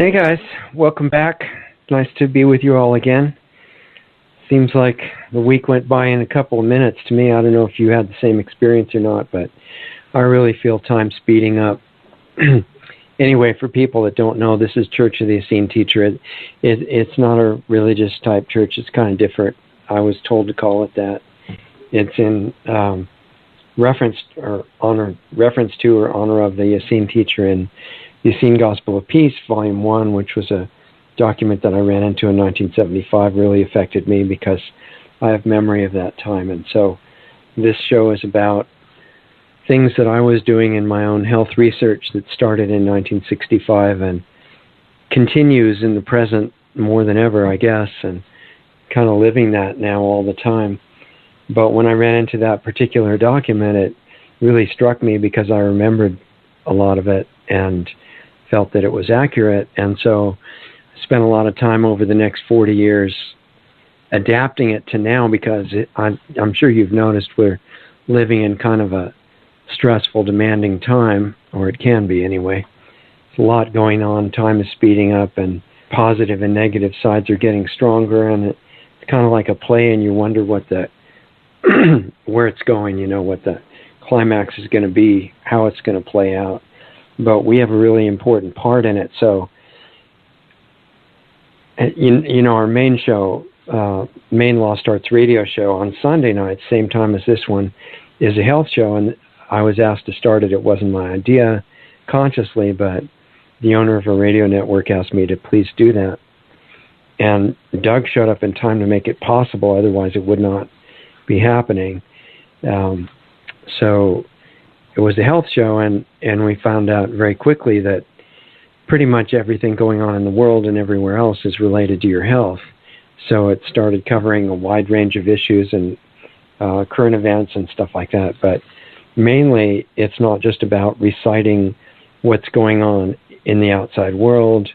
Hey guys, welcome back. Nice to be with you all again. Seems like the week went by in a couple of minutes to me. I don't know if you had the same experience or not, but I really feel time speeding up. Anyway, for people that don't know, this is Church of the Essene Teacher. It's not a religious type church. It's kind of different. I was told to call it that. It's in reference to or honor of the Essene Teacher in the Essene Gospel of Peace, Volume 1, which was a document that I ran into in 1975, really affected me because I have memory of that time. And so this show is about things that I was doing in my own health research that started in 1965 and continues in the present more than ever, I guess, and kind of living that now all the time. But when I ran into that particular document, it really struck me because I remembered a lot of it and felt that it was accurate. And so I spent a lot of time over the next 40 years adapting it to now because I'm sure you've noticed we're living in kind of a stressful, demanding time, or it can be anyway. There's a lot going on. Time is speeding up, and positive and negative sides are getting stronger, and it's kind of like a play, and you wonder what the where it's going, what the climax is going to be, how it's going to play out. But we have a really important part in it. So, our main show, main Lost Arts radio show on Sunday nights, same time as this one, is a health show, and I was asked to start it. It wasn't my idea consciously, but the owner of a radio network asked me to please do that. And Doug showed up in time to make it possible, otherwise it would not be happening. So it was a health show, and we found out very quickly that pretty much everything going on in the world and everywhere else is related to your health. So it started covering a wide range of issues and current events and stuff like that. But mainly, it's not just about reciting what's going on in the outside world,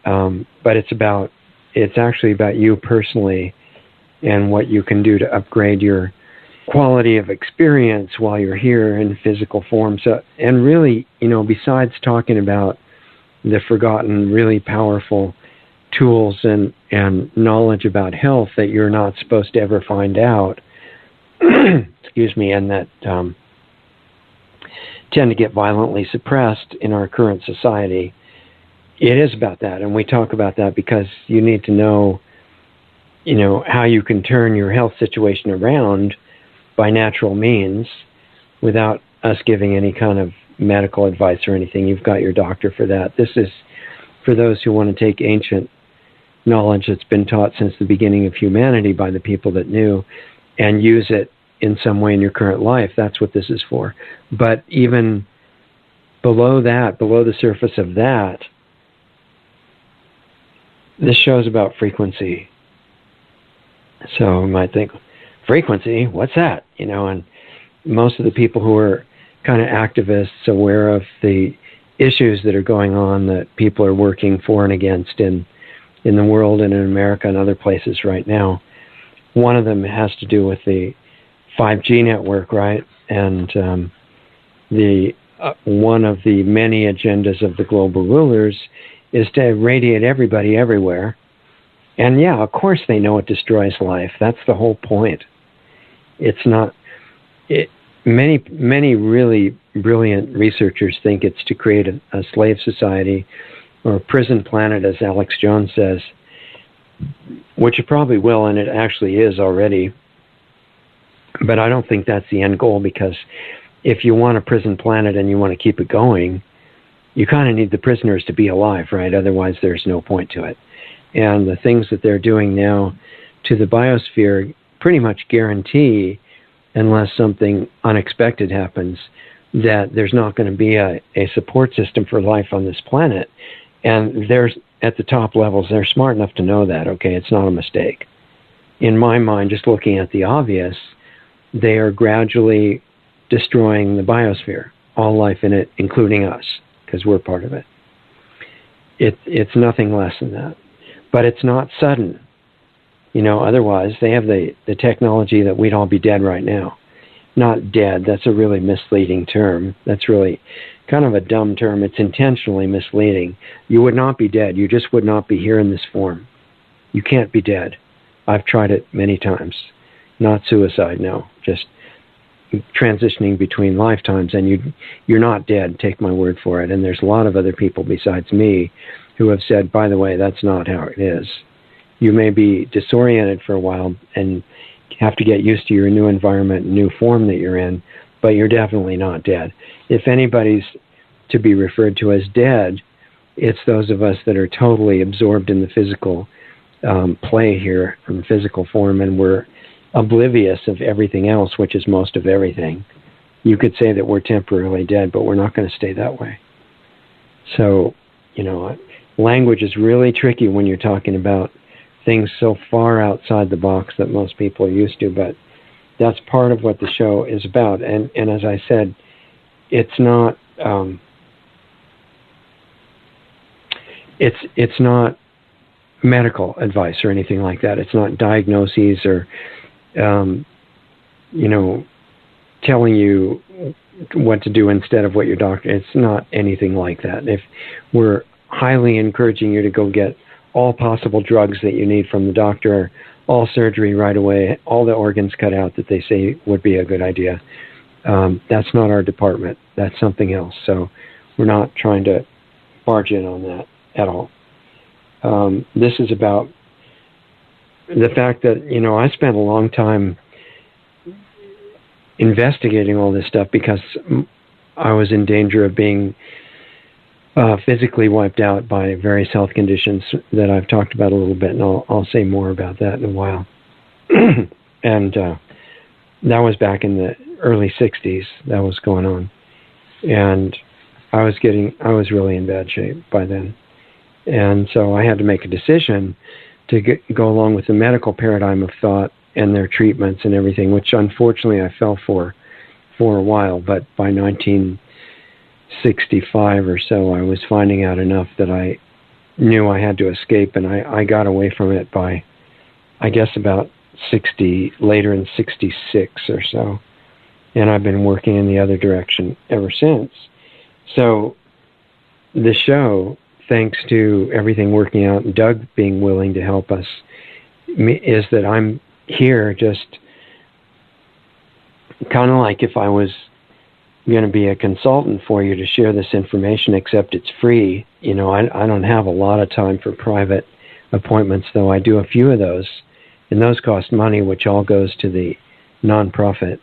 but it's actually about you personally and what you can do to upgrade your quality of experience while you're here in physical form. So, and really, besides talking about the forgotten, really powerful tools and knowledge about health that you're not supposed to ever find out, excuse me, and that tend to get violently suppressed in our current society, it is about that. And we talk about that because you need to know, how you can turn your health situation around by natural means without us giving any kind of medical advice or anything. You've got your doctor for that. This is for those who want to take ancient knowledge that's been taught since the beginning of humanity by the people that knew and use it in some way in your current life. That's what this is for. But even below that, below the surface of that, this show's about frequency. So you might think, frequency, what's that? And most of the people who are kind of activists, aware of the issues that are going on that people are working for and against in the world and in America and other places right now. One of them has to do with the 5G network, right? And one of the many agendas of the global rulers is to radiate everybody everywhere. And yeah, of course they know it destroys life. That's the whole point. It's not... Many really brilliant researchers think it's to create a slave society or a prison planet, as Alex Jones says, which it probably will, and it actually is already. But I don't think that's the end goal, because if you want a prison planet and you want to keep it going, you kind of need the prisoners to be alive, right? Otherwise, there's no point to it. And the things that they're doing now to the biosphere pretty much guarantee, unless something unexpected happens, that there's not going to be a support system for life on this planet. And there's, at the top levels, they're smart enough to know that, okay, it's not a mistake. In my mind, just looking at the obvious, they are gradually destroying the biosphere, all life in it, including us, because we're part of it. It's nothing less than that. But it's not sudden. Otherwise, they have the technology that we'd all be dead right now. Not dead, that's a really misleading term. That's really kind of a dumb term. It's intentionally misleading. You would not be dead. You just would not be here in this form. You can't be dead. I've tried it many times. Not suicide, no. Just transitioning between lifetimes, and you're not dead. Take my word for it. And there's a lot of other people besides me who have said, by the way, that's not how it is. You may be disoriented for a while and have to get used to your new environment, new form that you're in, but you're definitely not dead. If anybody's to be referred to as dead, it's those of us that are totally absorbed in the physical play here, in the physical form, and we're oblivious of everything else, which is most of everything. You could say that we're temporarily dead, but we're not going to stay that way. So, language is really tricky when you're talking about things so far outside the box that most people are used to, but that's part of what the show is about. And as I said, it's not it's not medical advice or anything like that. It's not diagnoses or telling you what to do instead of what your doctor. It's not anything like that. If we're highly encouraging you to go get all possible drugs that you need from the doctor, all surgery right away, all the organs cut out that they say would be a good idea. That's not our department. That's something else. So we're not trying to barge in on that at all. This is about the fact that, I spent a long time investigating all this stuff because I was in danger of being physically wiped out by various health conditions that I've talked about a little bit, and I'll say more about that in a while. And that was back in the early 60s that was going on. And I was really in bad shape by then. And so I had to make a decision to go along with the medical paradigm of thought and their treatments and everything, which unfortunately I fell for a while. But by 1965 or so, I was finding out enough that I knew I had to escape, and I got away from it by, I guess, about later in 66 or so. And I've been working in the other direction ever since. So the show, thanks to everything working out and Doug being willing to help us, is that I'm here just kind of like if I was going to be a consultant for you to share this information, except it's free. I don't have a lot of time for private appointments, though I do a few of those, and those cost money, which all goes to the nonprofit,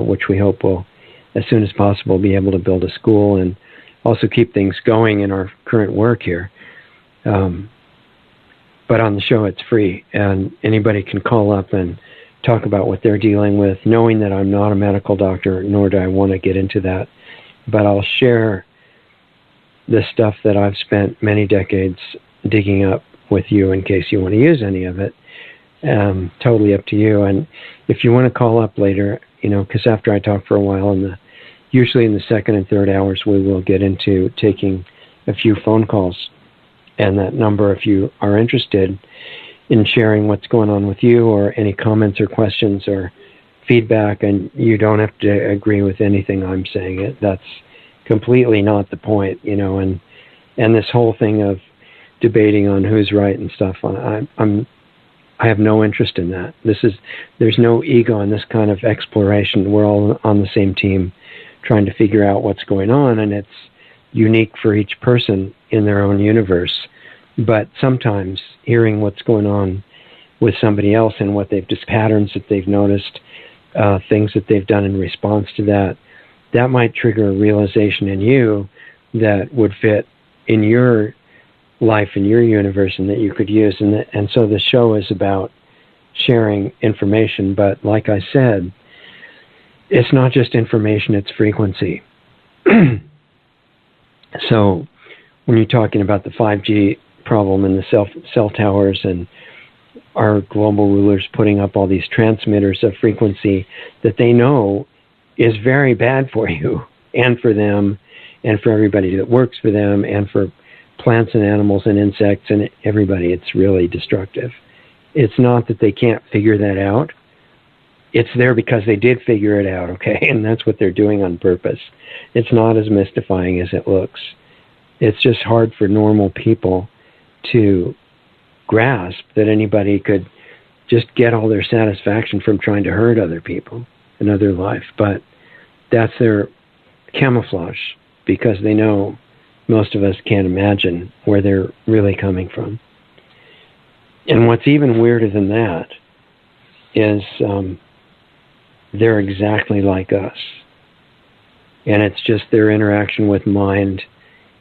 which we hope will, as soon as possible, be able to build a school and also keep things going in our current work here. But on the show, it's free, and anybody can call up and talk about what they're dealing with, knowing that I'm not a medical doctor, nor do I want to get into that. But I'll share the stuff that I've spent many decades digging up with you in case you want to use any of it. Totally up to you. And if you want to call up later, because after I talk for a while, usually in the second and third hours, we will get into taking a few phone calls. And that number, if you are interested in sharing what's going on with you or any comments or questions or feedback, and you don't have to agree with anything I'm saying. That's completely not the point, and this whole thing of debating on who's right and stuff, I have no interest in that. There's no ego in this kind of exploration. We're all on the same team trying to figure out what's going on, and it's unique for each person in their own universe. But sometimes hearing what's going on with somebody else and what patterns that they've noticed, things that they've done in response to that might trigger a realization in you that would fit in your life, in your universe, and that you could use. And so the show is about sharing information. But like I said, it's not just information, it's frequency. So when you're talking about the 5G problem and the cell towers and our global rulers putting up all these transmitters of frequency that they know is very bad for you and for them and for everybody that works for them and for plants and animals and insects and everybody, it's really destructive. It's not that they can't figure that out. it's there because they did figure it out, okay? And that's what they're doing on purpose. It's not as mystifying as it looks. It's just hard for normal people to grasp that anybody could just get all their satisfaction from trying to hurt other people in other life. But that's their camouflage, because they know most of us can't imagine where they're really coming from. And what's even weirder than that is they're exactly like us. And it's just their interaction with mind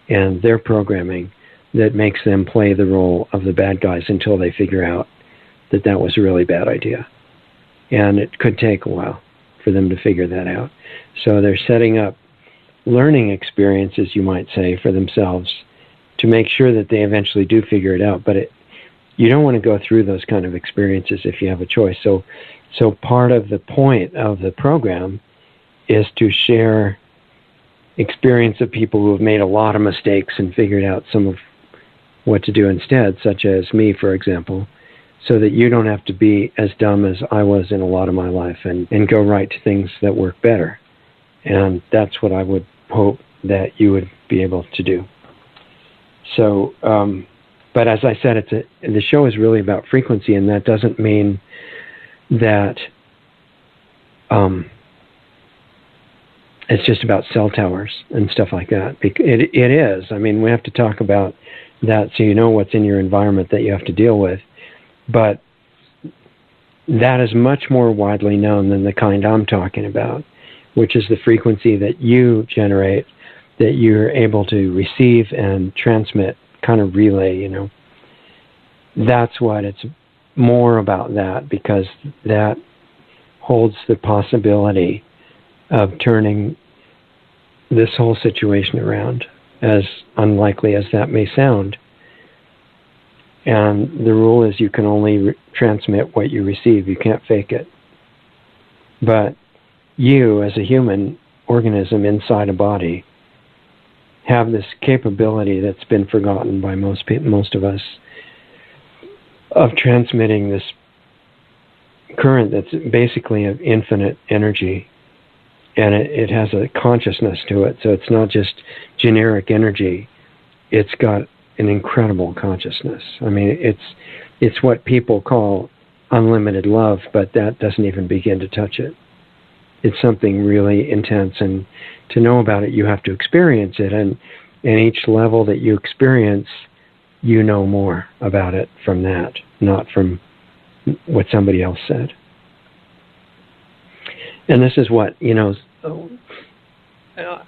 and their programming that makes them play the role of the bad guys until they figure out that that was a really bad idea. And it could take a while for them to figure that out. So they're setting up learning experiences, you might say, for themselves to make sure that they eventually do figure it out. But you don't want to go through those kind of experiences if you have a choice. So part of the point of the program is to share experience of people who have made a lot of mistakes and figured out some of what to do instead, such as me, for example, so that you don't have to be as dumb as I was in a lot of my life and go right to things that work better. And that's what I would hope that you would be able to do. So, but as I said, the show is really about frequency, and that doesn't mean that it's just about cell towers and stuff like that. It is. I mean, we have to talk about that so you know what's in your environment that you have to deal with. But that is much more widely known than the kind I'm talking about, which is the frequency that you generate, that you're able to receive and transmit, kind of relay, you know. That's what it's more about, that, because that holds the possibility of turning this whole situation around, as unlikely as that may sound. And the rule is you can only transmit what you receive. You can't fake it. But you, as a human organism inside a body, have this capability that's been forgotten by most of us, of transmitting this current that's basically of infinite energy. And it has a consciousness to it. So it's not just generic energy. It's got an incredible consciousness. I mean, it's what people call unlimited love, but that doesn't even begin to touch it. It's something really intense, and to know about it, you have to experience it. And each level that you experience, you know more about it from that, not from what somebody else said. And this is what, you know,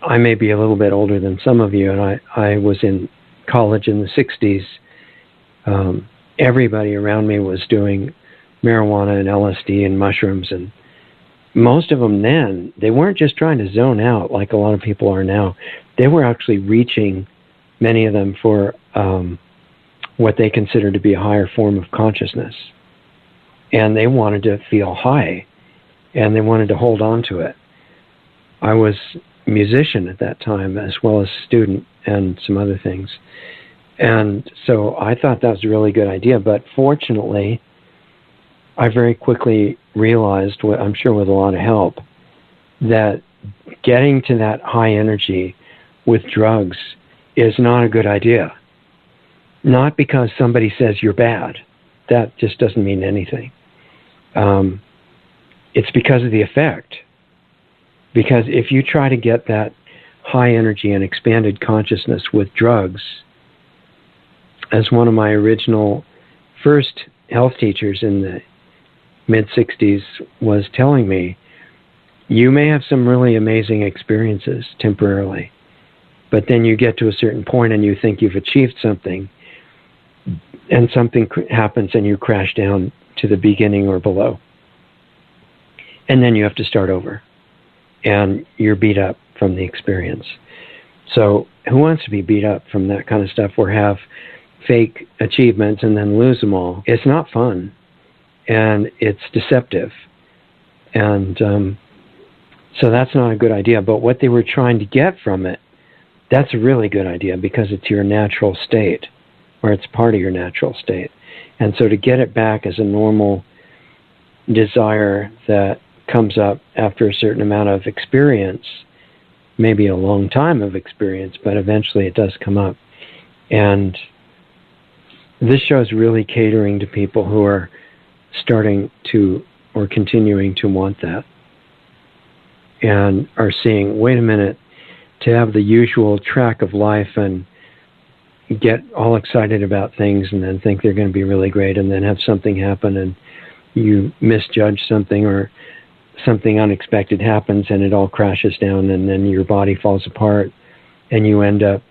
I may be a little bit older than some of you, and I was in college in the 60s. Everybody around me was doing marijuana and LSD and mushrooms, and most of them then, they weren't just trying to zone out like a lot of people are now. They were actually reaching, many of them, for what they considered to be a higher form of consciousness. And they wanted to feel high, and they wanted to hold on to it. I was a musician at that time, as well as student and some other things. And so I thought that was a really good idea, but fortunately, I very quickly realized, I'm sure with a lot of help, that getting to that high energy with drugs is not a good idea. Not because somebody says you're bad. That just doesn't mean anything. It's because of the effect. Because if you try to get that high energy and expanded consciousness with drugs, as one of my original first health teachers in the mid-60s was telling me, you may have some really amazing experiences temporarily, but then you get to a certain point and you think you've achieved something, and something happens and you crash down to the beginning or below. And then you have to start over. And you're beat up from the experience. So who wants to be beat up from that kind of stuff, or have fake achievements and then lose them all? It's not fun. And it's deceptive. And so that's not a good idea. But what they were trying to get from it, that's a really good idea, because it's your natural state, or it's part of your natural state. And so to get it back as a normal desire that comes up after a certain amount of experience, maybe a long time of experience, but eventually it does come up. And this show is really catering to people who are starting to or continuing to want that, and are seeing, wait a minute, to have the usual track of life and get all excited about things and then think they're going to be really great, and then have something happen and you misjudge something, or something unexpected happens and it all crashes down, and then your body falls apart and you end up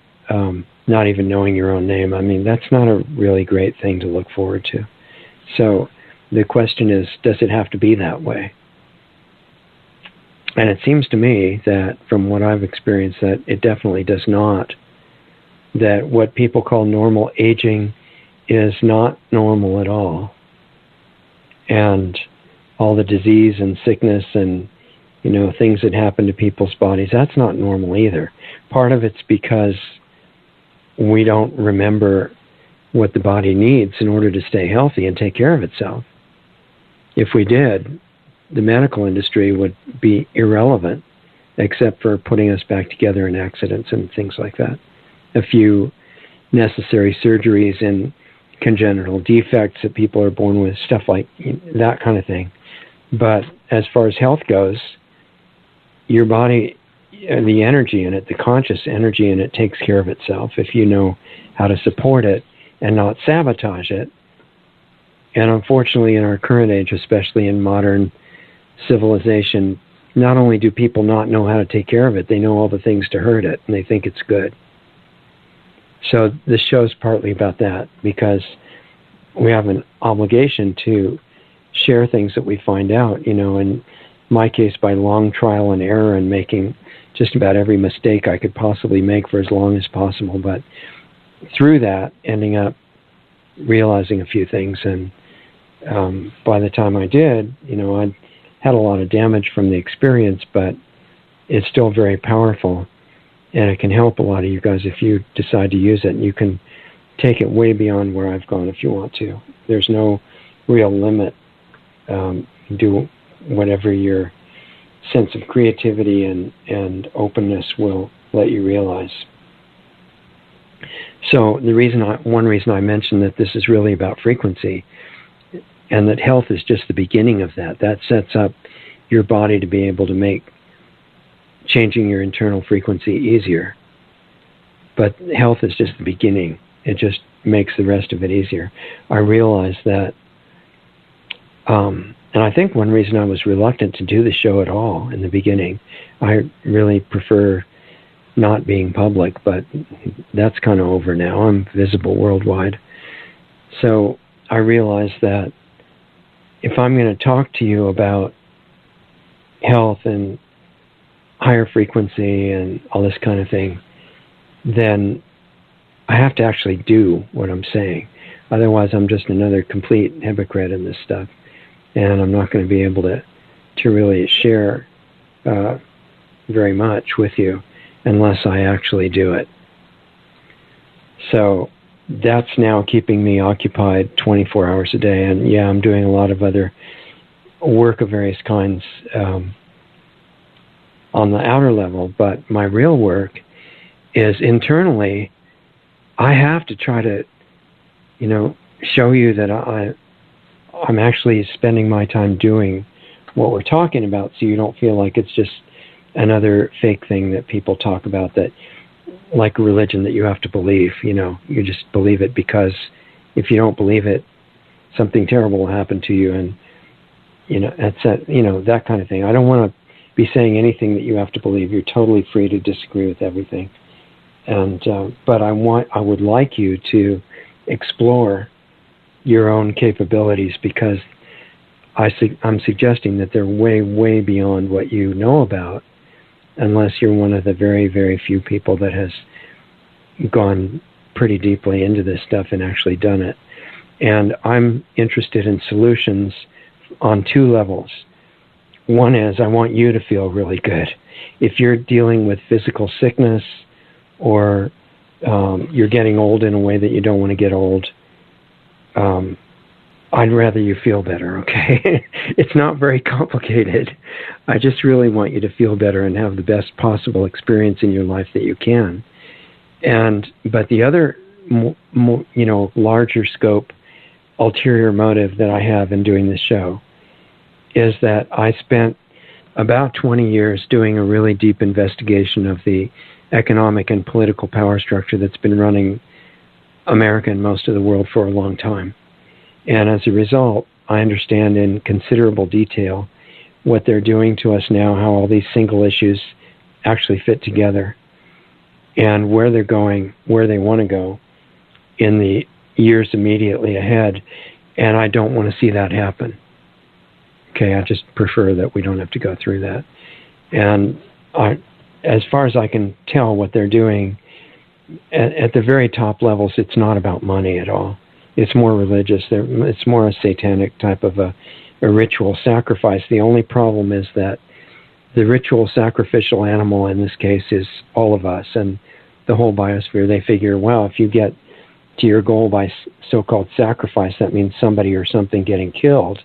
not even knowing your own name. I mean, that's not a really great thing to look forward to. So the question is, does it have to be that way? And it seems to me that from what I've experienced, that it definitely does not. That what people call normal aging is not normal at all. And all the disease and sickness and, things that happen to people's bodies, that's not normal either. Part of it's because we don't remember what the body needs in order to stay healthy and take care of itself. If we did, the medical industry would be irrelevant, except for putting us back together in accidents and things like that. A few necessary surgeries and congenital defects that people are born with, stuff like that kind of thing. But as far as health goes, your body, the energy in it, the conscious energy in it, takes care of itself if you know how to support it and not sabotage it. And unfortunately, in our current age, especially in modern civilization, not only do people not know how to take care of it, they know all the things to hurt it, and they think it's good. So this show's partly about that, because we have an obligation to share things that we find out, in my case, by long trial and error and making just about every mistake I could possibly make for as long as possible. But through that, ending up realizing a few things. And by the time I did, I'd had a lot of damage from the experience, but it's still very powerful. And it can help a lot of you guys if you decide to use it. And you can take it way beyond where I've gone if you want to. There's no real limit. Do whatever your sense of creativity and openness will let you realize. So one reason I mentioned that this is really about frequency, and that health is just the beginning of that. That sets up your body to be able to make changing your internal frequency easier. But health is just the beginning. It just makes the rest of it easier. I realize that, and I think one reason I was reluctant to do the show at all in the beginning, I really prefer not being public, but that's kind of over now. I'm visible worldwide. So I realized that if I'm going to talk to you about health and higher frequency and all this kind of thing, then I have to actually do what I'm saying. Otherwise, I'm just another complete hypocrite in this stuff. And I'm not going to be able to really share very much with you unless I actually do it. So that's now keeping me occupied 24 hours a day. And yeah, I'm doing a lot of other work of various kinds on the outer level, but my real work is internally. I have to try to, show you that I'm actually spending my time doing what we're talking about, so you don't feel like it's just another fake thing that people talk about, that like a religion that you have to believe. You just believe it because if you don't believe it, something terrible will happen to you, and that kind of thing. I don't want to be saying anything that you have to believe. You're totally free to disagree with everything, and but I would like you to explore your own capabilities, because I'm suggesting that they're way, way beyond what you know about, unless you're one of the very, very few people that has gone pretty deeply into this stuff and actually done it. And I'm interested in solutions on two levels. One is, I want you to feel really good. If you're dealing with physical sickness, or you're getting old in a way that you don't want to get old, I'd rather you feel better, okay? It's not very complicated. I just really want you to feel better and have the best possible experience in your life that you can. But the other, larger scope, ulterior motive that I have in doing this show is that I spent about 20 years doing a really deep investigation of the economic and political power structure that's been running America and most of the world for a long time. And as a result, I understand in considerable detail what they're doing to us now, how all these single issues actually fit together, and where they're going, where they want to go in the years immediately ahead. And I don't want to see that happen. Okay, I just prefer that we don't have to go through that. And as far as I can tell, what they're doing at the very top levels, it's not about money at all. It's more religious. It's more a satanic type of a ritual sacrifice. The only problem is that the ritual sacrificial animal in this case is all of us and the whole biosphere. They figure, well, if you get to your goal by so-called sacrifice, that means somebody or something getting killed,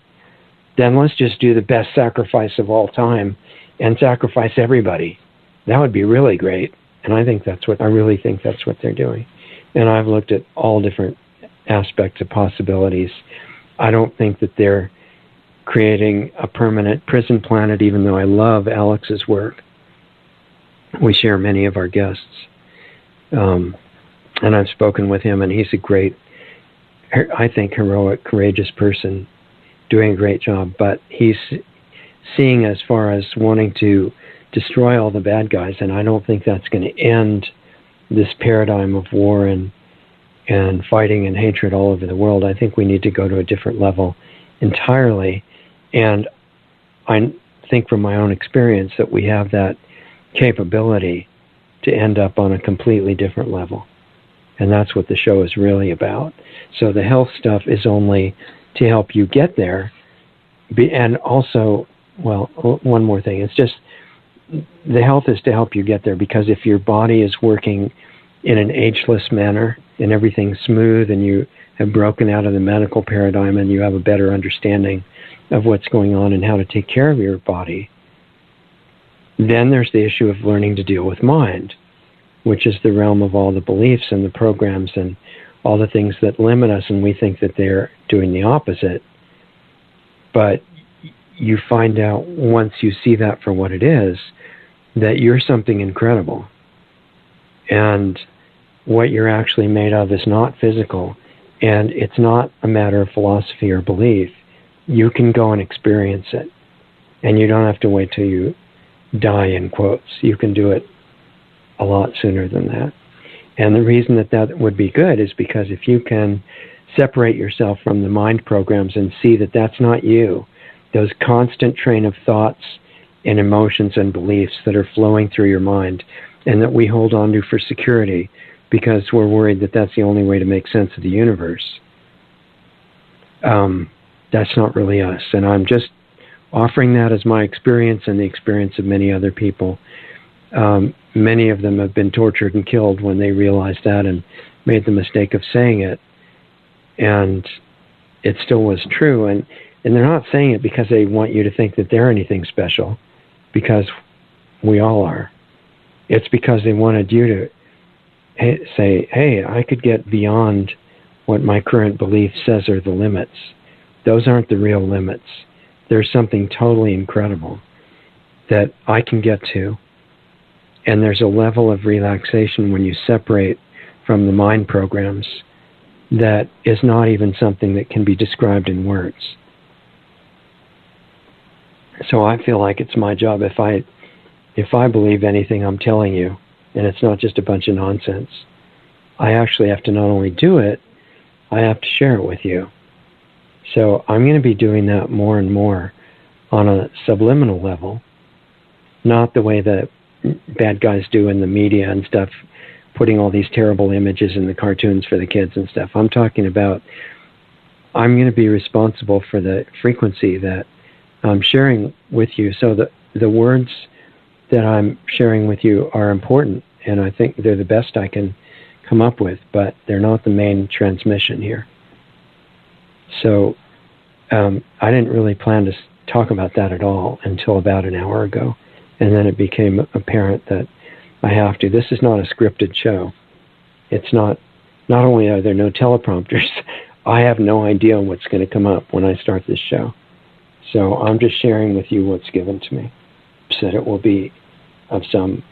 then let's just do the best sacrifice of all time and sacrifice everybody. That would be really great. And I really think that's what they're doing. And I've looked at all different aspects of possibilities. I don't think that they're creating a permanent prison planet, even though I love Alex's work. We share many of our guests. And I've spoken with him, and he's a great, I think, heroic, courageous person, doing a great job. But he's seeing as far as wanting to destroy all the bad guys, and I don't think that's going to end this paradigm of war and fighting and hatred all over the world. I think we need to go to a different level entirely. And I think from my own experience that we have that capability to end up on a completely different level. And that's what the show is really about. So the health stuff is only to help you get there. And also, well, one more thing. It's just the health is to help you get there, because if your body is working in an ageless manner and everything's smooth and you have broken out of the medical paradigm and you have a better understanding of what's going on and how to take care of your body, then there's the issue of learning to deal with mind, which is the realm of all the beliefs and the programs and all the things that limit us, and we think that they're doing the opposite. But you find out once you see that for what it is, that you're something incredible. And what you're actually made of is not physical, and it's not a matter of philosophy or belief. You can go and experience it, and you don't have to wait till you die, in quotes. You can do it a lot sooner than that. And the reason that would be good is because if you can separate yourself from the mind programs and see that that's not you, those constant train of thoughts and emotions and beliefs that are flowing through your mind and that we hold on to for security because we're worried that that's the only way to make sense of the universe. That's not really us. And I'm just offering that as my experience and the experience of many other people. Many of them have been tortured and killed when they realized that and made the mistake of saying it. And it still was true. And they're not saying it because they want you to think that they're anything special, because we all are. It's because they wanted you to say, hey, I could get beyond what my current belief says are the limits. Those aren't the real limits. There's something totally incredible that I can get to. And there's a level of relaxation when you separate from the mind programs that is not even something that can be described in words. So I feel like it's my job, if I believe anything I'm telling you, and it's not just a bunch of nonsense, I actually have to not only do it, I have to share it with you. So I'm going to be doing that more and more on a subliminal level, not the way that bad guys do in the media and stuff, putting all these terrible images in the cartoons for the kids and stuff. I'm talking about, I'm going to be responsible for the frequency that I'm sharing with you. So the words that I'm sharing with you are important, and I think they're the best I can come up with, but they're not the main transmission here. So I didn't really plan to talk about that at all until about an hour ago. And then it became apparent that I have to. This is not a scripted show. It's not only are there no teleprompters, I have no idea what's going to come up when I start this show. So I'm just sharing with you what's given to me, so that it will be of some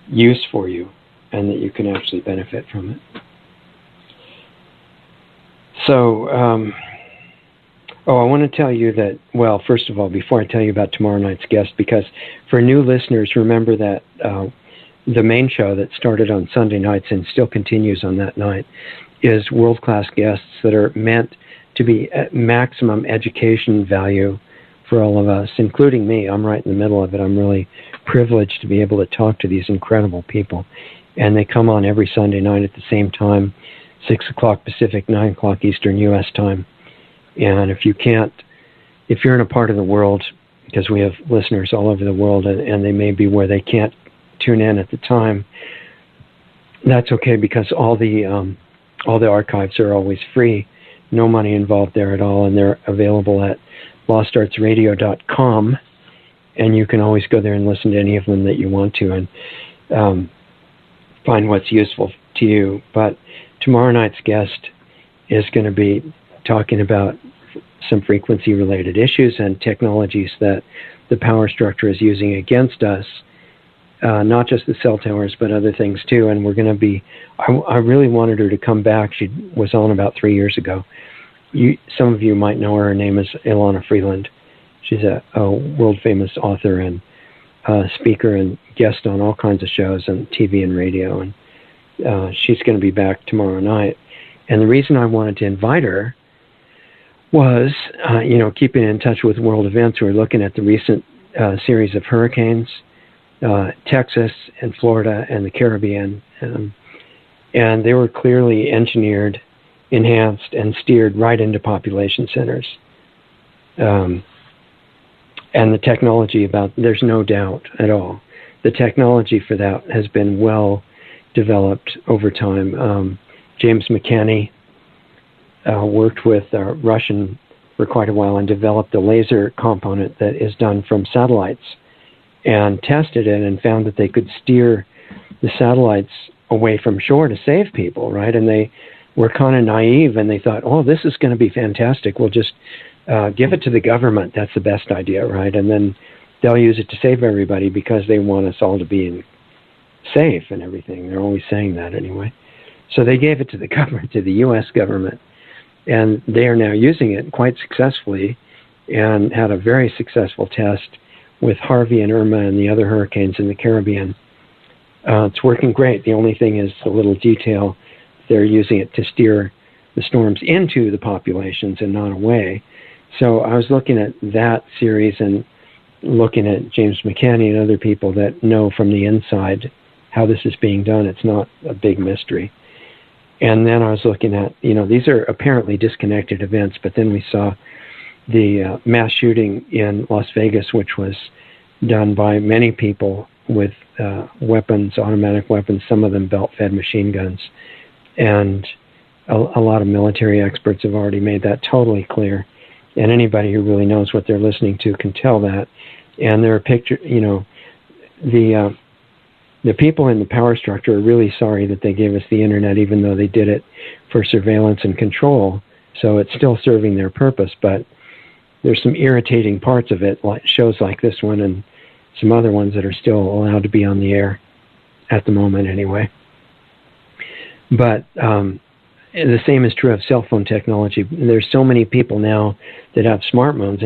use for you and that you can actually benefit from it. So, I want to tell you that, well, first of all, before I tell you about tomorrow night's guest, because for new listeners, remember that the main show that started on Sunday nights and still continues on that night is world-class guests that are meant to be at maximum education value for all of us, including me. I'm right in the middle of it. I'm really privileged to be able to talk to these incredible people. And they come on every Sunday night at the same time, 6 o'clock Pacific, 9 o'clock Eastern U.S. time. And if you're in a part of the world, because we have listeners all over the world, and they may be where they can't tune in at the time, that's okay, because all the archives are always free. No money involved there at all, and they're available at lostartsradio.com, and you can always go there and listen to any of them that you want to and find what's useful to you. But tomorrow night's guest is going to be talking about some frequency-related issues and technologies that the power structure is using against us, not just the cell towers, but other things too. And we're going to be, I really wanted her to come back. She was on about 3 years ago. Some of you might know her. Her name is Ilana Freeland. She's a world-famous author and speaker and guest on all kinds of shows on TV and radio. And she's going to be back tomorrow night. And the reason I wanted to invite her was, keeping in touch with world events. We're looking at the recent series of hurricanes, Texas and Florida and the Caribbean. And they were clearly engineered, enhanced, and steered right into population centers. And the technology there's no doubt at all. The technology for that has been well developed over time. James McCanney worked with Russian for quite a while and developed a laser component that is done from satellites, and tested it and found that they could steer the satellites away from shore to save people, right? And they were kind of naive, and they thought, oh, this is going to be fantastic. We'll just give it to the government. That's the best idea, right? And then they'll use it to save everybody because they want us all to be safe and everything. They're always saying that anyway. So they gave it to the government, to the U.S. government, and they are now using it quite successfully and had a very successful test with Harvey and Irma and the other hurricanes in the Caribbean. It's working great. The only thing is a little detail. They're using it to steer the storms into the populations and not away. So I was looking at that series and looking at James McCanney and other people that know from the inside how this is being done. It's not a big mystery. And then I was looking at, these are apparently disconnected events, but then we saw the mass shooting in Las Vegas, which was done by many people with weapons, automatic weapons, some of them belt-fed machine guns. And a lot of military experts have already made that totally clear. And anybody who really knows what they're listening to can tell that. And there are pictures, the people in the power structure are really sorry that they gave us the internet, even though they did it for surveillance and control. So it's still serving their purpose, but there's some irritating parts of it, like shows like this one and some other ones that are still allowed to be on the air at the moment anyway. But the same is true of cell phone technology. There's so many people now that have smartphones,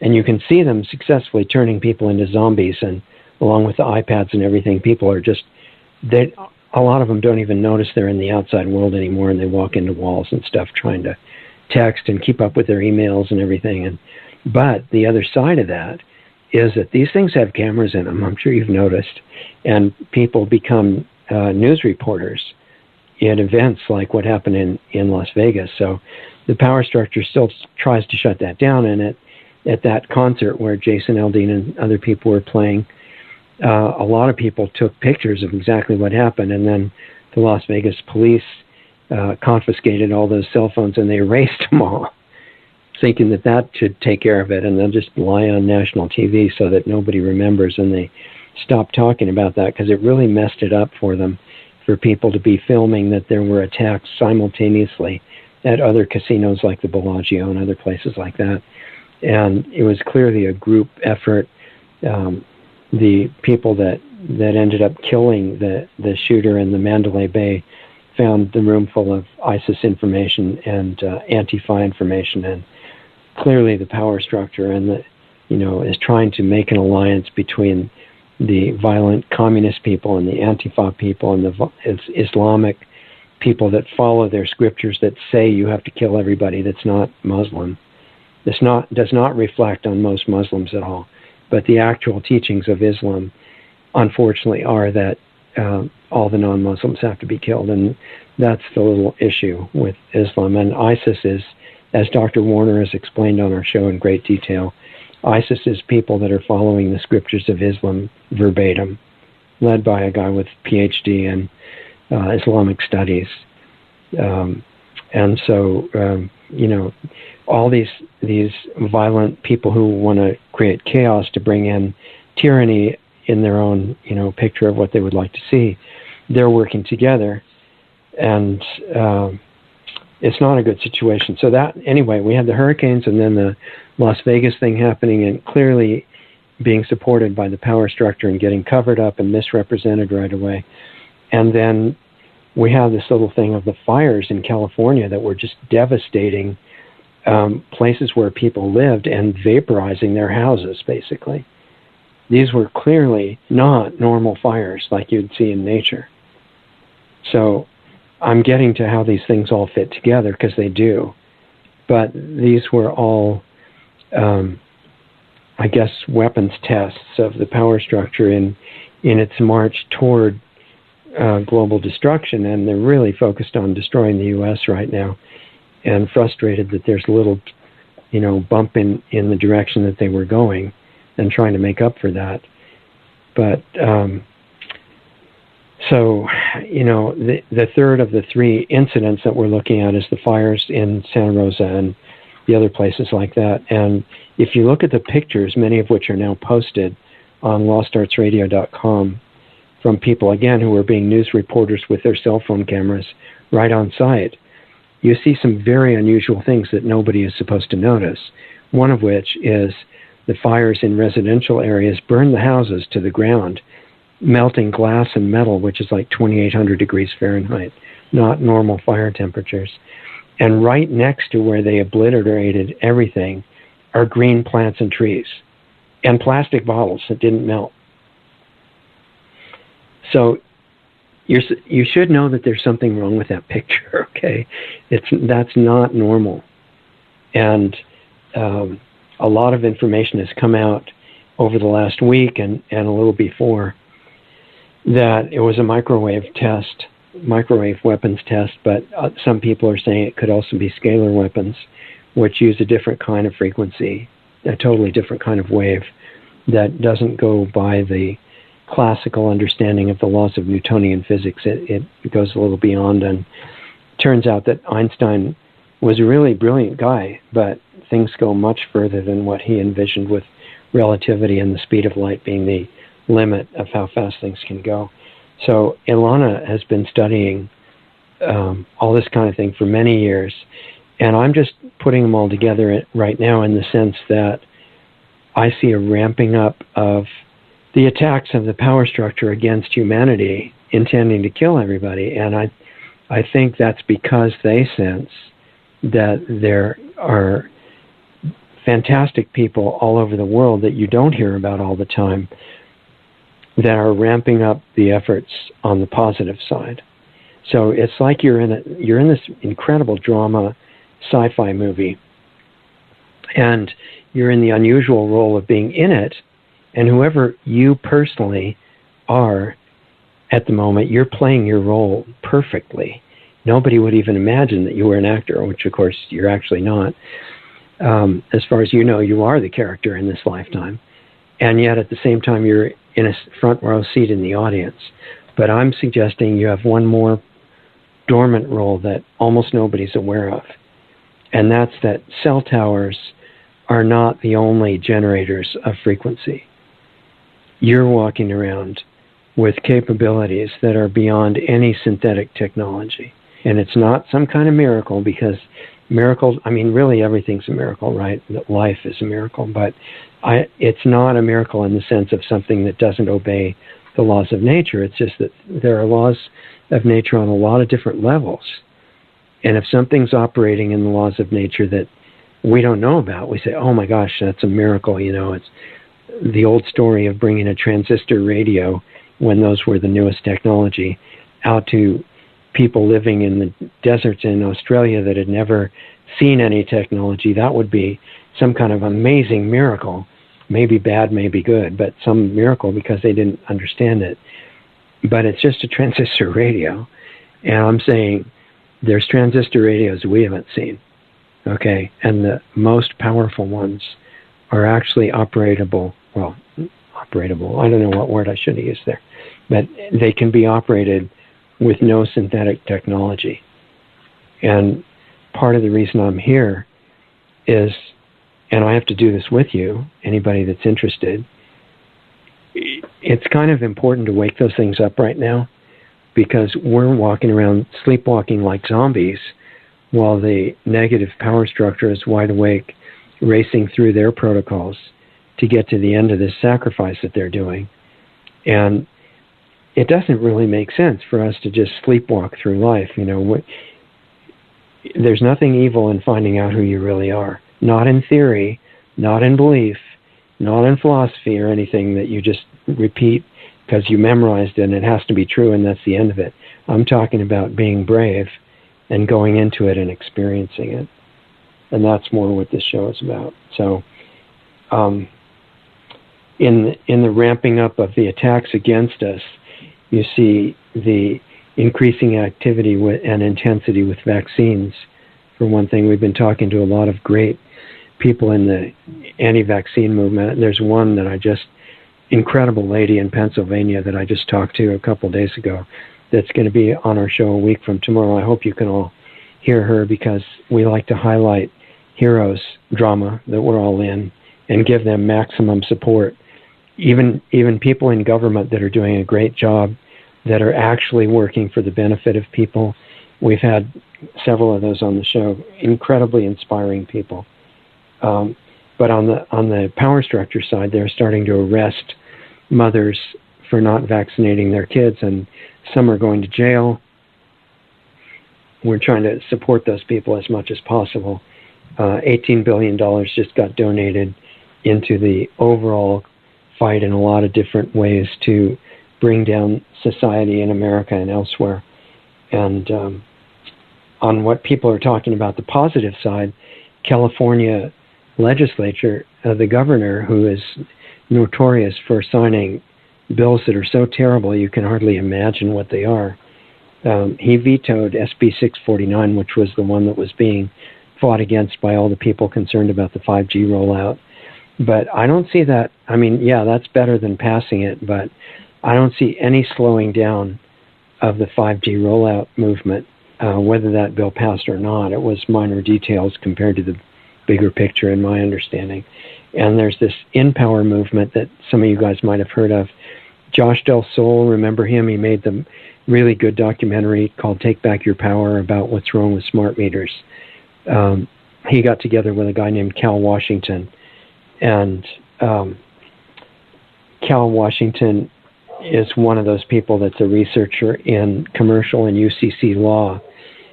and you can see them successfully turning people into zombies. And along with the iPads and everything, people are just, a lot of them don't even notice they're in the outside world anymore, and they walk into walls and stuff trying to text and keep up with their emails and everything. But the other side of that is that these things have cameras in them. I'm sure you've noticed. And people become news reporters at events like what happened in Las Vegas. So the power structure still tries to shut that down. And at that concert where Jason Aldean and other people were playing, a lot of people took pictures of exactly what happened. And then the Las Vegas police confiscated all those cell phones and they erased them all, thinking that that should take care of it, and they'll just lie on national TV so that nobody remembers, and they stopped talking about that because it really messed it up for them, for people to be filming that there were attacks simultaneously at other casinos like the Bellagio and other places like that. And it was clearly a group effort. The people that ended up killing the shooter in the Mandalay Bay found the room full of ISIS information and Antifa information, and clearly the power structure and is trying to make an alliance between the violent communist people and the Antifa people and the Islamic people that follow their scriptures that say you have to kill everybody that's not Muslim. This does not reflect on most Muslims at all, but the actual teachings of Islam, unfortunately, are that all the non-Muslims have to be killed, and that's the little issue with Islam. And ISIS is, as Dr. Warner has explained on our show in great detail, ISIS is people that are following the scriptures of Islam verbatim, led by a guy with PhD in Islamic studies. And so, all these violent people who want to create chaos to bring in tyranny in their own, picture of what they would like to see, they're working together, and it's not a good situation. So that, anyway, we had the hurricanes and then the Las Vegas thing happening, and clearly being supported by the power structure and getting covered up and misrepresented right away. And then we have this little thing of the fires in California that were just devastating places where people lived and vaporizing their houses, basically. These were clearly not normal fires like you'd see in nature. So I'm getting to how these things all fit together, because they do. But these were all, I guess, weapons tests of the power structure in its march toward global destruction, and they're really focused on destroying the U.S. right now, and frustrated that there's a little, bump in the direction that they were going, and trying to make up for that. But so, the third of the three incidents that we're looking at is the fires in Santa Rosa and the other places like that. And if you look at the pictures, many of which are now posted on lostartsradio.com, from people, again, who are being news reporters with their cell phone cameras right on site, you see some very unusual things that nobody is supposed to notice. One of which is the fires in residential areas burn the houses to the ground, melting glass and metal, which is like 2,800 degrees Fahrenheit, not normal fire temperatures. And right next to where they obliterated everything are green plants and trees and plastic bottles that didn't melt. So you should know that there's something wrong with that picture, okay? That's not normal. And a lot of information has come out over the last week and a little before that it was a microwave weapons test, but some people are saying it could also be scalar weapons, which use a different kind of frequency, a totally different kind of wave that doesn't go by the classical understanding of the laws of Newtonian physics. It goes a little beyond, and it turns out that Einstein was a really brilliant guy, but things go much further than what he envisioned, with relativity and the speed of light being the limit of how fast things can go. So Ilana has been studying all this kind of thing for many years, and I'm just putting them all together right now in the sense that I see a ramping up of the attacks of the power structure against humanity, intending to kill everybody. And I think that's because they sense that there are fantastic people all over the world that you don't hear about all the time that are ramping up the efforts on the positive side. So it's like you're in this incredible drama sci-fi movie, and you're in the unusual role of being in it, and whoever you personally are at the moment, you're playing your role perfectly. Nobody would even imagine that you were an actor, which of course you're actually not. As far as you know, you are the character in this lifetime, and yet at the same time you're in a front row seat in the audience. But I'm suggesting you have one more dormant role that almost nobody's aware of. And that's that cell towers are not the only generators of frequency. You're walking around with capabilities that are beyond any synthetic technology. And it's not some kind of miracle, because miracles, I mean, really everything's a miracle, right? Life is a miracle, but it's not a miracle in the sense of something that doesn't obey the laws of nature. It's just that there are laws of nature on a lot of different levels. And if something's operating in the laws of nature that we don't know about, we say, oh my gosh, that's a miracle. You know, it's the old story of bringing a transistor radio, when those were the newest technology, out to people living in the deserts in Australia that had never seen any technology. That would be some kind of amazing miracle. Maybe bad, maybe good, but some miracle because they didn't understand it. But it's just a transistor radio. And I'm saying there's transistor radios we haven't seen, okay? And the most powerful ones are actually operatable. Well, operatable, I don't know what word I should have used there. But they can be operated with no synthetic technology. And part of the reason I'm here is, and I have to do this with you, anybody that's interested, it's kind of important to wake those things up right now, because we're walking around sleepwalking like zombies while the negative power structure is wide awake, racing through their protocols to get to the end of this sacrifice that they're doing. And it doesn't really make sense for us to just sleepwalk through life. You know, there's nothing evil in finding out who you really are. Not in theory, not in belief, not in philosophy or anything that you just repeat because you memorized it and it has to be true and that's the end of it. I'm talking about being brave and going into it and experiencing it. And that's more what this show is about. So in the ramping up of the attacks against us, you see the increasing activity and intensity with vaccines. For one thing, we've been talking to a lot of great people in the anti-vaccine movement. There's one that incredible lady in Pennsylvania that I just talked to a couple days ago that's going to be on our show a week from tomorrow. I hope you can all hear her, because we like to highlight heroes drama that we're all in and give them maximum support. Even people in government that are doing a great job, that are actually working for the benefit of people. We've had several of those on the show, incredibly inspiring people. But on the power structure side, they're starting to arrest mothers for not vaccinating their kids, and some are going to jail. We're trying to support those people as much as possible. $18 billion just got donated into the overall fight in a lot of different ways to bring down society in America and elsewhere. And on what people are talking about, the positive side, California legislature, the governor, who is notorious for signing bills that are so terrible you can hardly imagine what they are, he vetoed SB 649, which was the one that was being fought against by all the people concerned about the 5G rollout. But I don't see that. I mean, yeah, that's better than passing it, but I don't see any slowing down of the 5G rollout movement, whether that bill passed or not. It was minor details compared to the bigger picture, in my understanding. And there's this InPower movement that some of you guys might have heard of. Josh Del Sol, remember him? He made the really good documentary called Take Back Your Power about what's wrong with smart meters. He got together with a guy named Cal Washington. And Cal Washington is one of those people that's a researcher in commercial and UCC law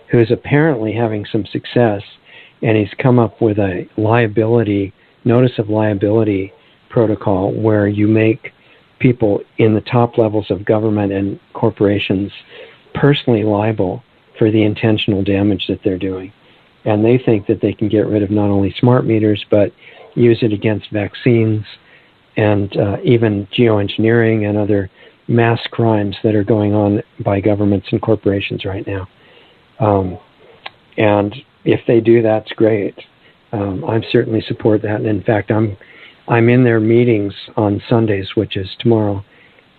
who is apparently having some success, and he's come up with a notice of liability protocol where you make people in the top levels of government and corporations personally liable for the intentional damage that they're doing. And they think that they can get rid of not only smart meters, but use it against vaccines and even geoengineering and other mass crimes that are going on by governments and corporations right now. And if they do, that's great. I certainly support that. And in fact, I'm in their meetings on Sundays, which is tomorrow,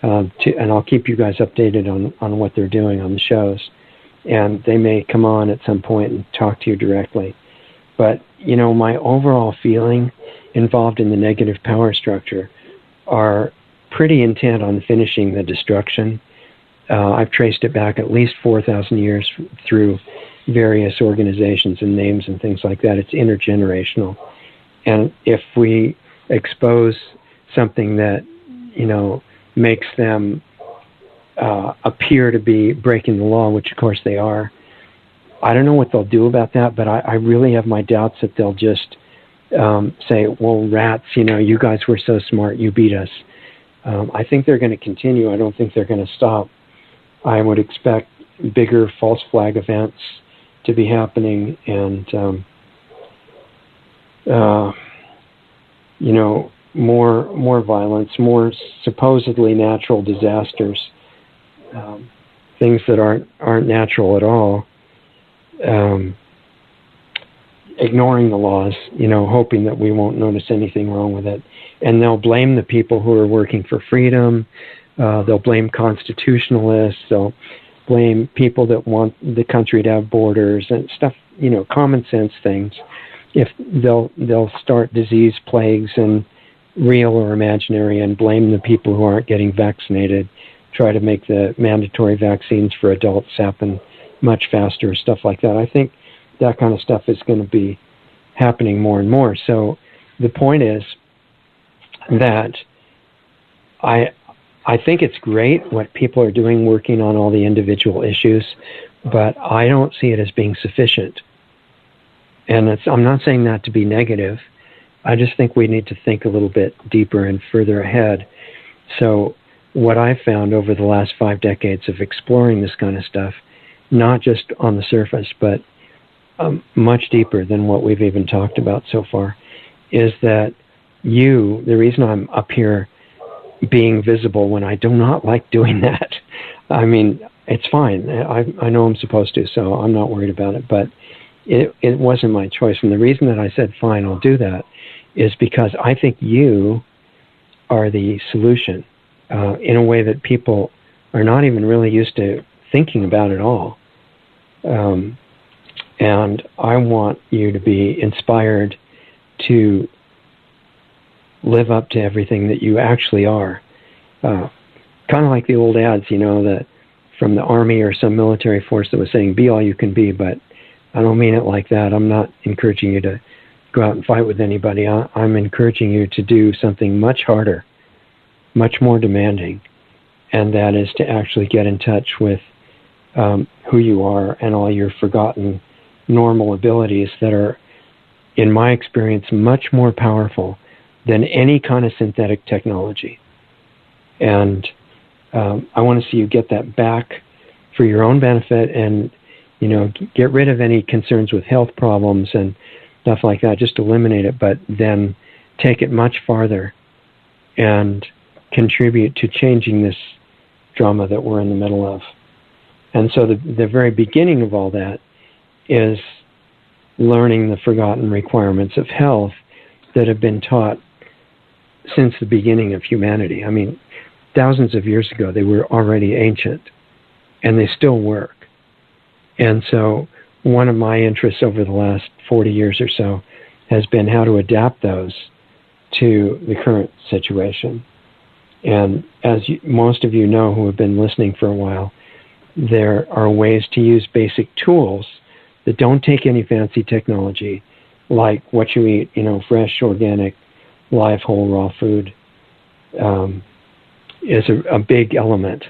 and I'll keep you guys updated on what they're doing on the shows. and they may come on at some point and talk to you directly. But, my overall feeling involved in the negative power structure are pretty intent on finishing the destruction. I've traced it back at least 4,000 years through various organizations and names and things like that. It's intergenerational. And if we expose something that, makes them appear to be breaking the law, which of course they are, I don't know what they'll do about that, but I really have my doubts that they'll just say, well, rats, you guys were so smart, you beat us. I think they're going to continue. I don't think they're going to stop. I would expect bigger false flag events to be happening, and more violence, more supposedly natural disasters, things that aren't natural at all. Ignoring the laws, hoping that we won't notice anything wrong with it. And they'll blame the people who are working for freedom. They'll blame constitutionalists. They'll blame people that want the country to have borders and stuff, common sense things. If they'll start disease plagues, and real or imaginary, and blame the people who aren't getting vaccinated, try to make the mandatory vaccines for adults happen much faster, stuff like that. I think that kind of stuff is going to be happening more and more. So the point is that I think it's great what people are doing, working on all the individual issues, but I don't see it as being sufficient. And I'm not saying that to be negative. I just think we need to think a little bit deeper and further ahead. So what I've found over the last 5 decades of exploring this kind of stuff, not just on the surface, but much deeper than what we've even talked about so far, is that the reason I'm up here being visible when I do not like doing that, I mean, it's fine. I know I'm supposed to, so I'm not worried about it, but it wasn't my choice. And the reason that I said, fine, I'll do that, is because I think you are the solution in a way that people are not even really used to thinking about at all. And I want you to be inspired to live up to everything that you actually are. Kind of like the old ads, that from the army or some military force that was saying, be all you can be, but I don't mean it like that. I'm not encouraging you to go out and fight with anybody. I'm encouraging you to do something much harder, much more demanding, and that is to actually get in touch with who you are and all your forgotten normal abilities that are, in my experience, much more powerful than any kind of synthetic technology. And I want to see you get that back for your own benefit, and get rid of any concerns with health problems and stuff like that. Just eliminate it, but then take it much farther and contribute to changing this drama that we're in the middle of. And so the very beginning of all that is learning the forgotten requirements of health that have been taught since the beginning of humanity. I mean, thousands of years ago, they were already ancient, and they still work. And so one of my interests over the last 40 years or so has been how to adapt those to the current situation. And as most of you know who have been listening for a while, there are ways to use basic tools that don't take any fancy technology, like what you eat, fresh, organic, live, whole, raw food, is a big element.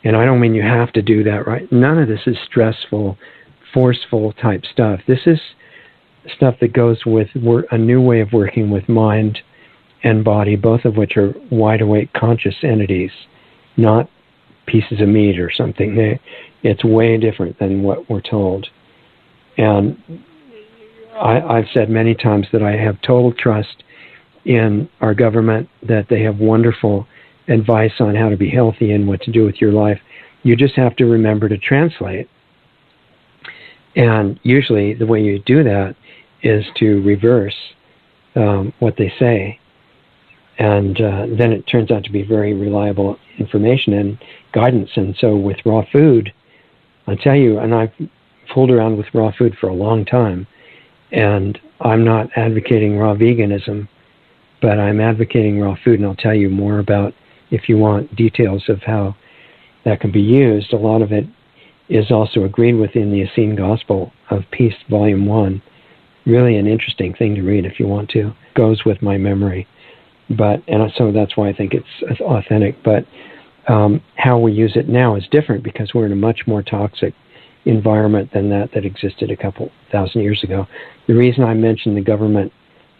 And I don't mean you have to do that, right? None of this is stressful, forceful type stuff. This is stuff that goes with a new way of working with mind and body, both of which are wide-awake conscious entities, not pieces of meat or something. It's way different than what we're told. And I've said many times that I have total trust in our government, that they have wonderful advice on how to be healthy and what to do with your life. You just have to remember to translate. And usually the way you do that is to reverse what they say. And then it turns out to be very reliable information and guidance. And so with raw food, I tell you, and I've fooled around with raw food for a long time, and I'm not advocating raw veganism, but I'm advocating raw food, and I'll tell you more about, if you want details of how that can be used. A lot of it is also agreed within the Essene Gospel of Peace, Volume 1. Really an interesting thing to read if you want to. Goes with my memory. And so that's why I think it's authentic. But how we use it now is different because we're in a much more toxic environment than that existed a couple thousand years ago. The reason I mentioned the government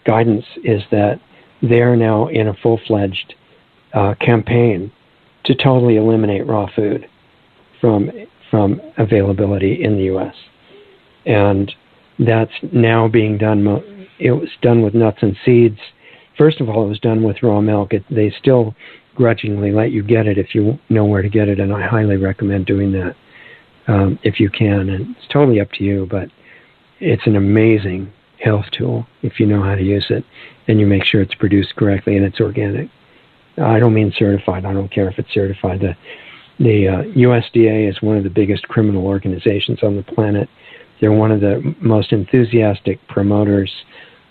guidance is that they're now in a full-fledged campaign to totally eliminate raw food from availability in the U.S. And that's now being done. It was done with nuts and seeds. First of all, it was done with raw milk. They still grudgingly let you get it if you know where to get it, and I highly recommend doing that if you can. And it's totally up to you, but it's an amazing health tool if you know how to use it, and you make sure it's produced correctly and it's organic. I don't mean certified. I don't care if it's certified. The USDA is one of the biggest criminal organizations on the planet. They're one of the most enthusiastic promoters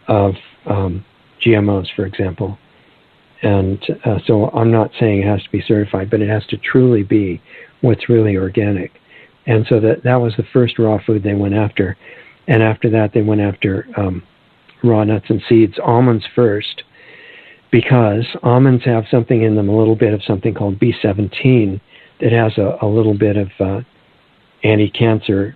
of GMOs, for example. And so I'm not saying it has to be certified, but it has to truly be what's really organic. And so that was the first raw food they went after. And after that, they went after raw nuts and seeds, almonds first, because almonds have something in them, a little bit of something called B17 that has a little bit of anti-cancer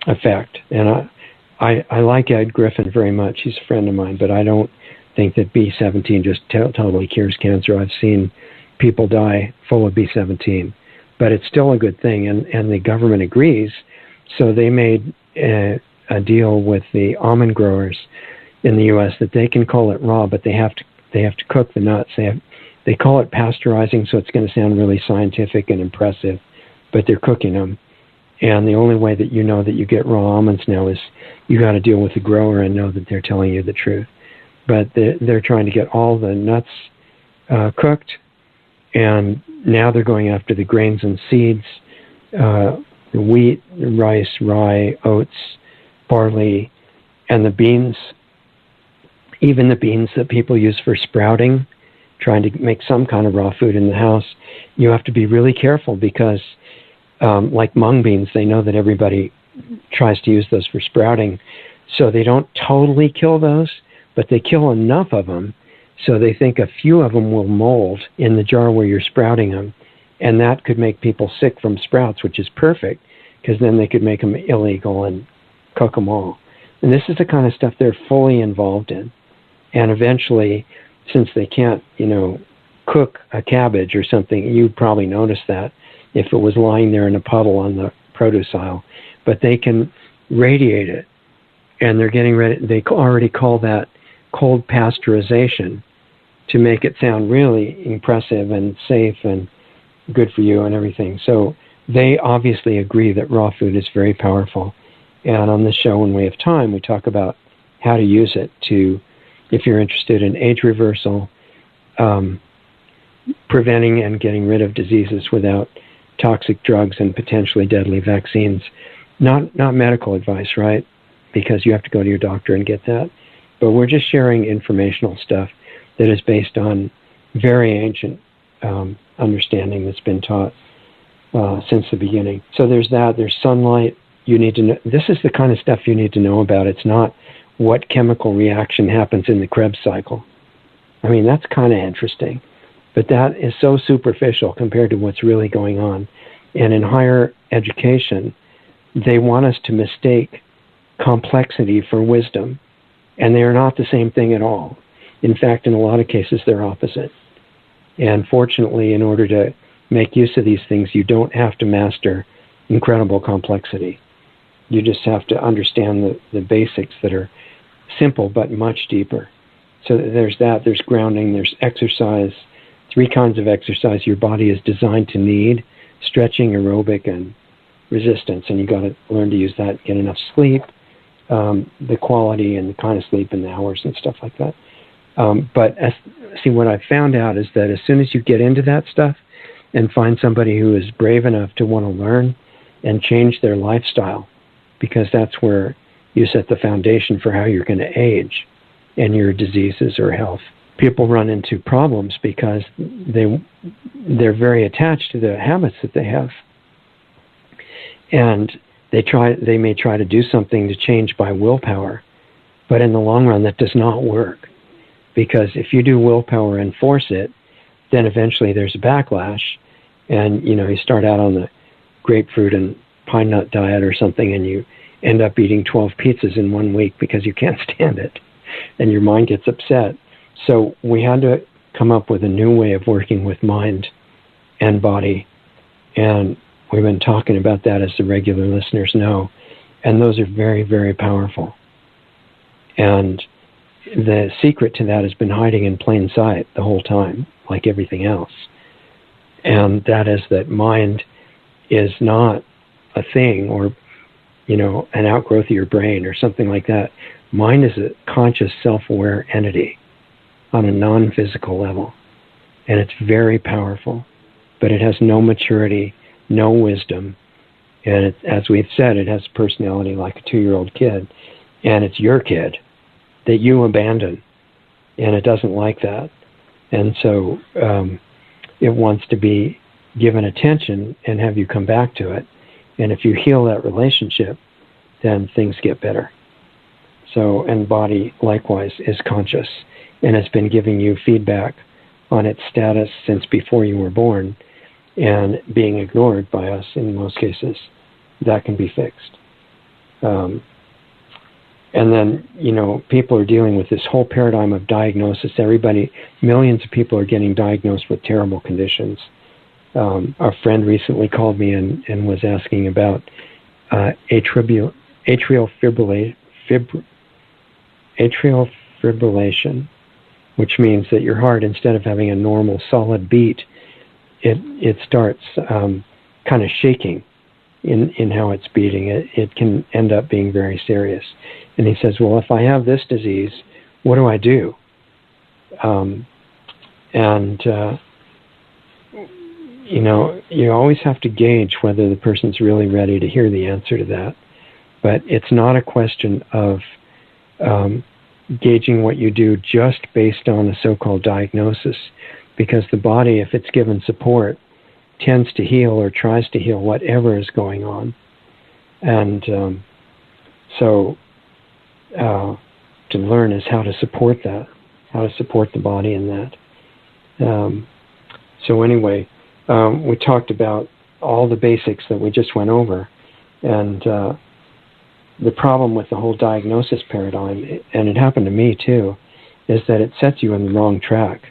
effect. And I like Ed Griffin very much. He's a friend of mine, but I don't think that B17 just totally cures cancer. I've seen people die full of B17, but it's still a good thing, and the government agrees. So they made a deal with the almond growers in the U.S. that they can call it raw, but they have to cook the nuts. They call it pasteurizing, so it's going to sound really scientific and impressive, but they're cooking them. And the only way that you know that you get raw almonds now is you got to deal with the grower and know that they're telling you the truth. But they're trying to get all the nuts cooked, and now they're going after the grains and seeds, the wheat, rice, rye, oats, barley, and the beans. Even the beans that people use for sprouting, trying to make some kind of raw food in the house, you have to be really careful because, like mung beans, they know that everybody tries to use those for sprouting. So they don't totally kill those, but they kill enough of them so they think a few of them will mold in the jar where you're sprouting them. And that could make people sick from sprouts, which is perfect, because then they could make them illegal and cook them all. And this is the kind of stuff they're fully involved in. And eventually, since they can't, cook a cabbage or something, you'd probably notice that if it was lying there in a puddle on the produce aisle. But they can radiate it, and they're getting ready. They already call that cold pasteurization to make it sound really impressive and safe and good for you and everything. So they obviously agree that raw food is very powerful. And on this show, when we have time, we talk about how to use it to, if you're interested in age reversal, preventing and getting rid of diseases without toxic drugs and potentially deadly vaccines. Not medical advice, right? Because you have to go to your doctor and get that. But we're just sharing informational stuff that is based on very ancient understanding that's been taught since the beginning. So there's that. There's sunlight. You need to know. This is the kind of stuff you need to know about. It's not what chemical reaction happens in the Krebs cycle. I mean, that's kind of interesting. But that is so superficial compared to what's really going on. And in higher education, they want us to mistake complexity for wisdom. And they are not the same thing at all. In fact, in a lot of cases, they're opposite. And fortunately, in order to make use of these things, you don't have to master incredible complexity. You just have to understand the basics that are simple but much deeper. So there's that, there's grounding, there's exercise, 3 kinds of exercise your body is designed to need: stretching, aerobic, and resistance. And you got to learn to use that, get enough sleep, the quality and the kind of sleep and the hours and stuff like that. But what I found out is that as soon as you get into that stuff, and find somebody who is brave enough to want to learn and change their lifestyle, because that's where you set the foundation for how you're going to age and your diseases or health. People run into problems because they're very attached to the habits that they have. And they may try to do something to change by willpower, but in the long run that does not work. Because if you do willpower and force it, then eventually there's a backlash, and you start out on the grapefruit and pine nut diet or something, and you end up eating 12 pizzas in 1 week because you can't stand it, and your mind gets upset. So we had to come up with a new way of working with mind and body, and we've been talking about that, as the regular listeners know, and those are very, very powerful. And the secret to that has been hiding in plain sight the whole time, like everything else. And that is that mind is not a thing or, an outgrowth of your brain or something like that. Mind is a conscious, self-aware entity on a non-physical level. And it's very powerful, but it has no maturity, no wisdom. And as we've said, it has personality like a 2-year-old kid. And it's your kid that you abandon. And it doesn't like that. And so it wants to be given attention and have you come back to it. And if you heal that relationship, then things get better. So, and body likewise is conscious and has been giving you feedback on its status since before you were born, and being ignored by us in most cases. That can be fixed. And then, people are dealing with this whole paradigm of diagnosis. Millions of people are getting diagnosed with terrible conditions. Our friend recently called me and was asking about atrial fibrillation, which means that your heart, instead of having a normal solid beat, it starts kind of shaking in how it's beating. It can end up being very serious. And he says, well, if I have this disease, what do I do? You always have to gauge whether the person's really ready to hear the answer to that. But it's not a question of gauging what you do just based on a so-called diagnosis, because the body, if it's given support, tends to heal or tries to heal whatever is going on. And so to learn is how to support that, how to support the body in that. So anyway, we talked about all the basics that we just went over. And the problem with the whole diagnosis paradigm, and it happened to me too, is that it sets you on the wrong track.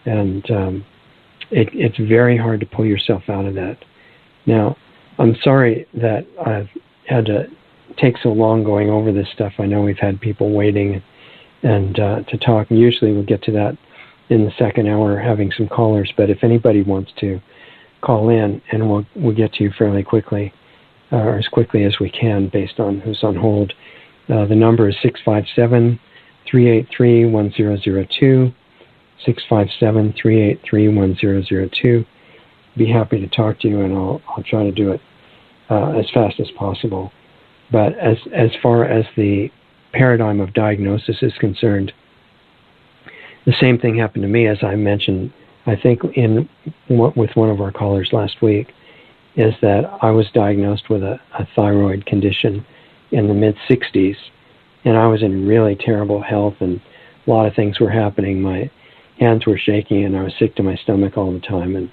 And it's very hard to pull yourself out of that. Now, I'm sorry that I've had to take so long going over this stuff. I know we've had people waiting and to talk. And usually we'll get to that in the second hour, having some callers. But if anybody wants to call in, and we'll get to you fairly quickly, or as quickly as we can, based on who's on hold. The number is 657-383-1002. 657-383-1002. Be happy to talk to you, and I'll try to do it as fast as possible. But as far as the paradigm of diagnosis is concerned, the same thing happened to me, as I mentioned, I think with one of our callers last week, is that I was diagnosed with a thyroid condition in the mid-60s, and I was in really terrible health, and a lot of things were happening. My hands were shaking, and I was sick to my stomach all the time, and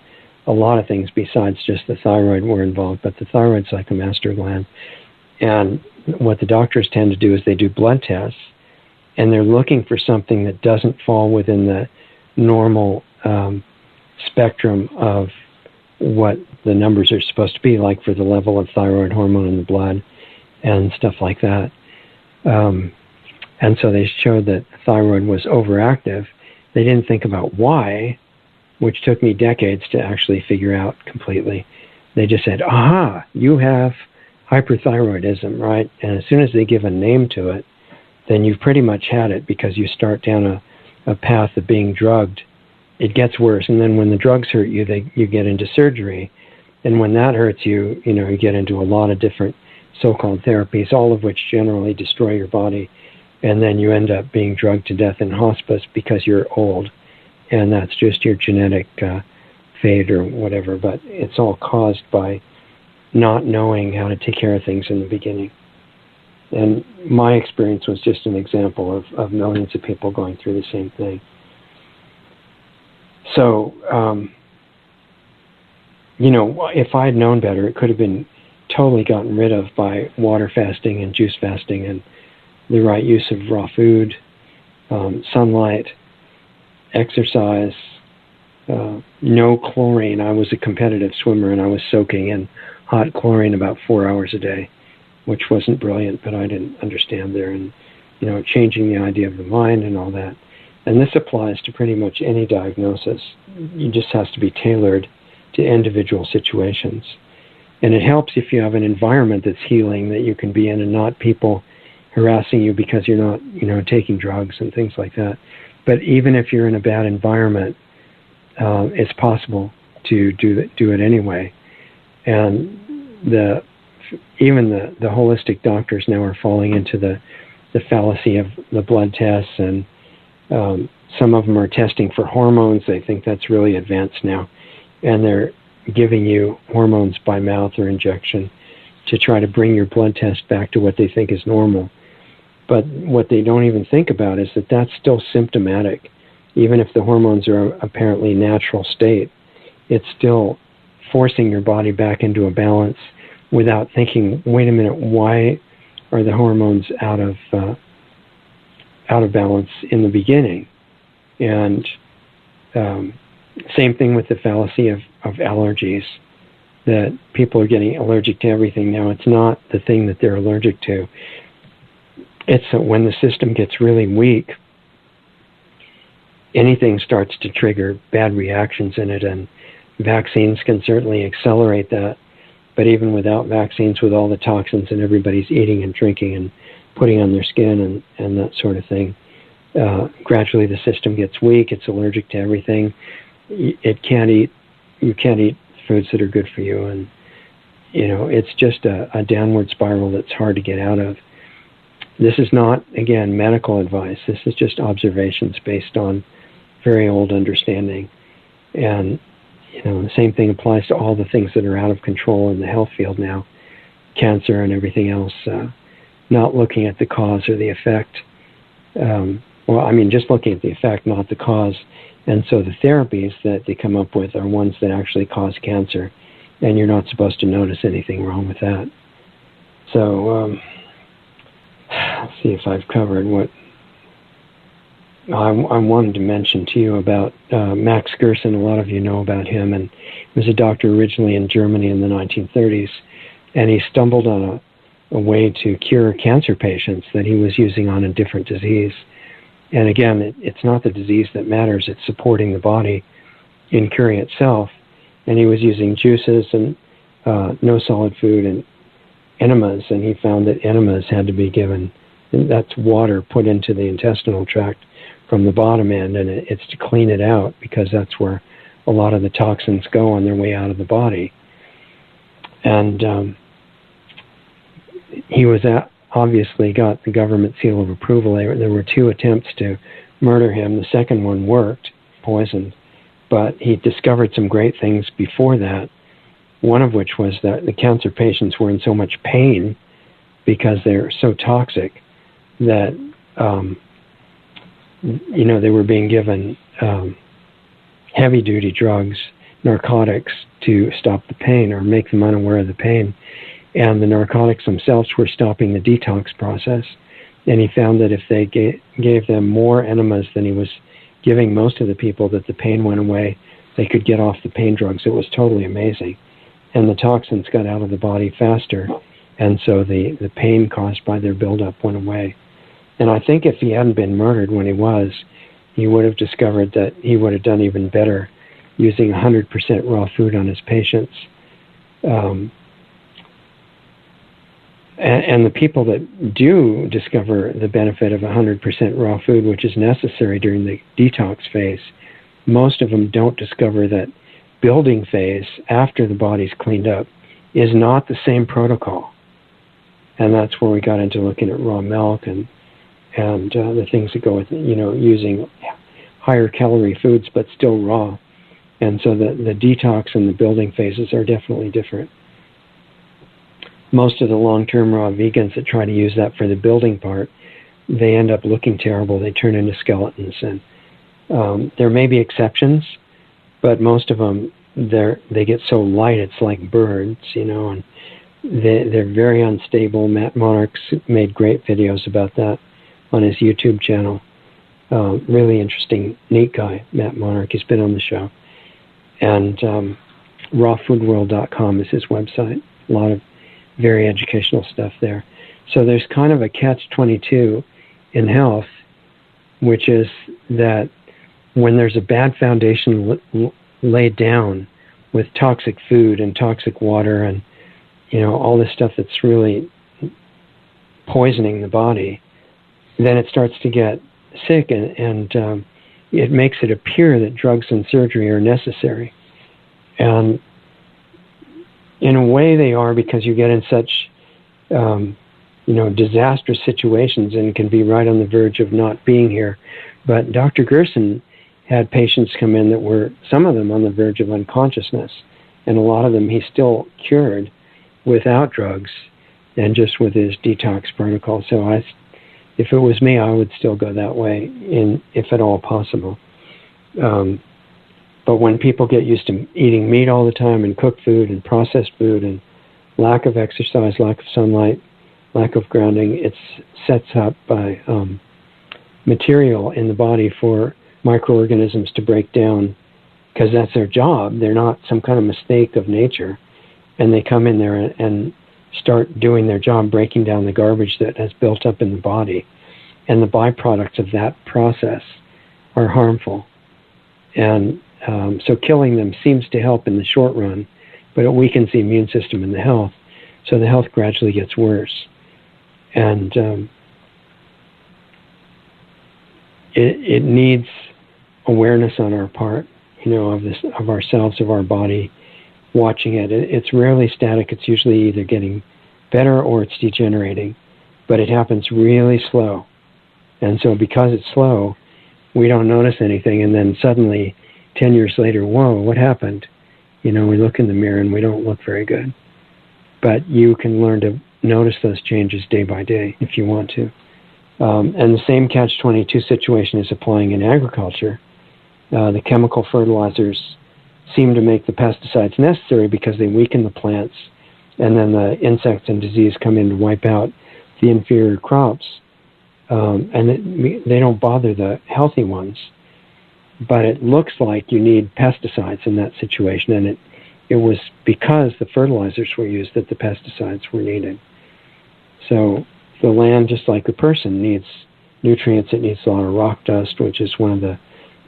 a lot of things besides just the thyroid were involved, but the thyroid's like a master gland. And what the doctors tend to do is they do blood tests, and they're looking for something that doesn't fall within the normal spectrum of what the numbers are supposed to be, like for the level of thyroid hormone in the blood and stuff like that. And so they showed that thyroid was overactive. They didn't think about why, which took me decades to actually figure out completely. They just said, aha, you have hyperthyroidism, right? And as soon as they give a name to it, then you've pretty much had it, because you start down a path of being drugged it gets worse. And then when the drugs hurt you, you get into surgery. And when that hurts you, you get into a lot of different so-called therapies, all of which generally destroy your body. And then you end up being drugged to death in hospice because you're old. And that's just your genetic fate or whatever. But it's all caused by not knowing how to take care of things in the beginning. And my experience was just an example of millions of people going through the same thing. So, if I had known better, it could have been totally gotten rid of by water fasting and juice fasting and the right use of raw food, sunlight, exercise, no chlorine. I was a competitive swimmer and I was soaking in hot chlorine about 4 hours a day, which wasn't brilliant, but I didn't understand there. And, changing the idea of the mind and all that. And this applies to pretty much any diagnosis. It just has to be tailored to individual situations. And it helps if you have an environment that's healing that you can be in and not people harassing you because you're not, taking drugs and things like that. But even if you're in a bad environment, it's possible to do it anyway. And even the holistic doctors now are falling into the fallacy of the blood tests, and some of them are testing for hormones. They think that's really advanced now. And they're giving you hormones by mouth or injection to try to bring your blood test back to what they think is normal. But what they don't even think about is that that's still symptomatic. Even if the hormones are apparently natural state, it's still forcing your body back into a balance without thinking, wait a minute, why are the hormones out of balance in the beginning? And same thing with the fallacy of allergies, that people are getting allergic to everything now. It's not the thing that they're allergic to. It's that when the system gets really weak, anything starts to trigger bad reactions in it, and vaccines can certainly accelerate that. But even without vaccines, with all the toxins and everybody's eating and drinking and putting on their skin and that sort of thing, gradually the system gets weak. It's allergic to everything. You can't eat foods that are good for you, and it's just a downward spiral that's hard to get out of. This is not, again, medical advice. This is just observations based on very old understanding. And the same thing applies to all the things that are out of control in the health field now, cancer and everything else, not looking at the cause or the effect. Just looking at the effect, not the cause. And so the therapies that they come up with are ones that actually cause cancer, and you're not supposed to notice anything wrong with that. So let's see if I've covered what I wanted to mention to you about Max Gerson. A lot of you know about him, and he was a doctor originally in Germany in the 1930s, and he stumbled on a way to cure cancer patients that he was using on a different disease. And again, it's not the disease that matters, it's supporting the body in curing itself. And he was using juices and no solid food and enemas, and he found that enemas had to be given, and that's water put into the intestinal tract from the bottom end, and it's to clean it out because that's where a lot of the toxins go on their way out of the body. And he was obviously got the government seal of approval. There were 2 attempts to murder him. The second one worked, poisoned, but he discovered some great things before that, one of which was that the cancer patients were in so much pain because they're so toxic that they were being given heavy-duty drugs, narcotics, to stop the pain or make them unaware of the pain. And the narcotics themselves were stopping the detox process. And he found that if they gave them more enemas than he was giving most of the people, that the pain went away. They could get off the pain drugs. It was totally amazing. And the toxins got out of the body faster. And so the pain caused by their buildup went away. And I think if he hadn't been murdered when he was, he would have discovered that he would have done even better using 100% raw food on his patients. And the people that do discover the benefit of 100% raw food, which is necessary during the detox phase, most of them don't discover that building phase after the body's cleaned up is not the same protocol. And that's where we got into looking at raw milk and the things that go with, using higher calorie foods but still raw. And so the detox and the building phases are definitely different. Most of the long-term raw vegans that try to use that for the building part, they end up looking terrible. They turn into skeletons. And there may be exceptions, but most of them, they get so light it's like birds, and they're very unstable. Matt Monarch's made great videos about that on his YouTube channel. Really interesting, neat guy, Matt Monarch. He's been on the show. And rawfoodworld.com is his website. A lot of very educational stuff there. So there's kind of a catch-22 in health, which is that when there's a bad foundation laid down with toxic food and toxic water and all this stuff that's really poisoning the body, then it starts to get sick, and it makes it appear that drugs and surgery are necessary. And in a way they are, because you get in such disastrous situations and can be right on the verge of not being here. But Dr. Gerson had patients come in that were, some of them, on the verge of unconsciousness, and a lot of them he still cured without drugs and just with his detox protocol. So if it was me, I would still go that way, if at all possible. But when people get used to eating meat all the time and cooked food and processed food and lack of exercise, lack of sunlight, lack of grounding, it sets up by material in the body for microorganisms to break down, because that's their job. They're not some kind of mistake of nature. And they come in there and start doing their job, breaking down the garbage that has built up in the body. And the byproducts of that process are harmful. And so killing them seems to help in the short run, but it weakens the immune system and the health. So the health gradually gets worse. And it needs awareness on our part, of ourselves, of our body, watching it. It's rarely static. It's usually either getting better or it's degenerating, but it happens really slow. And so because it's slow, we don't notice anything, and then suddenly 10 years later, whoa, what happened? We look in the mirror and we don't look very good. But you can learn to notice those changes day by day if you want to. And the same catch-22 situation is applying in agriculture. The chemical fertilizers seem to make the pesticides necessary because they weaken the plants, and then the insects and disease come in to wipe out the inferior crops. And they don't bother the healthy ones. But it looks like you need pesticides in that situation, and it was because the fertilizers were used that the pesticides were needed. So the land, just like the person, needs nutrients. It needs a lot of rock dust, which is one of the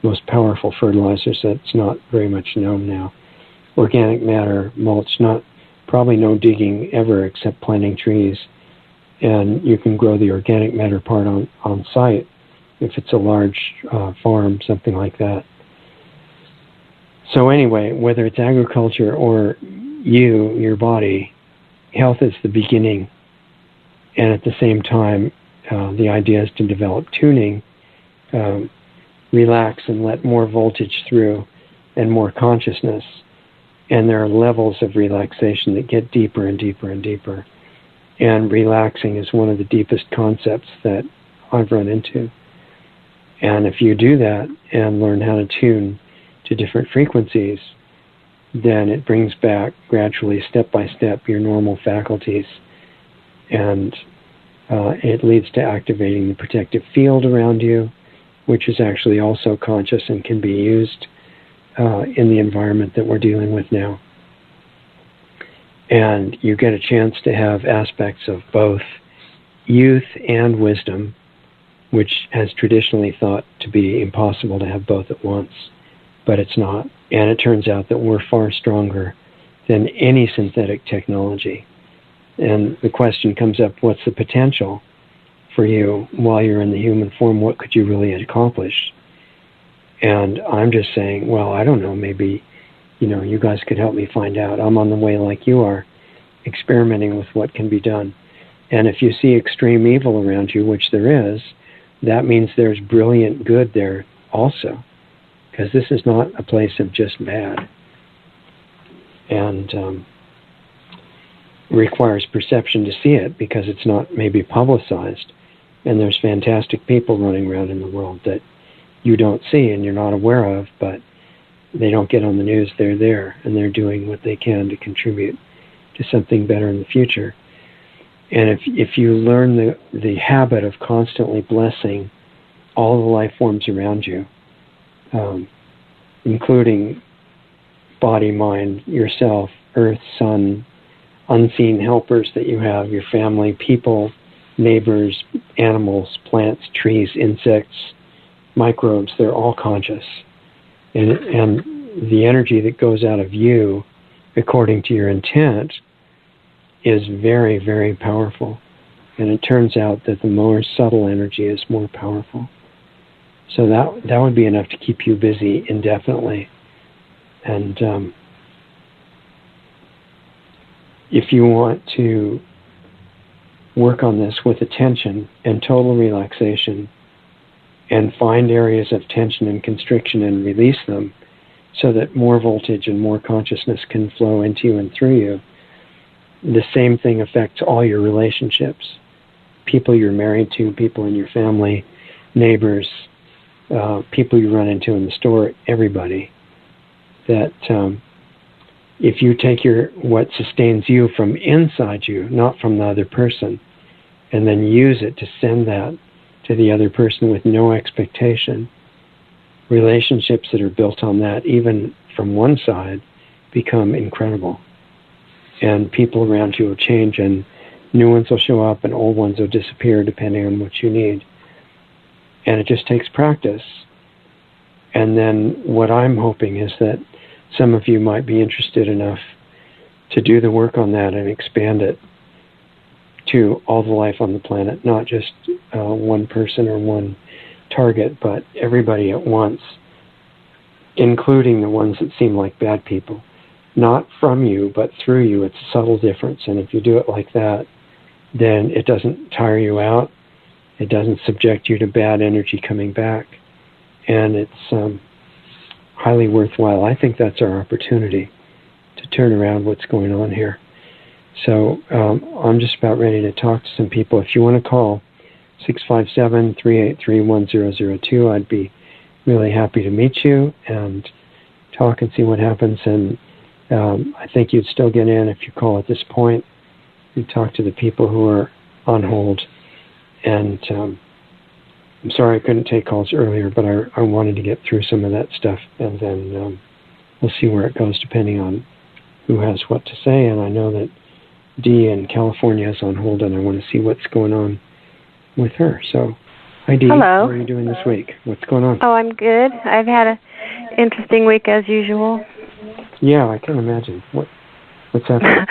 most powerful fertilizers that's not very much known now. Organic matter, mulch, probably no digging ever except planting trees. And you can grow the organic matter part on site if it's a large farm, something like that. So anyway, whether it's agriculture or your body, health is the beginning. And at the same time, the idea is to develop tuning, relax and let more voltage through and more consciousness. And there are levels of relaxation that get deeper and deeper and deeper. And relaxing is one of the deepest concepts that I've run into. And if you do that and learn how to tune to different frequencies, then it brings back gradually, step by step, your normal faculties. And it leads to activating the protective field around you, which is actually also conscious and can be used in the environment that we're dealing with now. And you get a chance to have aspects of both youth and wisdom, which has traditionally thought to be impossible to have both at once, but it's not. And it turns out that we're far stronger than any synthetic technology. And the question comes up, what's the potential for you while you're in the human form? What could you really accomplish? And I'm just saying, well, I don't know, maybe, you guys could help me find out. I'm on the way like you are, experimenting with what can be done. And if you see extreme evil around you, which there is, that means there's brilliant good there also, because this is not a place of just bad. And requires perception to see it, because it's not maybe publicized. And there's fantastic people running around in the world that you don't see and you're not aware of, but they don't get on the news. They're there, and they're doing what they can to contribute to something better in the future. And if you learn the habit of constantly blessing all the life forms around you, including body, mind, yourself, earth, sun, unseen helpers that you have, your family, people, neighbors, animals, plants, trees, insects, microbes, they're all conscious. And the energy that goes out of you, according to your intent, is very, very powerful. And it turns out that the more subtle energy is more powerful. So that would be enough to keep you busy indefinitely. And if you want to work on this with attention and total relaxation, and find areas of tension and constriction and release them so that more voltage and more consciousness can flow into you and through you, the same thing affects all your relationships. People you're married to, people in your family, neighbors, people you run into in the store, everybody. That if you take what sustains you from inside you, not from the other person, and then use it to send that to the other person with no expectation, relationships that are built on that, even from one side, become incredible. And people around you will change, and new ones will show up, and old ones will disappear depending on what you need. And it just takes practice. And then what I'm hoping is that some of you might be interested enough to do the work on that and expand it to all the life on the planet, not just one person or one target, but everybody at once, including the ones that seem like bad people. Not from you, but through you. It's a subtle difference. And if you do it like that, then it doesn't tire you out. It doesn't subject you to bad energy coming back. And it's highly worthwhile. I think that's our opportunity to turn around what's going on here. So I'm just about ready to talk to some people. If you want to call 657-383-1002, I'd be really happy to meet you and talk and see what happens. And I think you'd still get in if you call at this point. You talk to the people who are on hold. And I'm sorry I couldn't take calls earlier, but I wanted to get through some of that stuff. And then we'll see where it goes depending on who has what to say. And I know that Dee in California is on hold, and I want to see what's going on with her. So, hi Dee. Hello. How are you doing this week? What's going on? Oh, I'm good. I've had an interesting week as usual. Yeah, I can imagine. What's happening?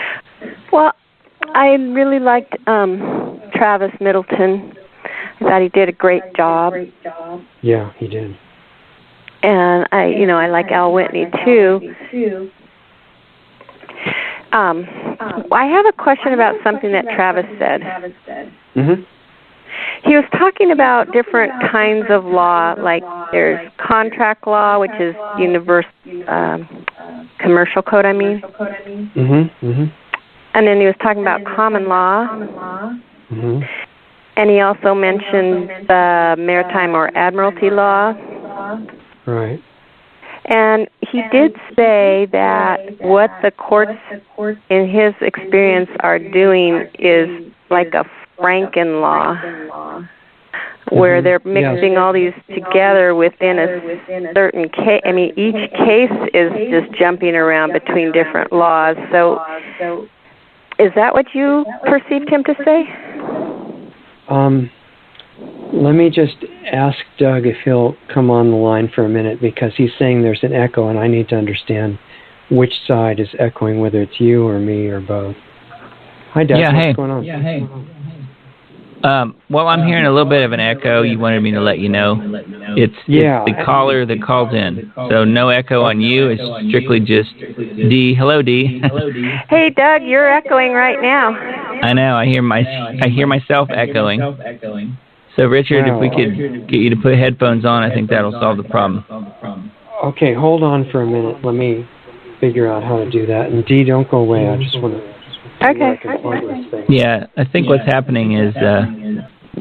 Well, I really liked Travis Middleton. I thought he did a great job. Yeah, he did. And I like Al Whitney too. I have a question about something that Travis said. Mm-hmm. He was talking about different kinds of law, like there's contract law, which is universal, commercial code, I mean. Mm-hmm. Mm-hmm. And then he was talking about common law. Mm-hmm. And he also mentioned the maritime or admiralty law. Right. And he did say that what the courts, in his experience, are doing is like a Franken law, where they're mixing all these together within a certain case. I mean, each case is just jumping around between different laws. So is that what you perceived him to say? Let me just ask Doug if he'll come on the line for a minute, because he's saying there's an echo, and I need to understand which side is echoing, whether it's you or me or both. Hi, Doug. Yeah, What's hey. going on? Yeah, hey. Well, I'm hearing a little bit of an echo. You wanted me to let you know. It's the caller that calls in. So no echo on you. It's strictly just Dee. Hello, Dee. Hey, Doug, you're echoing right now. I know. I hear myself echoing. So, Richard, if we could get you to put headphones on, I think that'll solve the problem. Okay, hold on for a minute. Let me figure out how to do that. And Dee, don't go away. I just want to... Okay. Yeah, I think what's happening is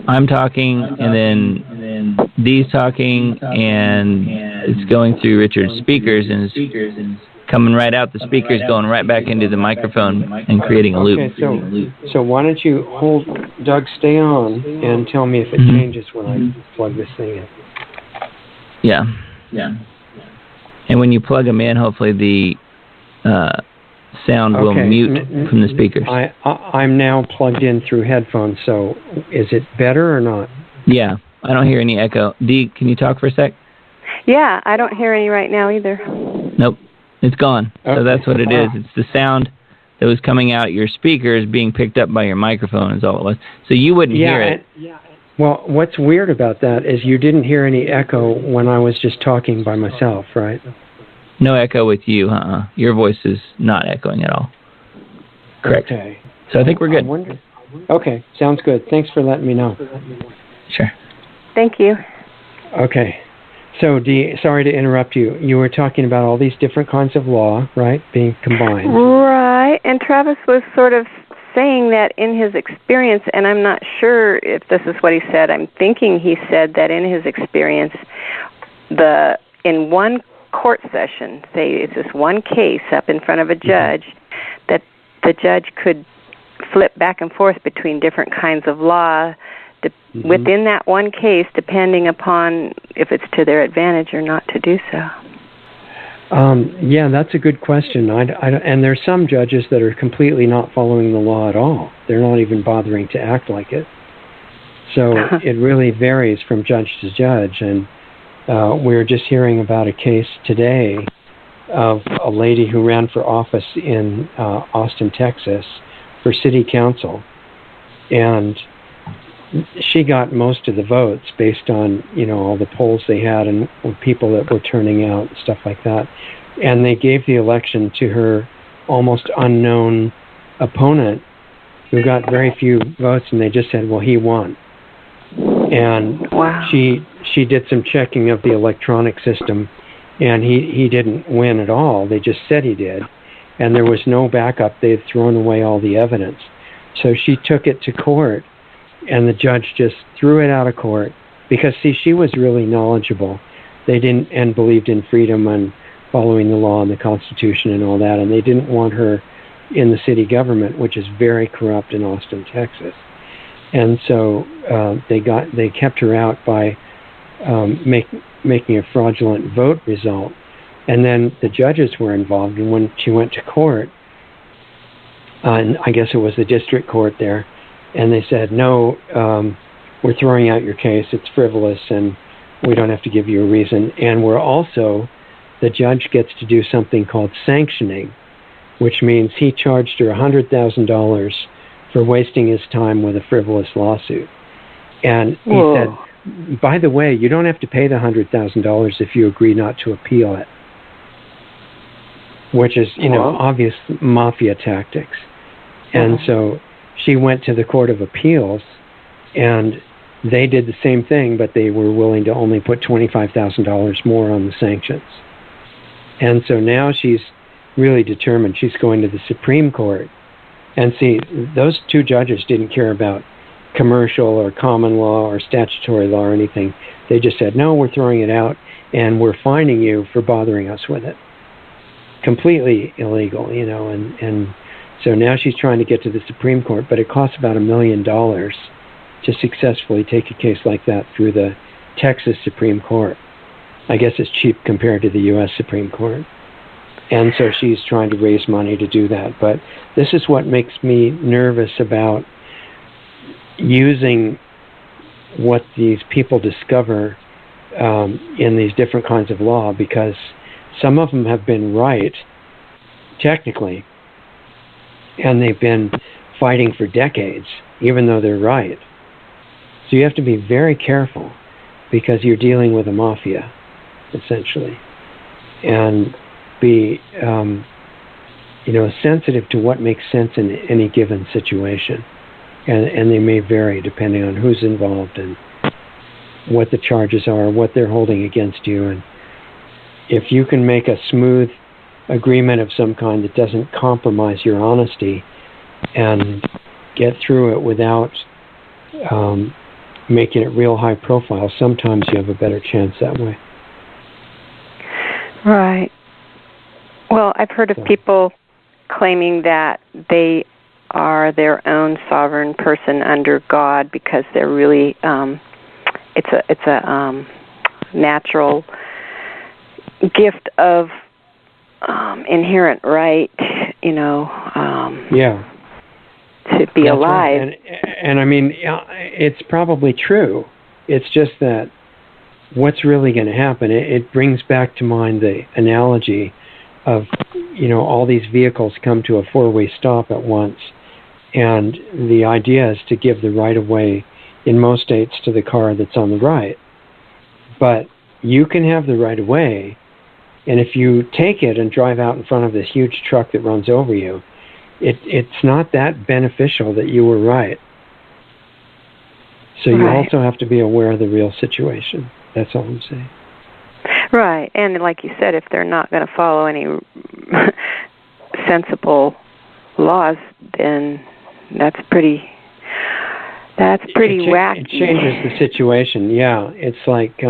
I'm talking, and then Dee's talking, and it's going through Richard's speakers, and it's coming right out the speakers, going right back into the microphone and creating a loop. Okay, so why don't you hold, Doug, stay on, and tell me if it changes when I plug this thing in. Yeah. And when you plug them in, hopefully the sound will mute from the speakers. I'm now plugged in through headphones, so is it better or not? Yeah, I don't hear any echo. Dee, can you talk for a sec? Yeah, I don't hear any right now either. Nope, it's gone. So that's what it is. It's the sound that was coming out your speakers being picked up by your microphone is all it was. So you wouldn't hear it. Well, what's weird about that is you didn't hear any echo when I was just talking by myself, right? No echo with you, Your voice is not echoing at all. Correct. Okay. So I think we're good. Okay, sounds good. Thanks for letting me know. Sure. Thank you. Okay. So, Dee, sorry to interrupt you. You were talking about all these different kinds of law, right, being combined. Right, and Travis was sort of saying that in his experience, and I'm not sure if this is what he said. I'm thinking he said that in his experience, in one court session, say it's this one case up in front of a judge, that the judge could flip back and forth between different kinds of law within that one case, depending upon if it's to their advantage or not to do so. Yeah, that's a good question. And there's some judges that are completely not following the law at all. They're not even bothering to act like it. So it really varies from judge to judge. And we were just hearing about a case today of a lady who ran for office in Austin, Texas, for city council. And she got most of the votes based on, all the polls they had and people that were turning out and stuff like that. And they gave the election to her almost unknown opponent who got very few votes, and they just said, well, he won. And she did some checking of the electronic system, and he didn't win at all. They just said he did. And there was no backup. They had thrown away all the evidence. So she took it to court, and the judge just threw it out of court because, see, she was really knowledgeable. They didn't, and believed in freedom and following the law and the Constitution and all that, and they didn't want her in the city government, which is very corrupt in Austin, Texas. And so they kept her out by making a fraudulent vote result. And then the judges were involved, and when she went to court, and I guess it was the district court there, and they said, no, we're throwing out your case, it's frivolous, and we don't have to give you a reason. And the judge gets to do something called sanctioning, which means he charged her $100,000 for wasting his time with a frivolous lawsuit. And he said, by the way, you don't have to pay the $100,000 if you agree not to appeal it, which is, obvious mafia tactics. And so she went to the Court of Appeals, and they did the same thing, but they were willing to only put $25,000 more on the sanctions. And so now she's really determined. She's going to the Supreme Court. And see, those two judges didn't care about commercial or common law or statutory law or anything. They just said, no, we're throwing it out, and we're fining you for bothering us with it. Completely illegal, and so now she's trying to get to the Supreme Court, but it costs about $1 million to successfully take a case like that through the Texas Supreme Court. I guess it's cheap compared to the U.S. Supreme Court. And so she's trying to raise money to do that. But this is what makes me nervous about using what these people discover in these different kinds of law, because some of them have been right, technically, and they've been fighting for decades, even though they're right. So you have to be very careful because you're dealing with a mafia, essentially. And be, sensitive to what makes sense in any given situation. And they may vary depending on who's involved and what the charges are, what they're holding against you. And if you can make a smooth agreement of some kind that doesn't compromise your honesty and get through it without making it real high profile, sometimes you have a better chance that way. Right. Well, I've heard of people claiming that they are their own sovereign person under God because they're really it's a natural gift of inherent right, to be alive. Right. And I mean, it's probably true. It's just that what's really going to happen, it brings back to mind the analogy of, all these vehicles come to a four-way stop at once. And the idea is to give the right-of-way in most states to the car that's on the right. But you can have the right-of-way, and if you take it and drive out in front of this huge truck that runs over you, it's not that beneficial that you were right. So you also have to be aware of the real situation. That's all I'm saying. Right, and like you said, if they're not going to follow any sensible laws, then that's pretty wacky. It changes the situation. Yeah, it's like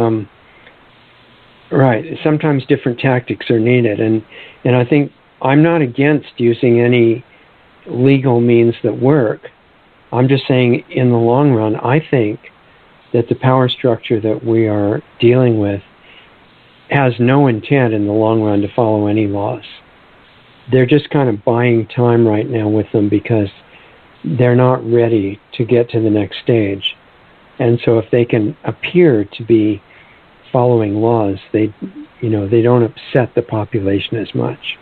right. Sometimes different tactics are needed, and I think I'm not against using any legal means that work. I'm just saying, in the long run, I think that the power structure that we are dealing with has no intent in the long run to follow any laws. They're just kind of buying time right now with them because they're not ready to get to the next stage. And so if they can appear to be following laws, they don't upset the population as much.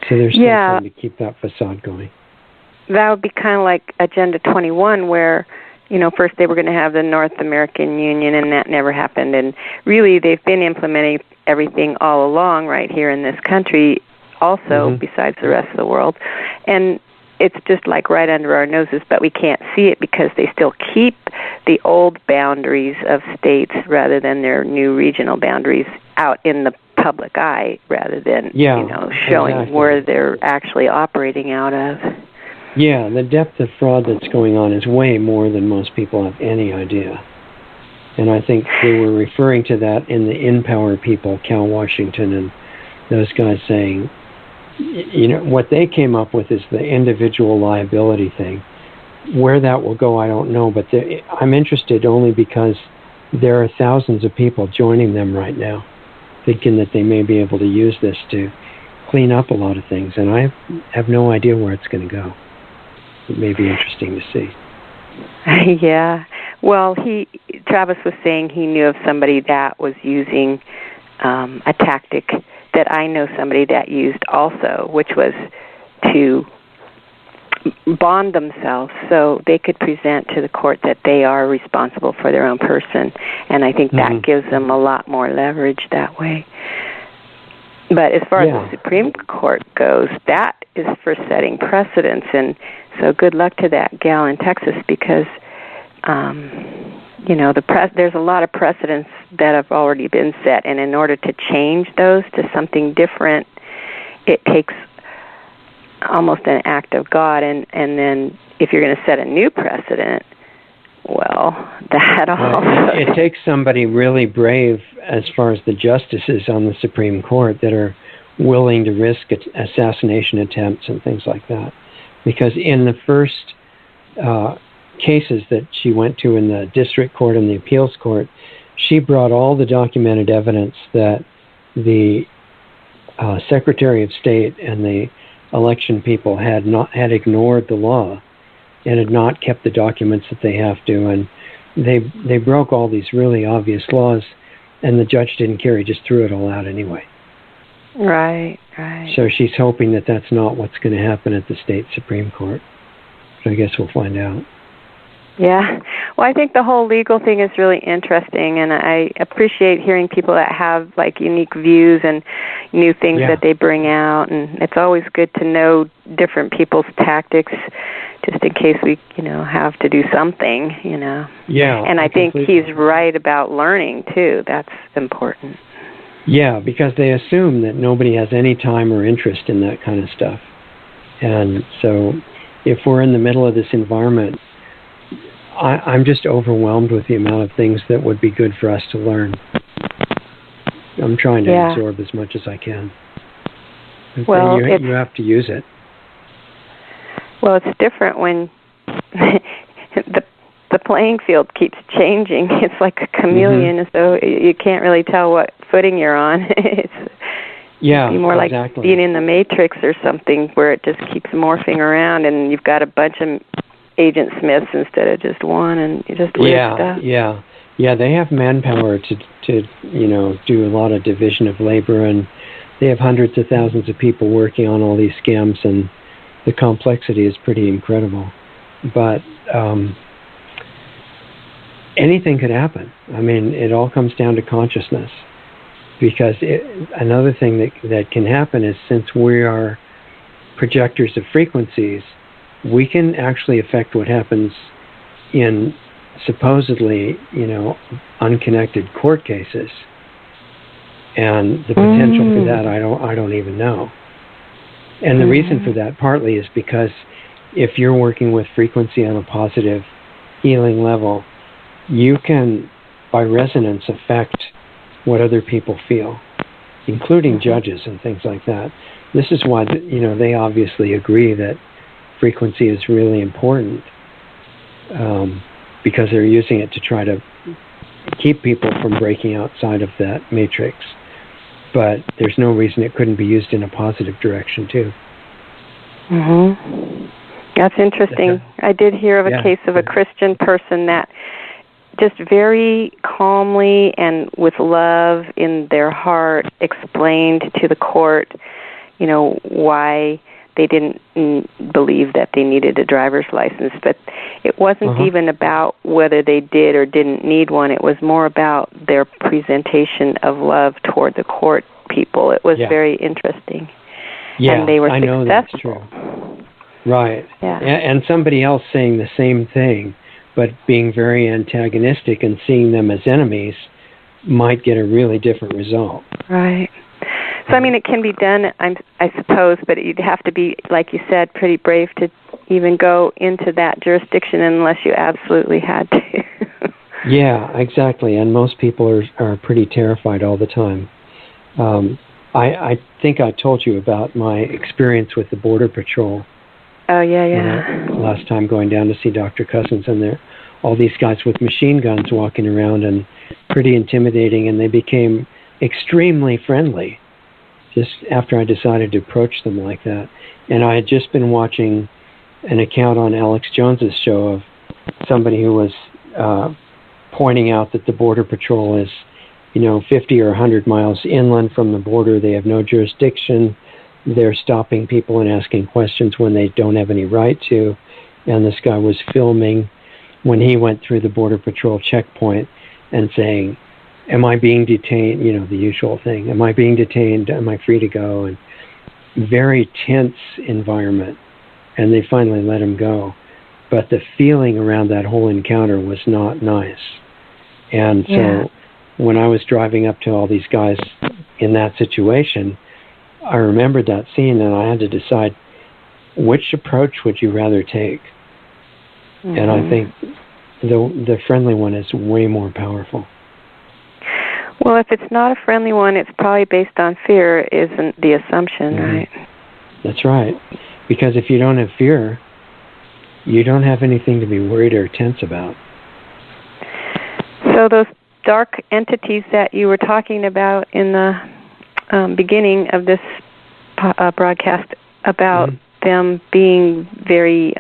So they're still trying to keep that facade going. That would be kind of like Agenda 21, where first they were going to have the North American Union, and that never happened. And really, they've been implementing everything all along right here in this country also, besides the rest of the world. And it's just like right under our noses, but we can't see it because they still keep the old boundaries of states rather than their new regional boundaries out in the public eye rather than, showing where they're actually operating out of. Yeah, the depth of fraud that's going on is way more than most people have any idea. And I think they were referring to that in the In Power people, Cal Washington and those guys saying, what they came up with is the individual liability thing. Where that will go, I don't know, but I'm interested only because there are thousands of people joining them right now, thinking that they may be able to use this to clean up a lot of things, and I have no idea where it's going to go. It may be interesting to see. Yeah. Well, Travis was saying he knew of somebody that was using a tactic that I know somebody that used also, which was to bond themselves so they could present to the court that they are responsible for their own person. And I think that gives them a lot more leverage that way. But as far as the Supreme Court goes, that is for setting precedents. And so good luck to that gal in Texas because, there's a lot of precedents that have already been set. And in order to change those to something different, it takes almost an act of God. And then if you're going to set a new precedent, well, that also... It takes somebody really brave as far as the justices on the Supreme Court that are willing to risk assassination attempts and things like that. Because in the first cases that she went to in the district court and the appeals court, she brought all the documented evidence that the Secretary of State and the election people had ignored the law and had not kept the documents that they have to, and they broke all these really obvious laws, and the judge didn't care. He just threw it all out anyway. Right. So she's hoping that that's not what's going to happen at the state Supreme Court. So I guess we'll find out. Yeah. Well, I think the whole legal thing is really interesting, and I appreciate hearing people that have like unique views and new things that they bring out, and it's always good to know different people's tactics just in case we, have to do something, Yeah. And I think he's right about learning, too. That's important. Yeah, because they assume that nobody has any time or interest in that kind of stuff. And so if we're in the middle of this environment, I'm just overwhelmed with the amount of things that would be good for us to learn. I'm trying to absorb as much as I can. And well, you have to use it. Well, it's different when the playing field keeps changing. It's like a chameleon, so you can't really tell what footing you're on. It's more like being in the Matrix or something where it just keeps morphing around, and you've got a bunch of Agent Smiths instead of just one, and you just weird stuff. Yeah. They have manpower to do a lot of division of labor, and they have hundreds of thousands of people working on all these scams, and the complexity is pretty incredible. But anything could happen. I mean, it all comes down to consciousness. Because another thing that can happen is, since we are projectors of frequencies, we can actually affect what happens in supposedly, unconnected court cases. And the potential for that, I don't even know. And the reason for that partly is because if you're working with frequency on a positive healing level, you can, by resonance, affect what other people feel, including judges and things like that. This is why, they obviously agree that frequency is really important, because they're using it to try to keep people from breaking outside of that matrix. But there's no reason it couldn't be used in a positive direction, too. That's interesting. I did hear of a case of a Christian person that just very calmly and with love in their heart explained to the court, why they didn't believe that they needed a driver's license. But it wasn't even about whether they did or didn't need one. It was more about their presentation of love toward the court people. It was very interesting. Yeah, and they were I know that's true. Right. Yeah. And somebody else saying the same thing, but being very antagonistic and seeing them as enemies might get a really different result. Right. So, I mean, it can be done, I suppose, but you'd have to be, like you said, pretty brave to even go into that jurisdiction unless you absolutely had to. Yeah, exactly. And most people are pretty terrified all the time. I think I told you about my experience with the Border Patrol. Oh, yeah. Last time going down to see Dr. Cousins, and there all these guys with machine guns walking around and pretty intimidating, and they became extremely friendly just after I decided to approach them like that. And I had just been watching an account on Alex Jones's show of somebody who was pointing out that the Border Patrol is, 50 or 100 miles inland from the border. They have no jurisdiction. They're stopping people and asking questions when they don't have any right to. And this guy was filming when he went through the Border Patrol checkpoint and saying, am I being detained? The usual thing. Am I being detained? Am I free to go? And very tense environment. And they finally let him go. But the feeling around that whole encounter was not nice. And so when I was driving up to all these guys in that situation, I remembered that scene, and I had to decide, which approach would you rather take? And I think the friendly one is way more powerful. Well, if it's not a friendly one, it's probably based on fear, isn't the assumption, right? That's right. Because if you don't have fear, you don't have anything to be worried or tense about. So those dark entities that you were talking about in the beginning of this broadcast about them being very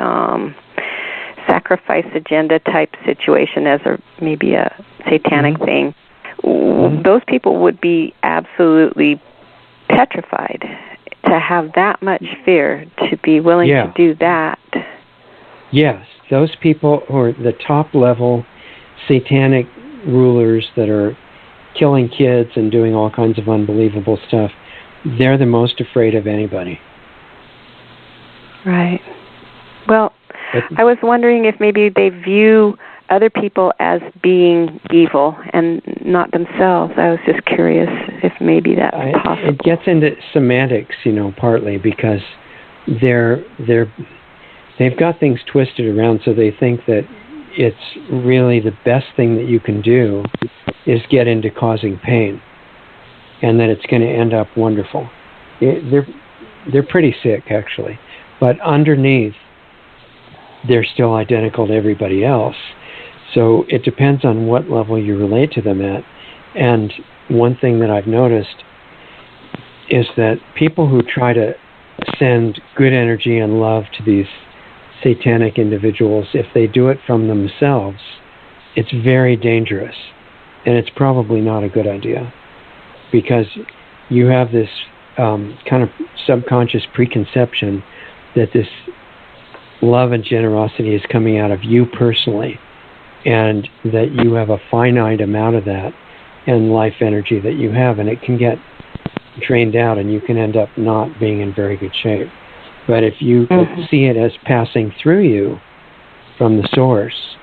sacrifice agenda type situation as maybe a satanic thing, those people would be absolutely petrified to have that much fear, to be willing to do that. Yes, those people who are the top level satanic rulers that are killing kids and doing all kinds of unbelievable stuff, they're the most afraid of anybody. Right. Well, I was wondering if maybe they view other people as being evil and not themselves. I was just curious if maybe that's possible. It gets into semantics, partly because they've got things twisted around, so they think that it's really the best thing that you can do is get into causing pain, and that it's going to end up wonderful. They're pretty sick, actually, but underneath, they're still identical to everybody else. So it depends on what level you relate to them at. And one thing that I've noticed is that people who try to send good energy and love to these satanic individuals, if they do it from themselves, it's very dangerous. And it's probably not a good idea, because you have this kind of subconscious preconception that this love and generosity is coming out of you personally, and that you have a finite amount of that and life energy that you have, and it can get drained out and you can end up not being in very good shape. But if you see it as passing through you from the source,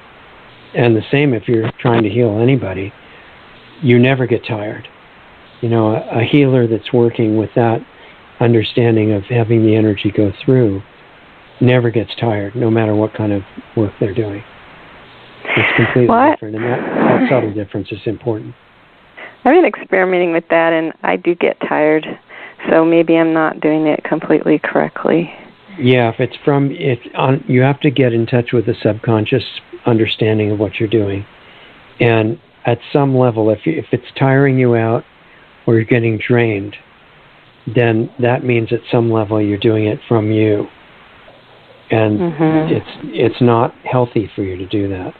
and the same if you're trying to heal anybody, you never get tired. A healer that's working with that understanding of having the energy go through never gets tired, no matter what kind of work they're doing. It's completely different, and that subtle difference is important. I've been experimenting with that, and I do get tired, so maybe I'm not doing it completely correctly. Yeah, you have to get in touch with the subconscious understanding of what you're doing, and at some level, if it's tiring you out or you're getting drained, then that means at some level you're doing it from you, and it's not healthy for you to do that.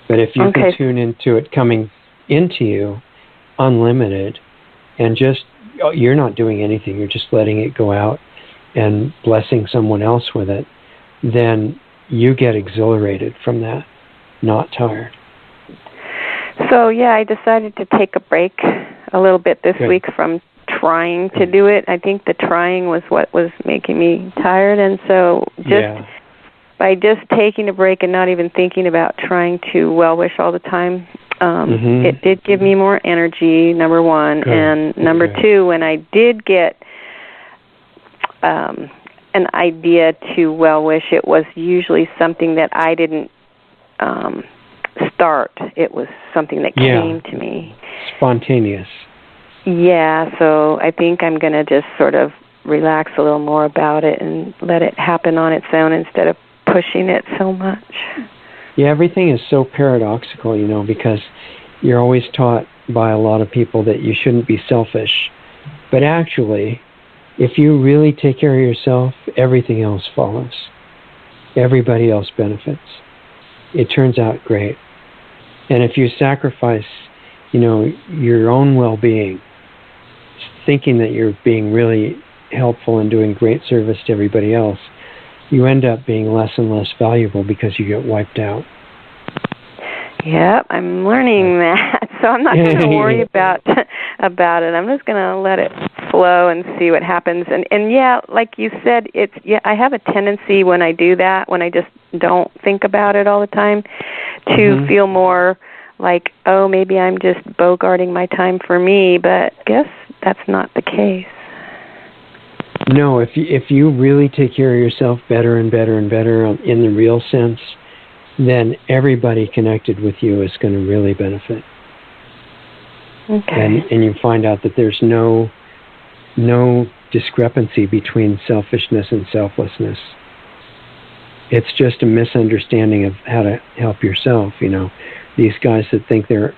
But if you can tune into it coming into you unlimited, and just you're not doing anything, you're just letting it go out and blessing someone else with it, then you get exhilarated from that, not tired. So I decided to take a break a little bit this week from trying to do it. I think the trying was what was making me tired, and so by just taking a break and not even thinking about trying to well-wish all the time, it did give me more energy, number one. And number two, when I did get an idea to well-wish, it was usually something that I didn't start. It was something that came to me. Spontaneous. Yeah, so I think I'm going to just sort of relax a little more about it and let it happen on its own instead of pushing it so much. Yeah, everything is so paradoxical, because you're always taught by a lot of people that you shouldn't be selfish. But actually, if you really take care of yourself, everything else follows. Everybody else benefits. It turns out great. And if you sacrifice, your own well-being, thinking that you're being really helpful and doing great service to everybody else, you end up being less and less valuable because you get wiped out. Yep, I'm learning that. So I'm not going to worry about it. I'm just going to let it flow and see what happens. And like you said, I have a tendency when I do that, when I just don't think about it all the time, to feel more like, oh, maybe I'm just bogarting my time for me, but I guess that's not the case. No, if you really take care of yourself better and better and better in the real sense, then everybody connected with you is going to really benefit. Okay. And you find out that there's no discrepancy between selfishness and selflessness. It's just a misunderstanding of how to help yourself. These guys that think they're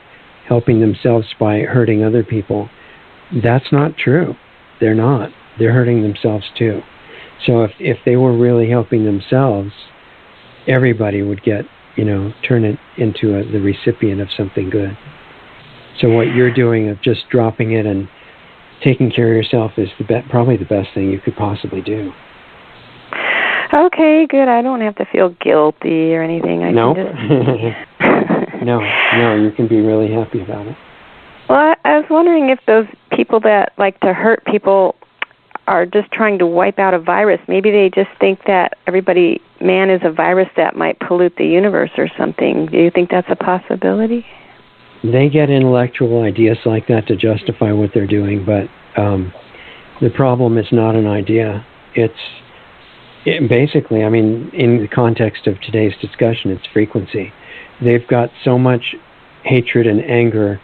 helping themselves by hurting other people, that's not true. They're not. They're hurting themselves too. So if they were really helping themselves, everybody would get, turn it into the recipient of something good. So what you're doing of just dropping it and taking care of yourself is probably the best thing you could possibly do. Okay, good. I don't have to feel guilty or anything. I No. can just... No, you can be really happy about it. Well, I was wondering if those people that like to hurt people are just trying to wipe out a virus. Maybe they just think that man is a virus that might pollute the universe or something. Do you think that's a possibility? They get intellectual ideas like that to justify what they're doing, but the problem is not an idea. Basically, I mean, in the context of today's discussion, it's frequency. They've got so much hatred and anger,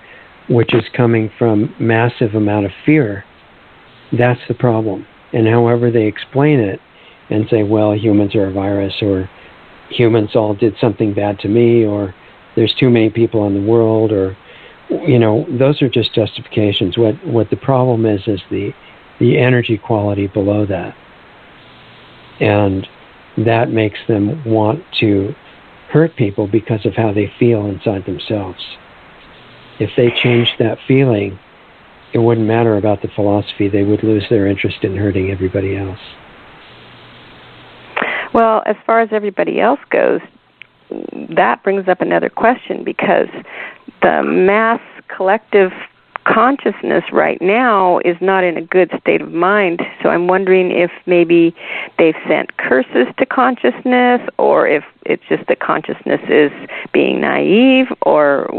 which is coming from massive amount of fear. That's the problem. And however they explain it and say, well, humans are a virus, or humans all did something bad to me, or there's too many people in the world, or, those are just justifications. What the problem is the energy quality below that. And that makes them want to hurt people because of how they feel inside themselves. If they changed that feeling, it wouldn't matter about the philosophy. They would lose their interest in hurting everybody else. Well, as far as everybody else goes, that brings up another question, because the mass collective consciousness right now is not in a good state of mind. So I'm wondering if maybe they've sent curses to consciousness, or if it's just that consciousness is being naive, or,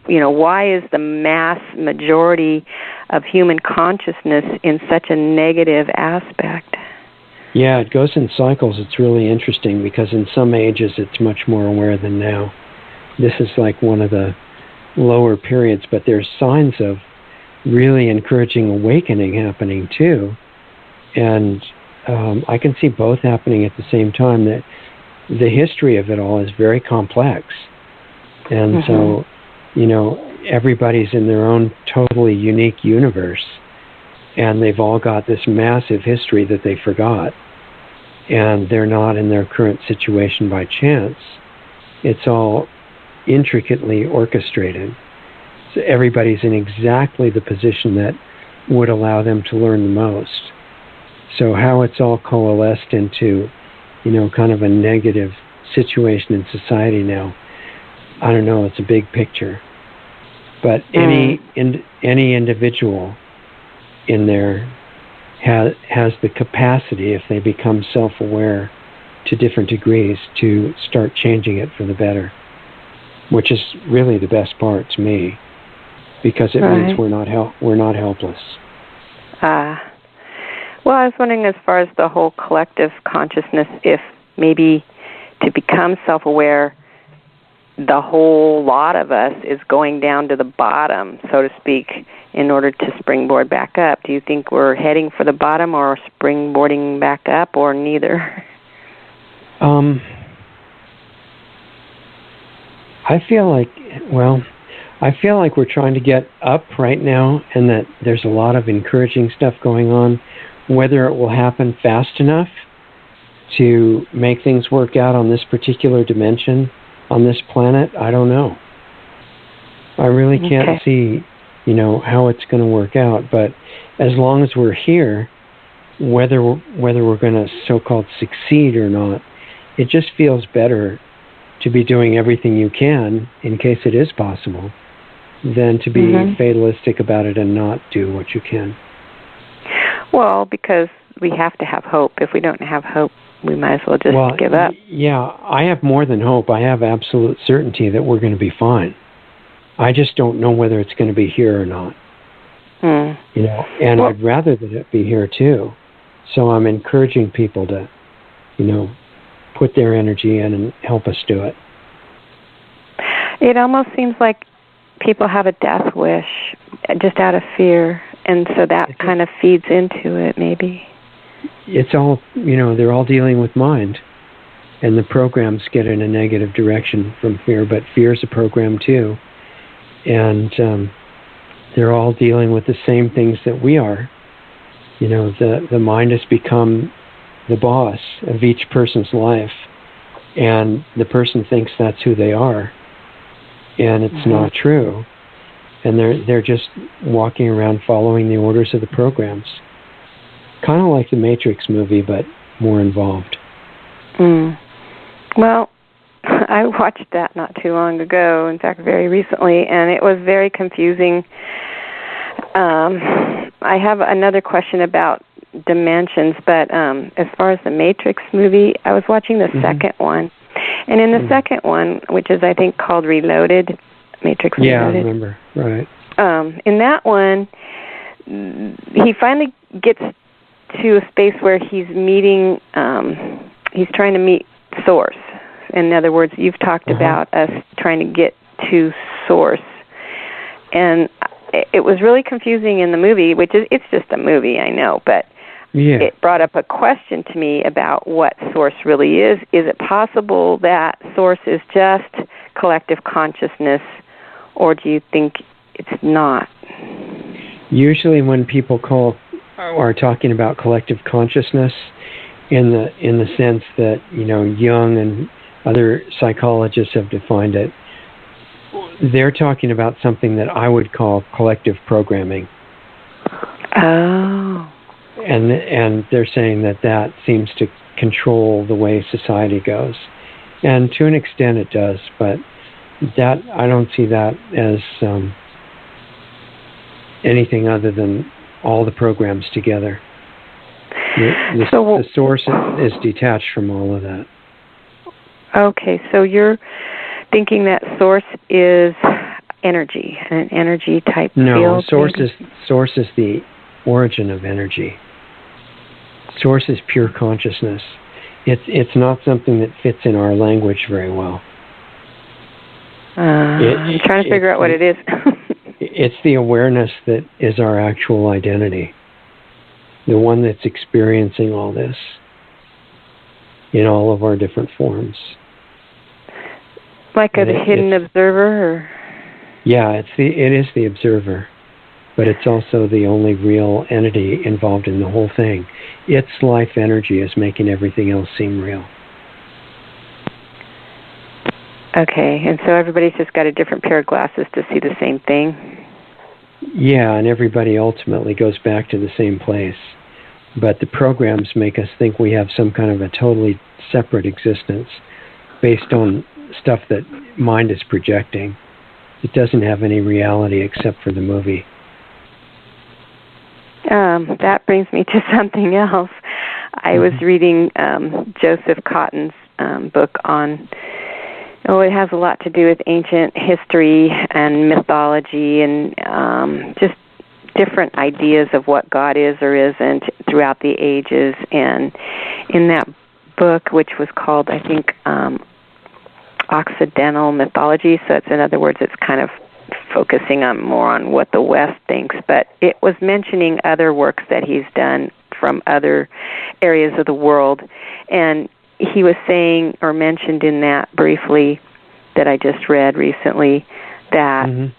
why is the mass majority of human consciousness in such a negative aspect? Yeah, it goes in cycles. It's really interesting, because in some ages it's much more aware than now. This is like one of the lower periods, but there's signs of really encouraging awakening happening too. And I can see both happening at the same time. That the history of it all is very complex. And so, everybody's in their own totally unique universe, and they've all got this massive history that they forgot. And they're not in their current situation by chance. It's all intricately orchestrated. So everybody's in exactly the position that would allow them to learn the most. So how it's all coalesced into, kind of a negative situation in society now, I don't know, it's a big picture. But any individual in there has the capacity, if they become self-aware to different degrees, to start changing it for the better, which is really the best part to me, because it means we're not helpless. Well, I was wondering, as far as the whole collective consciousness, if maybe to become self-aware, the whole lot of us is going down to the bottom, so to speak, in order to springboard back up. Do you think we're heading for the bottom, or springboarding back up, or neither? I feel like we're trying to get up right now, and that there's a lot of encouraging stuff going on. Whether it will happen fast enough to make things work out on this particular dimension, on this planet, I don't know. I really can't see, how it's going to work out. But as long as we're here, whether we're going to so-called succeed or not, it just feels better to be doing everything you can in case it is possible, than to be fatalistic about it and not do what you can. Well, because we have to have hope. If we don't have hope, we might as well just give up. Yeah, I have more than hope. I have absolute certainty that we're going to be fine. I just don't know whether it's going to be here or not. And I'd rather that it be here too. So I'm encouraging people to, put their energy in and help us do it. It almost seems like people have a death wish just out of fear, and so that kind of feeds into it, maybe. It's all, they're all dealing with mind, and the programs get in a negative direction from fear, but fear is a program too. And they're all dealing with the same things that we are. The mind has become the boss of each person's life, and the person thinks that's who they are, and it's not true. And they're just walking around following the orders of the programs. Kind of like the Matrix movie, but more involved. Well, I watched that not too long ago, in fact, very recently, and it was very confusing. I have another question about dimensions, but as far as the Matrix movie, I was watching the second one. And in the second one, which is, I think, called Reloaded, Matrix Reloaded. Yeah, I remember, right. In that one, he finally gets to a space where he's meeting, he's trying to meet Source. In other words, you've talked about us trying to get to Source. And it was really confusing in the movie, which is, it's just a movie, I know, but it brought up a question to me about what Source really is. Is it possible that Source is just collective consciousness, or do you think it's not? Usually when people are talking about collective consciousness in the sense that, Jung and other psychologists have defined it, they're talking about something that I would call collective programming. Oh. And they're saying that seems to control the way society goes. And to an extent it does, but that I don't see that as anything other than all the programs together. The source is detached from all of that. Okay, so you're thinking that Source is energy, an energy type field? No, source is the origin of energy. Source is pure consciousness. It's not something that fits in our language very well. I'm trying to figure out what it is. It's the awareness that is our actual identity. The one that's experiencing all this in all of our different forms. Like a hidden observer? Or? Yeah, it is the observer, but it's also the only real entity involved in the whole thing. Its life energy is making everything else seem real. Okay, and so everybody's just got a different pair of glasses to see the same thing? Yeah, and everybody ultimately goes back to the same place. But the programs make us think we have some kind of a totally separate existence based on stuff that mind is projecting. It doesn't have any reality except for the movie. That brings me to something else. I was reading Joseph Cotton's book on, it has a lot to do with ancient history and mythology and just different ideas of what God is or isn't throughout the ages. And in that book, which was called, I think, Occidental Mythology, so it's, in other words, it's kind of focusing on more on what the West thinks, but it was mentioning other works that he's done from other areas of the world. And he was saying, or mentioned in that briefly, that I just read recently, that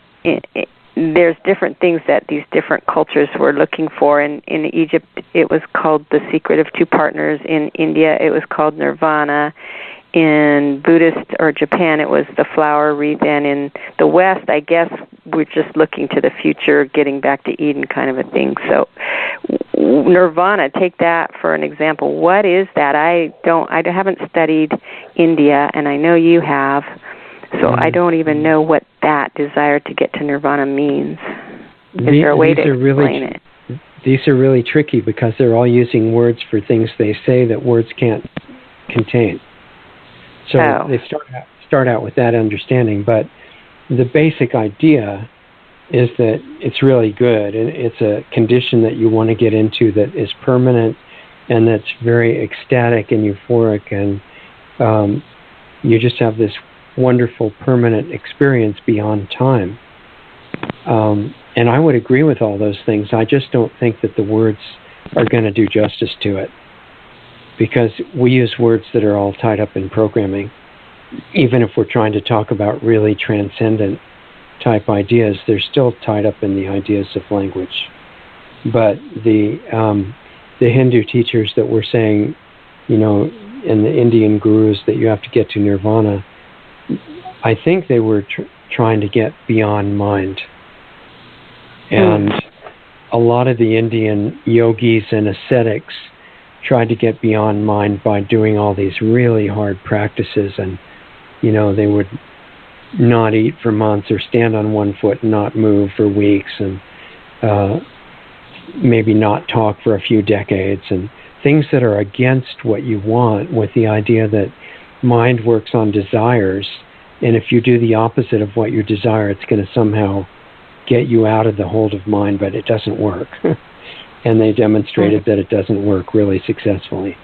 there's different things that these different cultures were looking for. In Egypt, it was called The Secret of Two Partners. In India, it was called Nirvana. In Buddhist or Japan, it was the flower wreath. And in the West, I guess we're just looking to the future, getting back to Eden kind of a thing. So Nirvana, take that for an example. What is that? I haven't studied India, and I know you have. So I don't even know what that desire to get to Nirvana means. Is there a way to explain it? These are really tricky because they're all using words for things they say that words can't contain. So they start out with that understanding, but the basic idea is that it's really good, and it's a condition that you want to get into that is permanent and that's very ecstatic and euphoric, and you just have this wonderful permanent experience beyond time. And I would agree with all those things. I just don't think that the words are going to do justice to it, because we use words that are all tied up in programming. Even if we're trying to talk about really transcendent type ideas, they're still tied up in the ideas of language. But the Hindu teachers that were saying, and the Indian gurus that you have to get to nirvana, I think they were trying to get beyond mind. And a lot of the Indian yogis and ascetics tried to get beyond mind by doing all these really hard practices, and they would not eat for months or stand on one foot and not move for weeks, and maybe not talk for a few decades, and things that are against what you want, with the idea that mind works on desires, and if you do the opposite of what you desire, it's going to somehow get you out of the hold of mind, but it doesn't work. And they demonstrated that it doesn't work really successessly.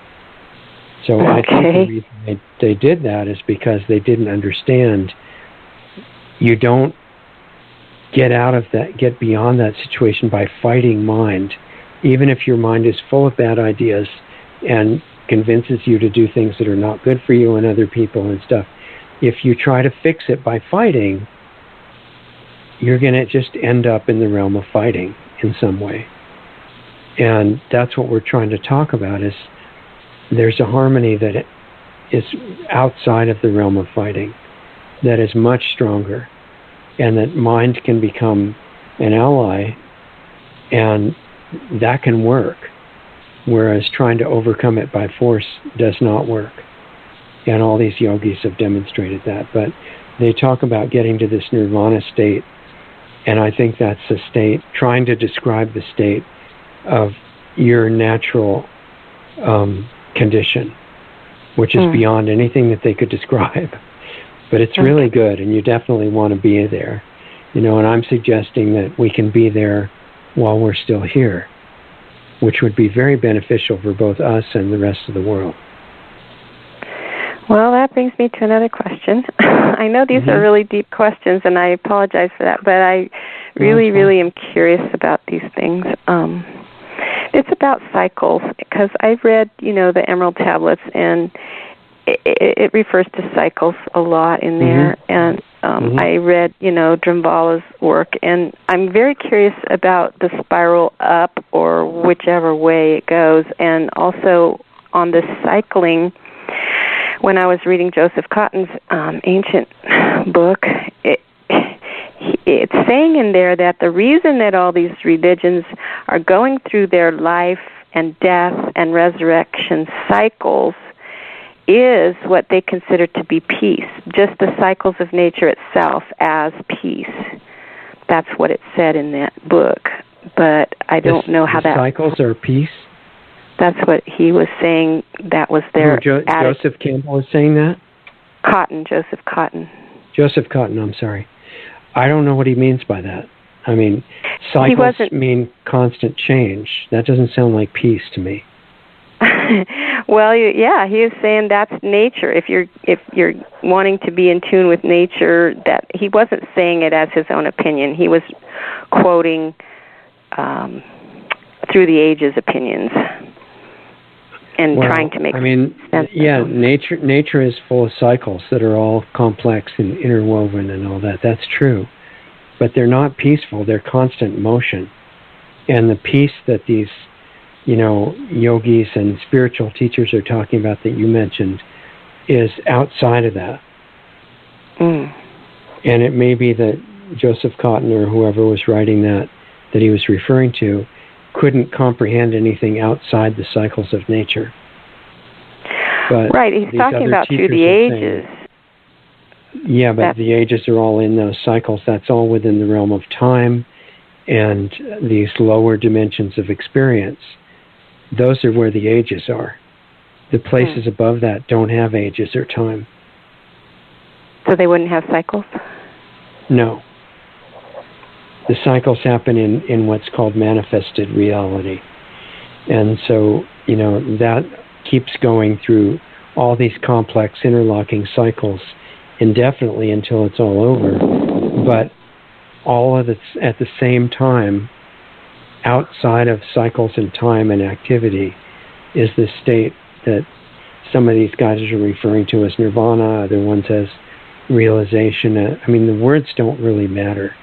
So I think the reason they did that is because they didn't understand you don't get beyond that situation by fighting mind. Even if your mind is full of bad ideas and convinces you to do things that are not good for you and other people and stuff, if you try to fix it by fighting, you're going to just end up in the realm of fighting in some way. And that's what we're trying to talk about, is there's a harmony that is outside of the realm of fighting, that is much stronger, and that mind can become an ally, and that can work, whereas trying to overcome it by force does not work. And all these yogis have demonstrated that. But they talk about getting to this nirvana state, and I think that's a state, trying to describe the state of your natural condition, which is beyond anything that they could describe. But it's really good, and you definitely want to be there. And I'm suggesting that we can be there while we're still here, which would be very beneficial for both us and the rest of the world. Well, that brings me to another question. I know these are really deep questions, and I apologize for that, but I really am curious about these things. It's about cycles, because I've read, the Emerald Tablets, and it refers to cycles a lot in there, and I read, Drimbala's work, and I'm very curious about the spiral up, or whichever way it goes, and also on the cycling. When I was reading Joseph Cotton's ancient book, it's saying in there that the reason that all these religions are going through their life and death and resurrection cycles is what they consider to be peace, just the cycles of nature itself as peace. That's what it said in that book, but I don't know how that... cycles are peace? That's what he was saying. That was their... Joseph Campbell is saying that? Joseph Cotton. Joseph Cotton, I'm sorry. I don't know what he means by that. I mean, cycles mean constant change. That doesn't sound like peace to me. Well, yeah, he is saying that's nature. If you're wanting to be in tune with nature, that he wasn't saying it as his own opinion. He was quoting through the ages opinions and trying to make sense. Yeah, nature is full of cycles that are all complex and interwoven and all that. That's true. But they're not peaceful. They're constant motion. And the peace that these yogis and spiritual teachers are talking about that you mentioned is outside of that. And it may be that Joseph Cotton or whoever was writing that he was referring to couldn't comprehend anything outside the cycles of nature. But right, he's talking about through the ages. Yeah, but the ages are all in those cycles. That's all within the realm of time and these lower dimensions of experience. Those are where the ages are. The places above that don't have ages or time. So they wouldn't have cycles? No. The cycles happen in what's called manifested reality. And so, that keeps going through all these complex interlocking cycles indefinitely until it's all over. But all of it's at the same time, outside of cycles and time and activity, is the state that some of these guys are referring to as nirvana, other ones as realization. I mean, the words don't really matter.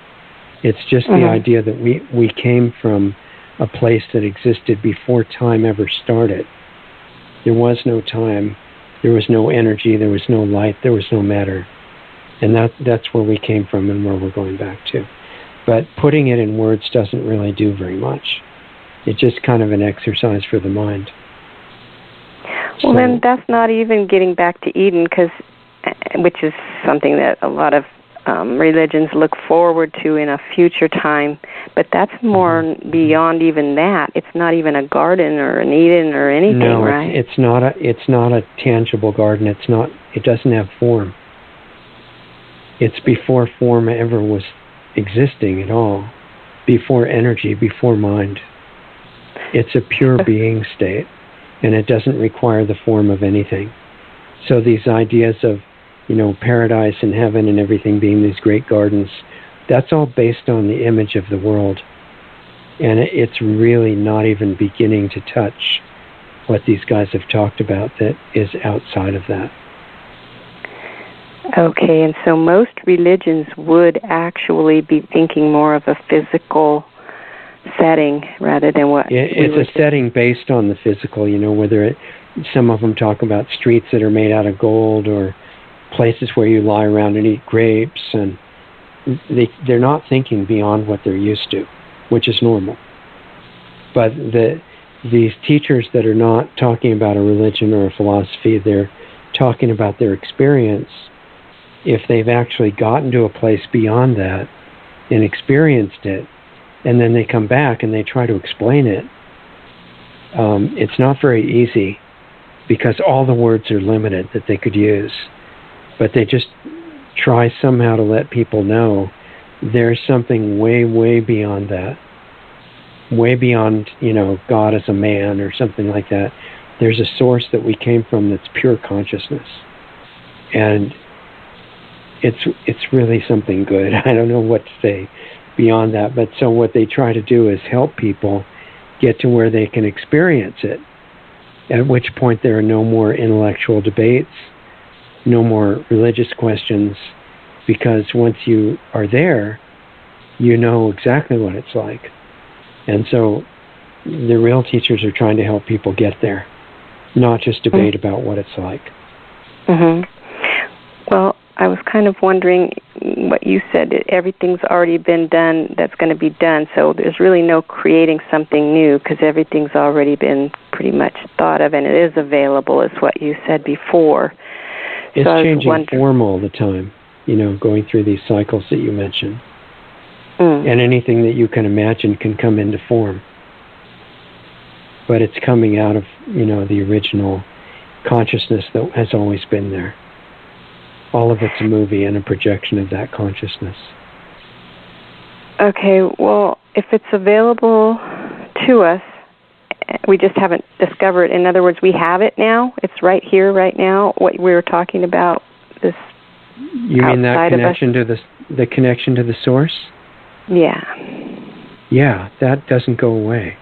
It's just the idea that we came from a place that existed before time ever started. There was no time, there was no energy, there was no light, there was no matter. And that's where we came from and where we're going back to. But putting it in words doesn't really do very much. It's just kind of an exercise for the mind. Well, then that's not even getting back to Eden, which is something that a lot of religions look forward to in a future time. But that's more beyond even that. It's not even a garden or an Eden or anything, right? No, it's not a tangible garden. It doesn't have form. It's before form ever was existing at all. Before energy, before mind. It's a pure being state, and it doesn't require the form of anything. So these ideas of, paradise and heaven and everything being these great gardens, that's all based on the image of the world. And it's really not even beginning to touch what these guys have talked about that is outside of that. Okay, and so most religions would actually be thinking more of a physical setting rather than what... It's a setting based on the physical, whether some of them talk about streets that are made out of gold or places where you lie around and eat grapes, and they're not thinking beyond what they're used to, which is normal. But these teachers that are not talking about a religion or a philosophy, they're talking about their experience. If they've actually gotten to a place beyond that and experienced it, and then they come back and they try to explain it, it's not very easy because all the words are limited that they could use. But they just try somehow to let people know there's something way, way beyond that. Way beyond, God as a man or something like that. There's a source that we came from that's pure consciousness. And it's really something good. I don't know what to say beyond that. But so what they try to do is help people get to where they can experience it, at which point there are no more intellectual debates, no more religious questions, because once you are there, you know exactly what it's like. And so the real teachers are trying to help people get there, not just debate about what it's like. Well, I was kind of wondering what you said, everything's already been done that's going to be done, so there's really no creating something new because everything's already been pretty much thought of and it is available, is what you said before. It's changing form all the time, going through these cycles that you mentioned. And anything that you can imagine can come into form. But it's coming out of, the original consciousness that has always been there. All of it's a movie and a projection of that consciousness. Okay, well, if it's available to us, we just haven't discovered. In other words, we have it now. It's right here, right now. What we were talking about, this. You mean that connection to the connection to the source? Yeah. Yeah, that doesn't go away.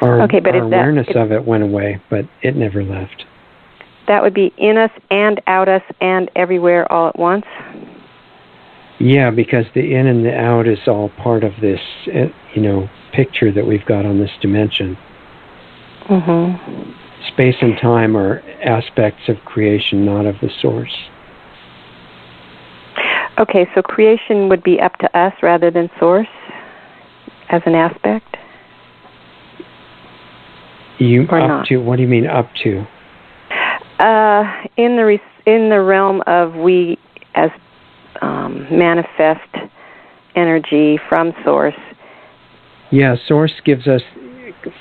Our awareness of it went away, but it never left. That would be in us and out us and everywhere all at once? Yeah, because the in and the out is all part of this, picture that we've got on this dimension. Space and time are aspects of creation, not of the source. Okay, so creation would be up to us rather than source as an aspect? What do you mean up to? In the realm of we as manifest energy from source. Yeah, source gives us,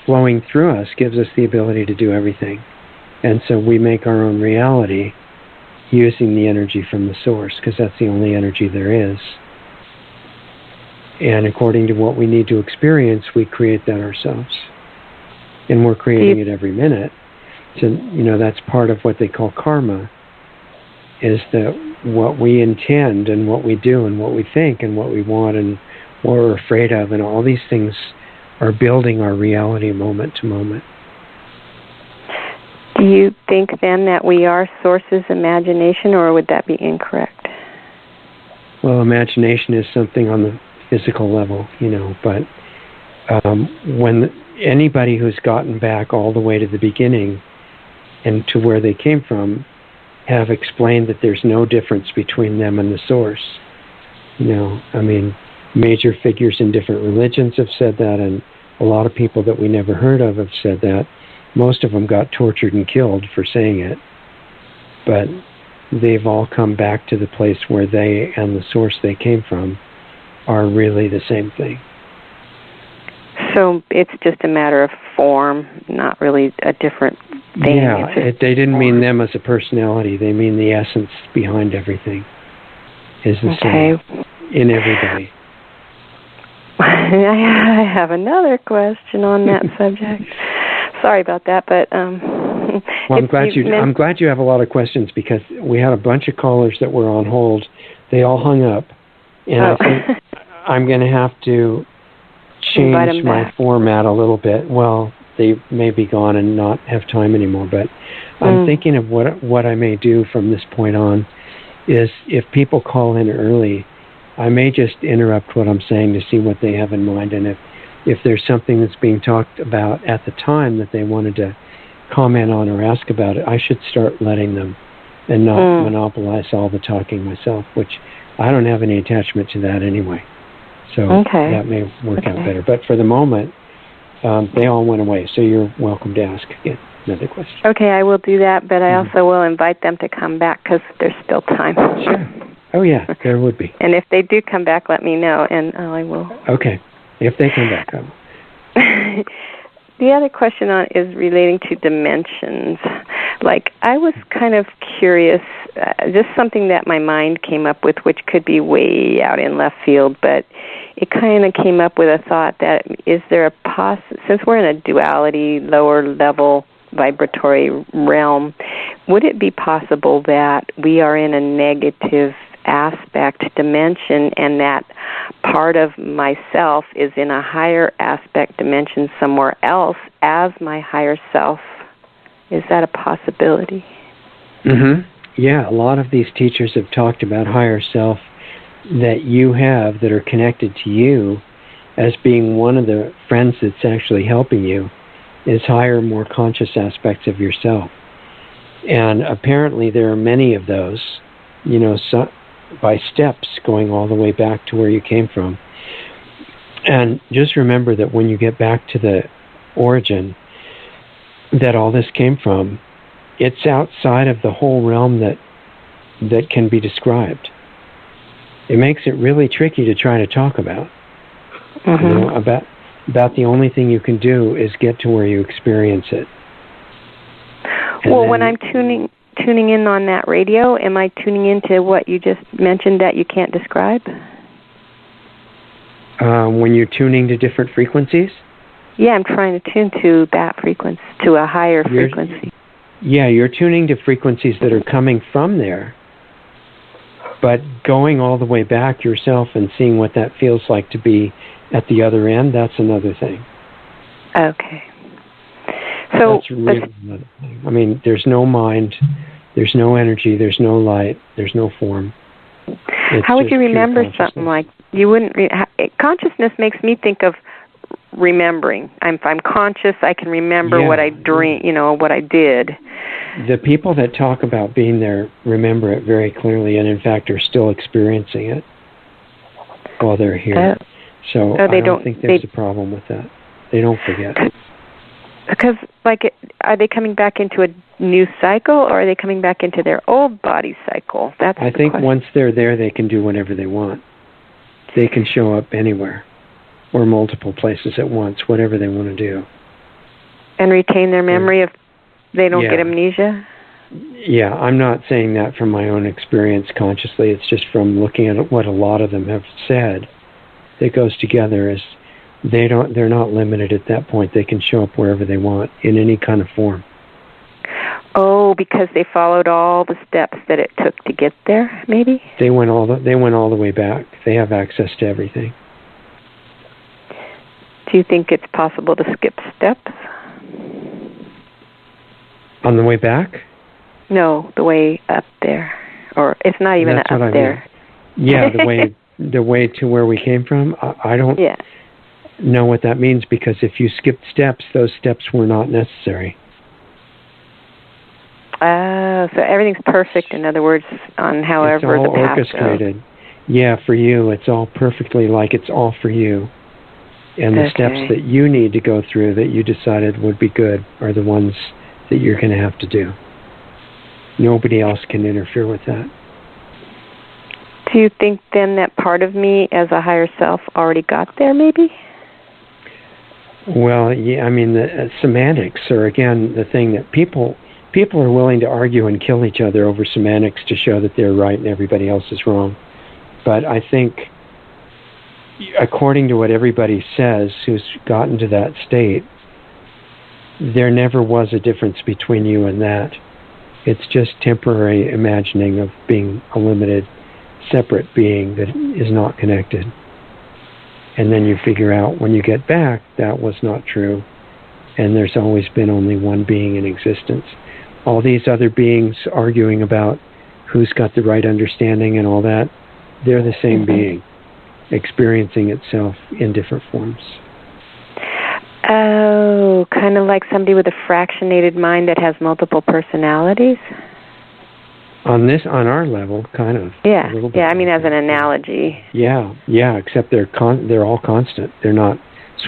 flowing through us, gives us the ability to do everything. And so we make our own reality using the energy from the source, because that's the only energy there is. And according to what we need to experience, we create that ourselves. And we're creating it every minute. So, that's part of what they call karma, is that what we intend and what we do and what we think and what we want and what we're afraid of, and all these things are building our reality moment to moment. Do you think then that we are source's imagination, or would that be incorrect? Well, imagination is something on the physical level, but when anybody who's gotten back all the way to the beginning and to where they came from have explained that there's no difference between them and the source. Major figures in different religions have said that, and a lot of people that we never heard of have said that. most of them got tortured and killed for saying it, but they've all come back to the place where they and the source they came from are really the same thing. So it's just a matter of form, not really a different thing. Yeah, they didn't mean them as a personality. They mean the essence behind everything is the same in everybody. I have another question on that subject. Sorry about that, but well, I'm glad you have a lot of questions, because we had a bunch of callers that were on hold. They all hung up, and I think I'm going to have to change my format a little bit. Well, they may be gone and not have time anymore, but I'm thinking of what I may do from this point on is, if people call in early, I may just interrupt what I'm saying to see what they have in mind, and if there's something that's being talked about at the time that they wanted to comment on or ask about it, I should start letting them and not monopolize all the talking myself, which I don't have any attachment to that anyway. So that may work out better. But for the moment, they all went away, so you're welcome to ask again another question. Okay, I will do that, but I also will invite them to come back, because there's still time. Sure. Oh, yeah, there would be. And if they do come back, let me know, and I will. Okay. If they come back, I will. The other question is relating to dimensions. Like, I was kind of curious, just something that my mind came up with, which could be way out in left field, but it kind of came up with a thought that, is there a since we're in a duality, lower level vibratory realm, would it be possible that we are in a negative aspect dimension, and that part of myself is in a higher aspect dimension somewhere else as my higher self? Is that a possibility? Yeah, a lot of these teachers have talked about higher self that you have that are connected to you as being one of the friends that's actually helping you, is higher, more conscious aspects of yourself. And apparently there are many of those, by steps going all the way back to where you came from. And just remember that when you get back to the origin that all this came from, it's outside of the whole realm that can be described. It makes it really tricky to try to talk about. About the only thing you can do is get to where you experience it. Well, when I'm tuning in on that radio, am I tuning into what you just mentioned that you can't describe? When you're tuning to different frequencies? Yeah, I'm trying to tune to that frequency, to a higher frequency. Yeah, you're tuning to frequencies that are coming from there, but going all the way back yourself and seeing what that feels like to be at the other end, that's another thing. Okay. So that's really another thing. I mean, there's no mind, there's no energy, there's no light, there's no form. How would you remember something like you wouldn't? Consciousness makes me think of remembering. If I'm conscious, I can remember what I what I did. The people that talk about being there remember it very clearly, and in fact are still experiencing it while they're here. So I don't think there's a problem with that. They don't forget. Because, are they coming back into a new cycle, or are they coming back into their old body cycle? I think once they're there, they can do whatever they want. They can show up anywhere or multiple places at once, whatever they want to do. And retain their memory if they don't get amnesia? Yeah, I'm not saying that from my own experience consciously. It's just from looking at what a lot of them have said. That goes together as they're not limited at that point. They can show up wherever they want in any kind of form. Oh, because they followed all the steps that it took to get there, maybe? They went all the way back. They have access to everything. Do you think it's possible to skip steps? On the way back? No, the way up there. Or it's not even up there. Yeah, the way to where we came from. I don't know what that means, because if you skipped steps, those steps were not necessary. So everything's perfect, in other words, on however the path orchestrated. Goes. Yeah, for you, it's all perfectly like it's all for you. And the steps that you need to go through that you decided would be good are the ones that you're going to have to do. Nobody else can interfere with that. Do you think then that part of me as a higher self already got there, maybe? Well, yeah, I mean, the semantics are, again, the thing that people are willing to argue and kill each other over semantics to show that they're right and everybody else is wrong. But I think, according to what everybody says who's gotten to that state, there never was a difference between you and that. It's just temporary imagining of being a limited, separate being that is not connected. And then you figure out when you get back that was not true, and there's always been only one being in existence. All these other beings arguing about who's got the right understanding and all that, they're the same being, experiencing itself in different forms. Oh, kind of like somebody with a fractionated mind that has multiple personalities? On our level, kind of. Yeah, yeah. I mean, as an analogy. Yeah, except they're all constant. They're not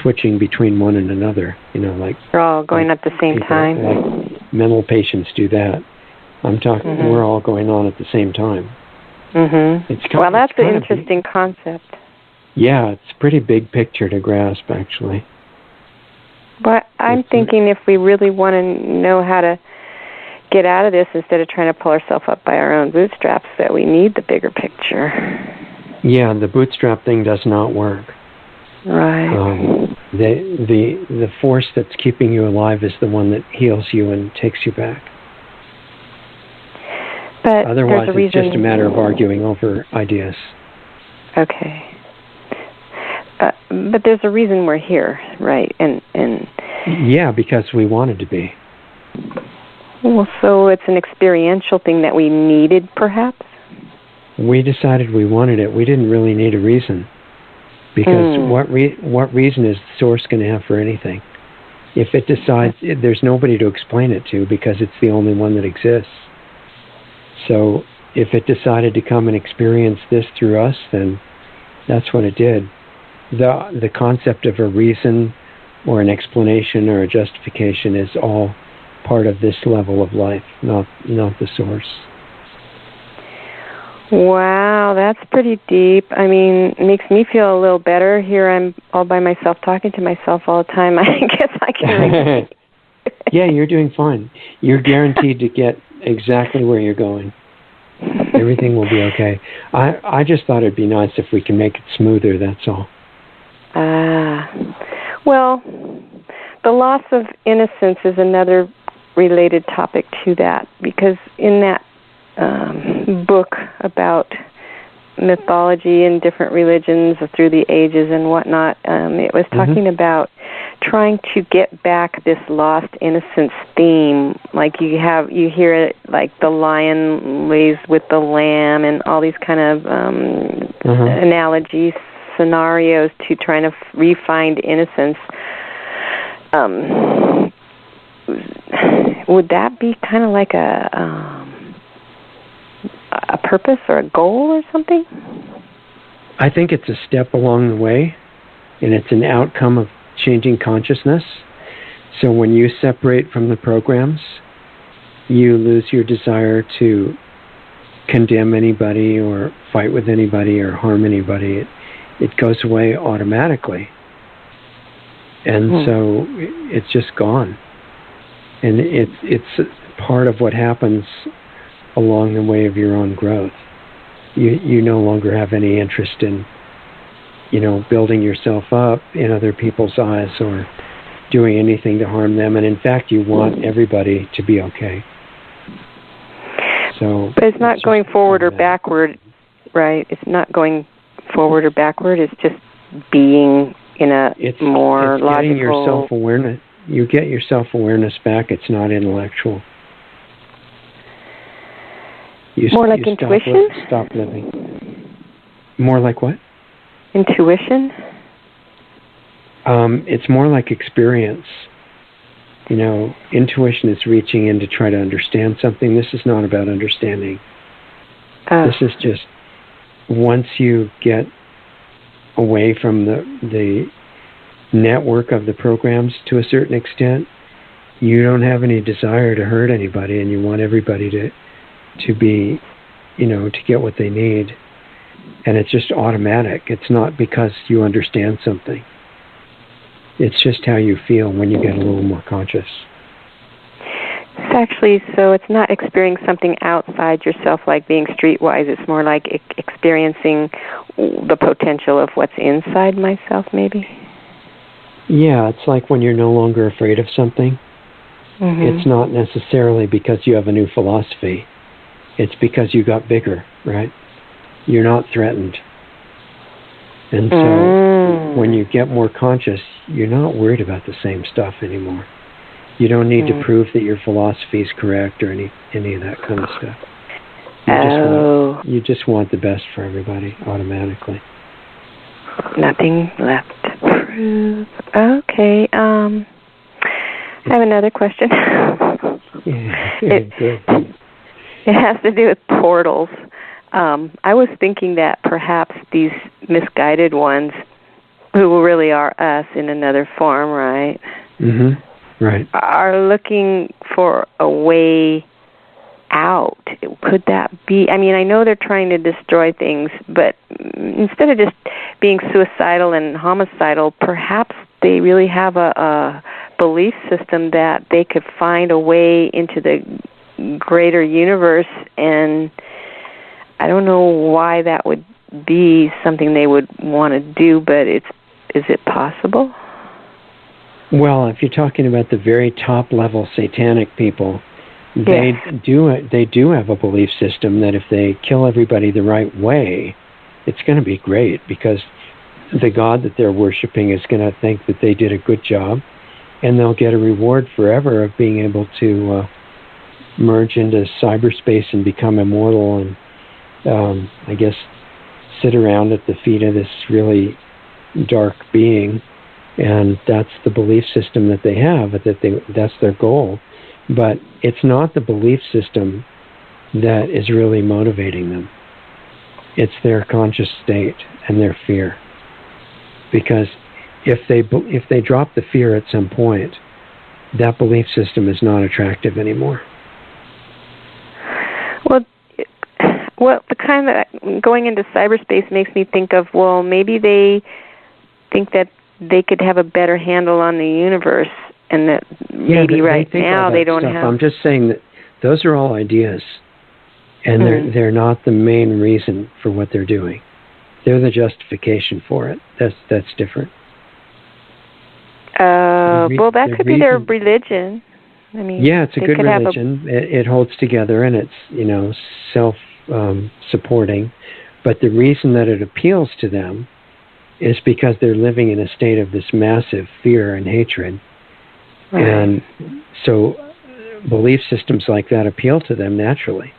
switching between one and another. Like they're all going at the same time. Like mental patients do that. I'm talking. We're all going on at the same time. Well, that's an interesting concept. Yeah, it's a pretty big picture to grasp, actually. But I'm thinking if we really want to know how to get out of this instead of trying to pull ourselves up by our own bootstraps, that we need the bigger picture. Yeah, the bootstrap thing does not work. Right. The force that's keeping you alive is the one that heals you and takes you back. But otherwise, it's just a matter of arguing over ideas. Okay. But there's a reason we're here, right? And yeah, because we wanted to be. Well, so it's an experiential thing that we needed, perhaps? We decided we wanted it. We didn't really need a reason. Because what reason is the source going to have for anything? If it decides, there's nobody to explain it to because it's the only one that exists. So if it decided to come and experience this through us, then that's what it did. The concept of a reason or an explanation or a justification is all part of this level of life, not the source. Wow, that's pretty deep. I mean, it makes me feel a little better. Here I'm all by myself, talking to myself all the time. I guess I can Yeah, you're doing fine. You're guaranteed to get exactly where you're going. Everything will be okay. I just thought it'd be nice if we can make it smoother, that's all. Well, the loss of innocence is another related topic to that, because in that book about mythology and different religions through the ages and whatnot, it was talking about trying to get back this lost innocence theme. Like you hear it, like the lion lays with the lamb and all these kind of analogies, scenarios to trying to re-find innocence. Would that be kind of like a purpose or a goal or something? I think it's a step along the way, and it's an outcome of changing consciousness. So when you separate from the programs, you lose your desire to condemn anybody or fight with anybody or harm anybody. It goes away automatically. And so it's just gone. And it's part of what happens along the way of your own growth. You no longer have any interest in, building yourself up in other people's eyes or doing anything to harm them. And in fact, you want everybody to be okay. So, but it's not going forward or backward, right? It's not going forward or backward. It's just being in a more logical... Getting your self-awareness. You get your self-awareness back. It's not intellectual. More like intuition? Stop living. More like what? Intuition? It's more like experience. Intuition is reaching in to try to understand something. This is not about understanding. This is just once you get away from the network of the programs to a certain extent, you don't have any desire to hurt anybody, and you want everybody to be, to get what they need. And it's just automatic. It's not because you understand something. It's just how you feel when you get a little more conscious. It's actually, so it's not experiencing something outside yourself like being streetwise. It's more like experiencing the potential of what's inside myself, maybe? Yeah, it's like when you're no longer afraid of something. Mm-hmm. It's not necessarily because you have a new philosophy. It's because you got bigger, right? You're not threatened. And so when you get more conscious, you're not worried about the same stuff anymore. You don't need to prove that your philosophy is correct or any of that kind of stuff. You just want the best for everybody automatically. Nothing left to prove. Okay. I have another question. It has to do with portals. I was thinking that perhaps these misguided ones, who really are us in another form, right? Mm-hmm. Right. Are looking for a way out. Could that be? I mean, I know they're trying to destroy things, but instead of just being suicidal and homicidal, perhaps they really have a belief system that they could find a way into the greater universe, and I don't know why that would be something they would want to do, but is it possible? Well, if you're talking about the very top level satanic people, they do have a belief system that if they kill everybody the right way, it's going to be great, because the God that they're worshiping is going to think that they did a good job, and they'll get a reward forever of being able to merge into cyberspace and become immortal, and I guess sit around at the feet of this really dark being. And that's the belief system that they have, that's their goal. But it's not the belief system that is really motivating them. It's their conscious state and their fear. Because if they drop the fear at some point, that belief system is not attractive anymore. Well, the kind of going into cyberspace makes me think of, well, maybe they think that they could have a better handle on the universe, and that maybe right now they don't have. I'm just saying that those are all ideas, and they're not the main reason for what they're doing. They're the justification for it. That's different. Well, that could be their religion. I mean, yeah, it's a good religion. It holds together, and it's self-supporting. But the reason that it appeals to them is because they're living in a state of this massive fear and hatred. Right. And so belief systems like that appeal to them naturally.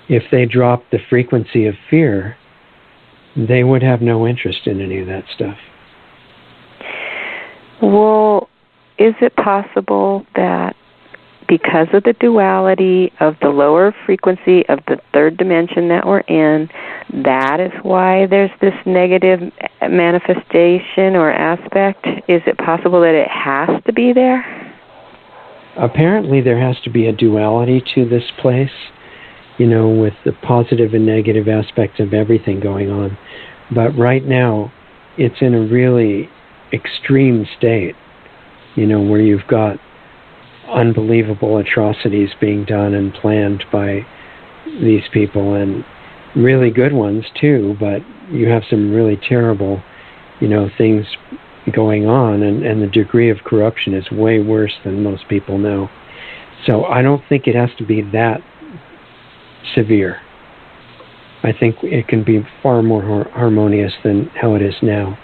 If they dropped the frequency of fear, they would have no interest in any of that stuff. Well, is it possible that because of the duality of the lower frequency of the third dimension that we're in, that is why there's this negative manifestation or aspect? Is it possible that it has to be there? Apparently there has to be a duality to this place, with the positive and negative aspects of everything going on. But right now, it's in a really extreme state, where you've got unbelievable atrocities being done and planned by these people, and really good ones too, but you have some really terrible, things going on, and the degree of corruption is way worse than most people know. So I don't think it has to be that severe. I think it can be far more harmonious than how it is now,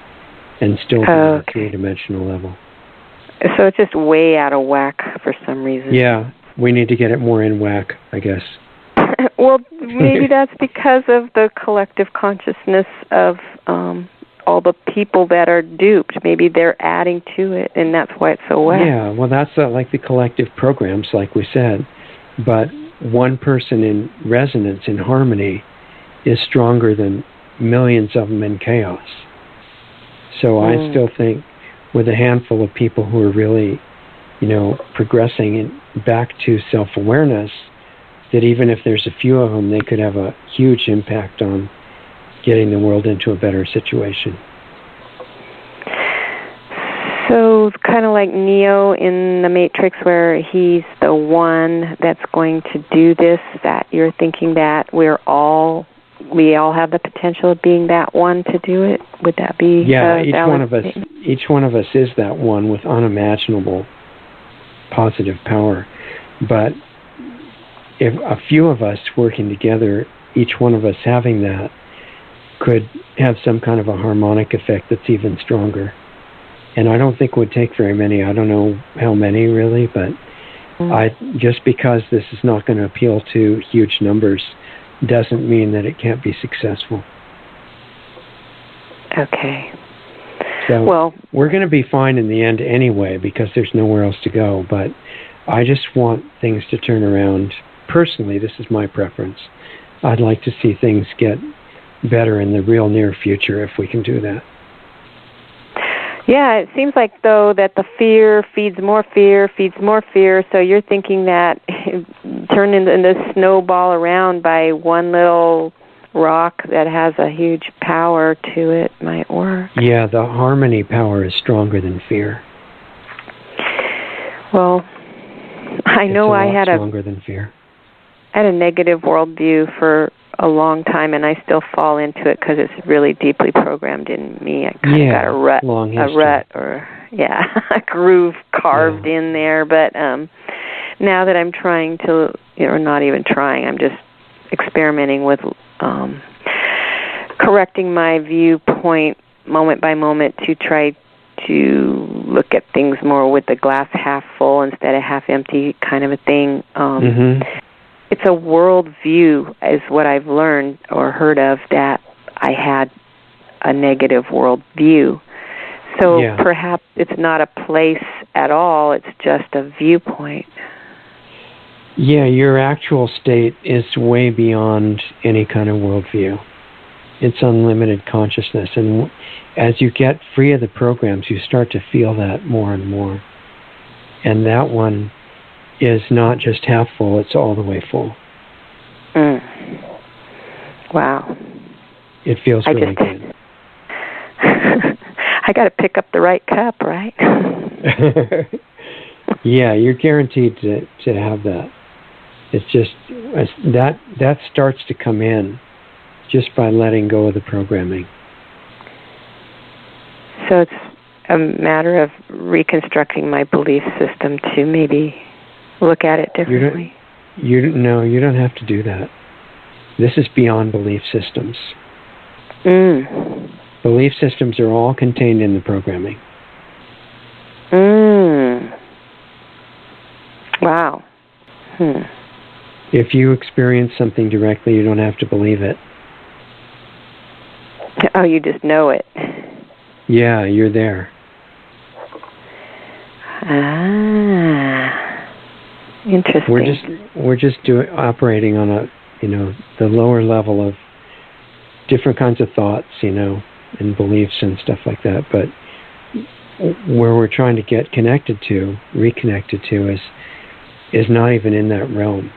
and still be at a three-dimensional level. So it's just way out of whack for some reason. Yeah, we need to get it more in whack, I guess. Well, maybe that's because of the collective consciousness of all the people that are duped. Maybe they're adding to it, and that's why it's so whack. Yeah, well, that's like the collective programs, like we said. But one person in resonance, in harmony, is stronger than millions of them in chaos. So I still think with a handful of people who are really, progressing back to self-awareness, that even if there's a few of them, they could have a huge impact on getting the world into a better situation. So it's kind of like Neo in the Matrix, where he's the one that's going to do this, that you're thinking that we all have the potential of being that one to do it? Would that be each one of us is that one with unimaginable positive power. But if a few of us working together, each one of us having that, could have some kind of a harmonic effect that's even stronger. And I don't think it would take very many. I don't know how many really, but just because this is not going to appeal to huge numbers doesn't mean that it can't be successful. Okay. So we're going to be fine in the end anyway, because there's nowhere else to go. But I just want things to turn around. Personally, this is my preference. I'd like to see things get better in the real near future if we can do that. Yeah, it seems like, though, that the fear feeds more fear, so you're thinking that turning the snowball around by one little rock that has a huge power to it might work. Yeah, the harmony power is stronger than fear. Well, I know I had stronger than fear. I had a negative worldview for a long time, and I still fall into it because it's really deeply programmed in me. I kind of got a rut, or a groove carved in there. But now that I'm trying to, or not even trying, I'm just experimenting with correcting my viewpoint moment by moment to try to look at things more with the glass half full instead of half empty kind of a thing. It's a world view is what I've learned or heard of, that I had a negative world view. So perhaps it's not a place at all, it's just a viewpoint. Yeah, your actual state is way beyond any kind of worldview. It's unlimited consciousness. And as you get free of the programs, you start to feel that more and more. And that one is not just half full, it's all the way full. Wow. It feels really good. I got to pick up the right cup, right? Yeah, you're guaranteed to have that. It's just that starts to come in just by letting go of the programming. So it's a matter of reconstructing my belief system to maybe look at it differently. You don't have to do that. This is beyond belief systems. Belief systems are all contained in the programming. Wow. If you experience something directly, you don't have to believe it. Oh, you just know it. Yeah, you're there. Interesting. We're just operating on a, the lower level of different kinds of thoughts, and beliefs and stuff like that. But where we're trying to get reconnected to, is not even in that realm.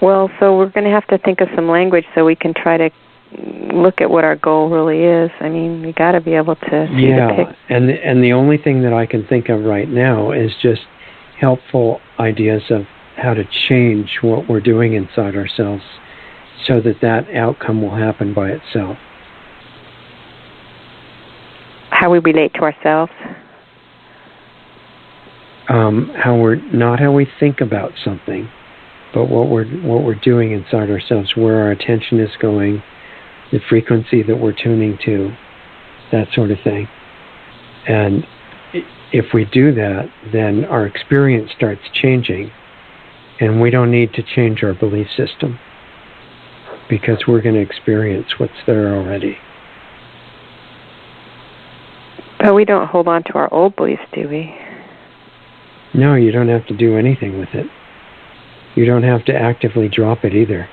Well, so we're going to have to think of some language so we can try to look at what our goal really is. I mean, we got to be able to see the picture. And the only thing that I can think of right now is just helpful ideas of how to change what we're doing inside ourselves so that outcome will happen by itself. How we relate to ourselves? How we think about something, but what we're doing inside ourselves, where our attention is going, the frequency that we're tuning to, that sort of thing. And if we do that, then our experience starts changing, and we don't need to change our belief system because we're going to experience what's there already. But we don't hold on to our old beliefs, do we? No, you don't have to do anything with it. You don't have to actively drop it either.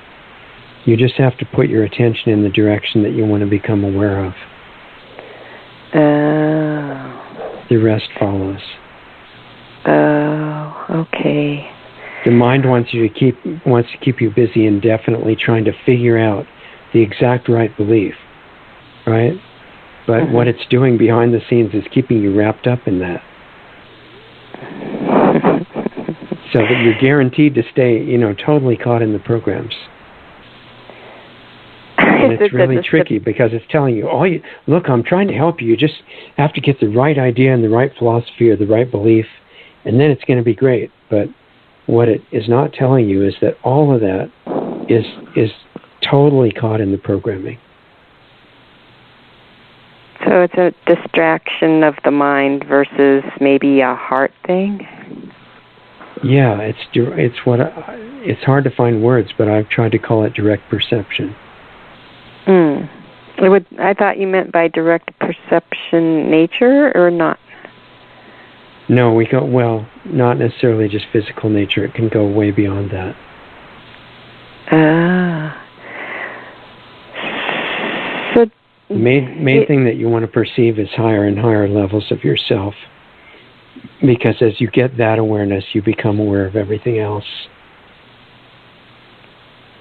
You just have to put your attention in the direction that you want to become aware of. Oh. The rest follows. Oh, okay. The mind wants to keep you busy indefinitely trying to figure out the exact right belief, right? But what it's doing behind the scenes is keeping you wrapped up in that. So that you're guaranteed to stay, totally caught in the programs. And it's really tricky because it's telling you, look, I'm trying to help you. You just have to get the right idea and the right philosophy or the right belief, and then it's going to be great. But what it is not telling you is that all of that is totally caught in the programming. So it's a distraction of the mind versus maybe a heart thing? Yeah, it's hard to find words, but I've tried to call it direct perception. I thought you meant by direct perception nature or not? No, not necessarily just physical nature. It can go way beyond that. So the main thing that you want to perceive is higher and higher levels of yourself. Because as you get that awareness, you become aware of everything else.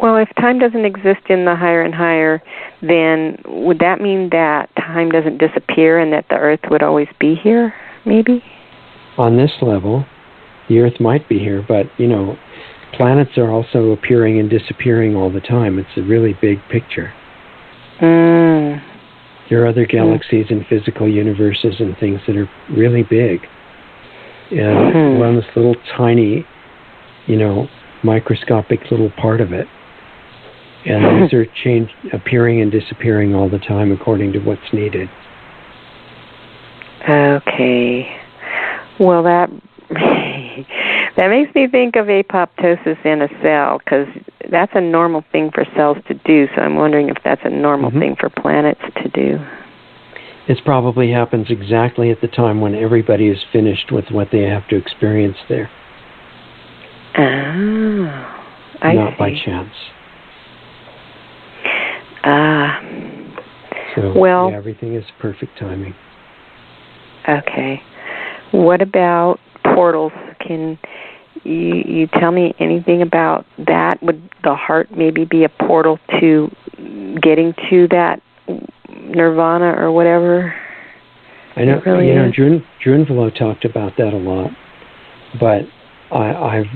Well, if time doesn't exist in the higher and higher, then would that mean that time doesn't disappear and that the Earth would always be here, maybe? On this level, the Earth might be here, but, planets are also appearing and disappearing all the time. It's a really big picture. There are other galaxies and physical universes and things that are really big. And we're on this little tiny, microscopic little part of it. And these are appearing and disappearing all the time according to what's needed. Okay. Well, that makes me think of apoptosis in a cell, because that's a normal thing for cells to do. So I'm wondering if that's a normal thing for planets to do. It probably happens exactly at the time when everybody is finished with what they have to experience there. Not by chance. So, everything is perfect timing. Okay. What about portals? Can you tell me anything about that? Would the heart maybe be a portal to getting to that nirvana or whatever? I know, Drew Velo talked about that a lot, but I've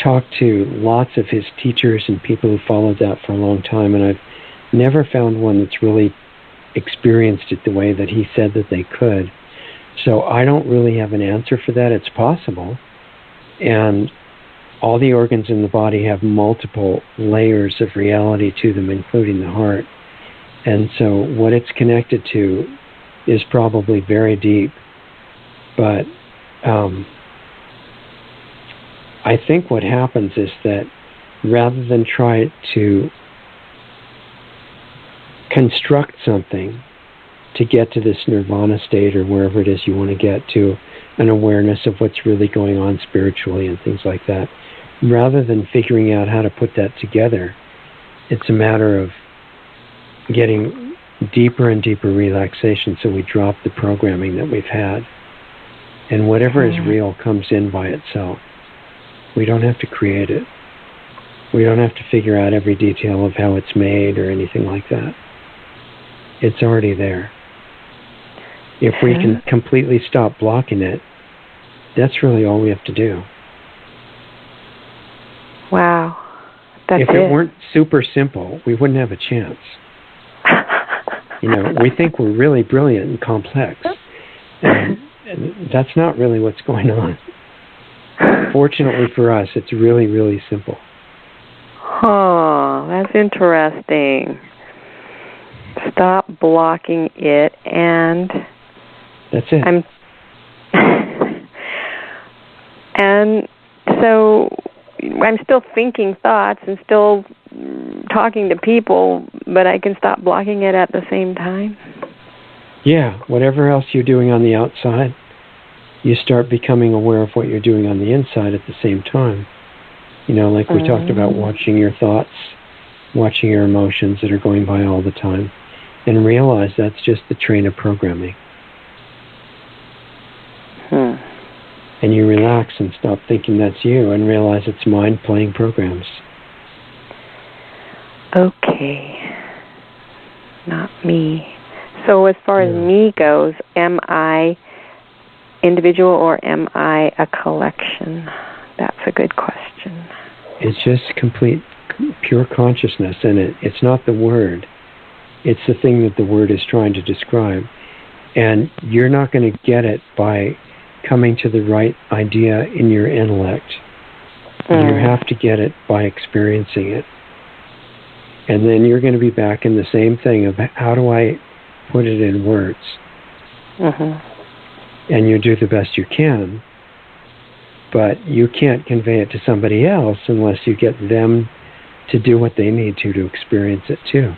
talked to lots of his teachers and people who followed that for a long time, and I've never found one that's really experienced it the way that he said that they could. So I don't really have an answer for that. It's possible. And all the organs in the body have multiple layers of reality to them, including the heart. And so what it's connected to is probably very deep. But I think what happens is that rather than try to construct something to get to this nirvana state or wherever it is you want to get to, an awareness of what's really going on spiritually and things like that, rather than figuring out how to put that together, it's a matter of getting deeper and deeper relaxation so we drop the programming that we've had. And whatever is real comes in by itself. We don't have to create it. We don't have to figure out every detail of how it's made or anything like that. It's already there. If we can completely stop blocking it, that's really all we have to do. Wow. If it weren't super simple, we wouldn't have a chance. We think we're really brilliant and complex. And that's not really what's going on. Fortunately for us, it's really, really simple. That's interesting. Stop blocking it, and that's it. And so I'm still thinking thoughts and still talking to people, but I can stop blocking it at the same time? Yeah, whatever else you're doing on the outside, you start becoming aware of what you're doing on the inside at the same time. Like we talked about watching your thoughts watching your emotions that are going by all the time, and realize that's just the train of programming. And you relax and stop thinking that's you and realize it's mind playing programs. Okay. Not me. So as far as me goes, am I individual or am I a collection? That's a good question. It's just complete, pure consciousness, and it's not the word. It's the thing that the word is trying to describe. And you're not going to get it by coming to the right idea in your intellect. You have to get it by experiencing it. And then you're going to be back in the same thing of how do I put it in words? And you do the best you can, but you can't convey it to somebody else unless you get them to do what they need to experience it too.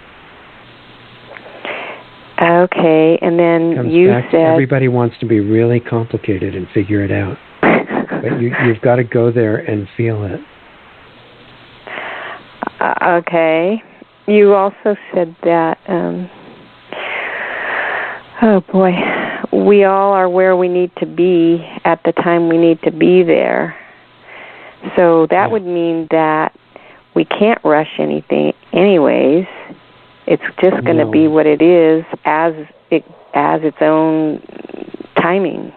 Okay, and then you said... Everybody wants to be really complicated and figure it out. But you've got to go there and feel it. Okay. You also said that, oh boy, we all are where we need to be at the time we need to be there. So that would mean that we can't rush anything anyways. It's just going to be what it is as its own timing.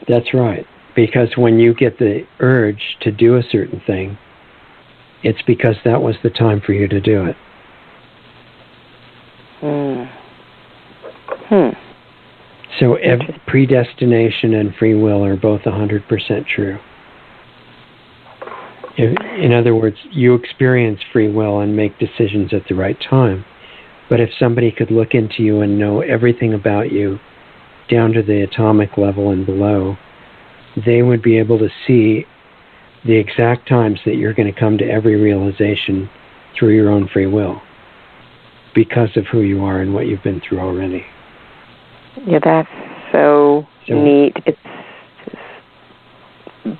That's right. Because when you get the urge to do a certain thing, it's because that was the time for you to do it. So predestination and free will are both 100% true. In other words, you experience free will and make decisions at the right time. But if somebody could look into you and know everything about you, down to the atomic level and below, they would be able to see the exact times that you're going to come to every realization through your own free will, because of who you are and what you've been through already. Yeah, that's so neat. It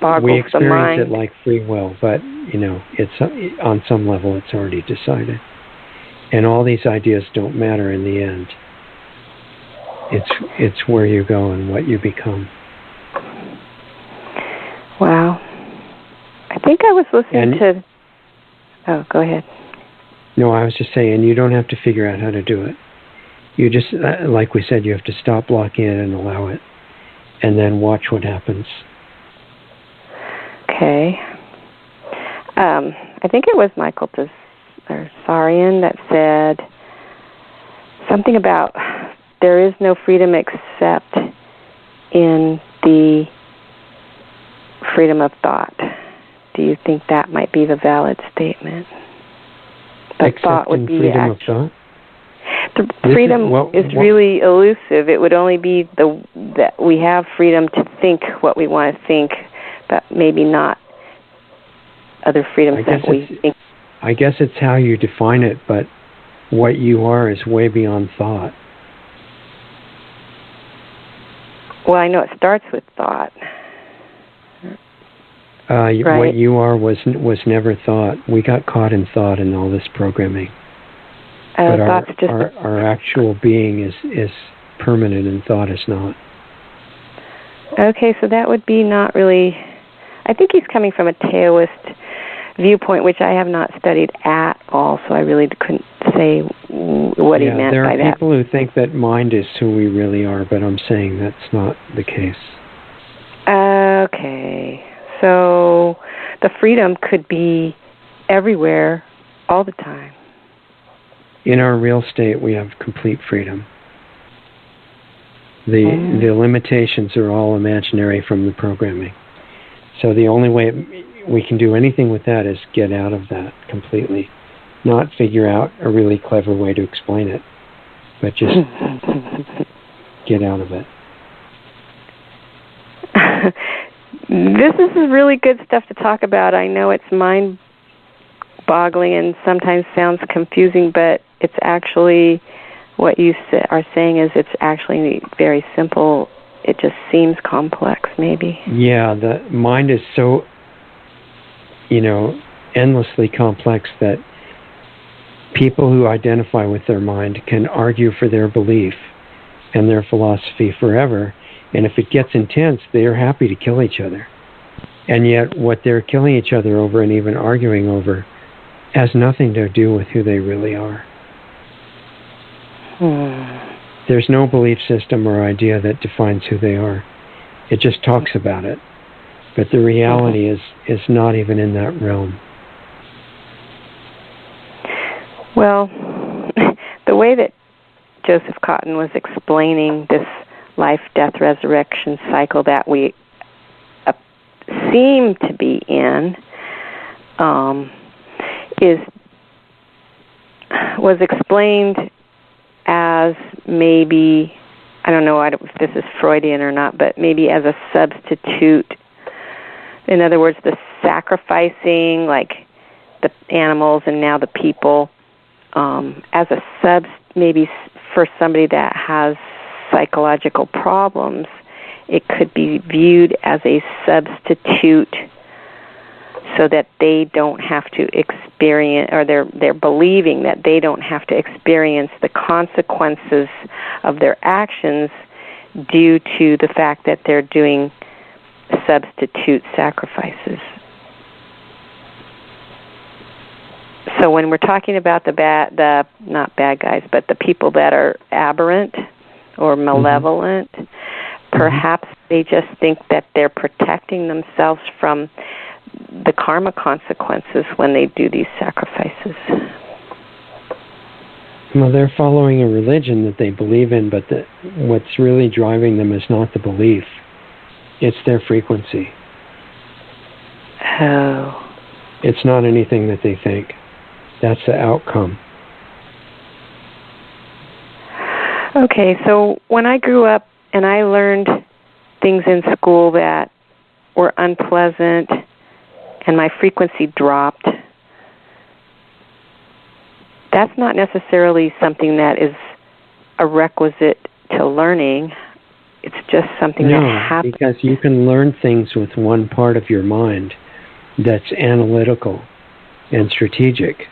boggles the mind. We experience it like free will, but it's on some level it's already decided. And all these ideas don't matter in the end. It's where you go and what you become. Wow. I think I was listening to... Oh, go ahead. No, I was just saying, you don't have to figure out how to do it. You just, like we said, you have to stop, lock in, and allow it. And then watch what happens. Okay. I think it was Michael Tsarian that said something about there is no freedom except in the freedom of thought. Do you think that might be the valid statement? But thought would be freedom of thought? The freedom is really elusive. It would only be that we have freedom to think what we want to think, but maybe not other freedoms that we think. I guess it's how you define it, but what you are is way beyond thought. Well, I know it starts with thought. Right. What you are was never thought. We got caught in thought in all this programming. But our actual being is permanent and thought is not. Okay, so that would be not really... I think he's coming from a Taoist viewpoint, which I have not studied at all, so I really couldn't say what he meant by that. There are people who think that mind is who we really are, but I'm saying that's not the case. Okay, so the freedom could be everywhere, all the time. In our real state, we have complete freedom. The limitations are all imaginary from the programming. So the only way we can do anything with that is get out of that completely. Not figure out a really clever way to explain it, but just get out of it. This is really good stuff to talk about. I know it's mind-boggling and sometimes sounds confusing, but it's actually, what you are saying is it's actually very simple. It just seems complex, maybe. Yeah, the mind is so, endlessly complex that People who identify with their mind can argue for their belief and their philosophy forever, and if it gets intense, they are happy to kill each other. And yet what they're killing each other over and even arguing over has nothing to do with who they really are. There's no belief system or idea that defines who they are. It just talks about it. But the reality is not even in that realm. Well, the way that Joseph Cotton was explaining this life, death, resurrection cycle that we seem to be in was explained as maybe, I don't know if this is Freudian or not, but maybe as a substitute. In other words, the sacrificing, like the animals and now the people, as a maybe for somebody that has psychological problems, it could be viewed as a substitute so that they don't have to experience, or they're believing that they don't have to experience the consequences of their actions due to the fact that they're doing substitute sacrifices. So when we're talking about the not bad guys, but the people that are aberrant or malevolent, perhaps they just think that they're protecting themselves from the karma consequences when they do these sacrifices. Well, they're following a religion that they believe in, but what's really driving them is not the belief. It's their frequency. Oh. It's not anything that they think. That's the outcome. Okay, so when I grew up and I learned things in school that were unpleasant and my frequency dropped, that's not necessarily something that is a requisite to learning. It's just something that happens. Because you can learn things with one part of your mind that's analytical and strategic.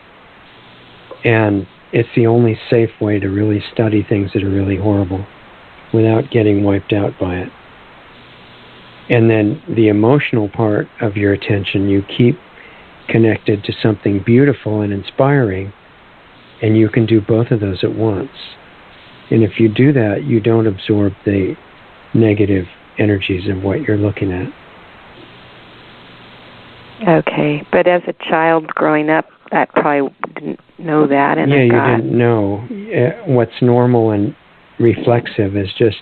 And it's the only safe way to really study things that are really horrible without getting wiped out by it. And then the emotional part of your attention, you keep connected to something beautiful and inspiring, and you can do both of those at once. And if you do that, you don't absorb the negative energies of what you're looking at. Okay, but as a child growing up, I probably didn't know that. And you didn't know. What's normal and reflexive is just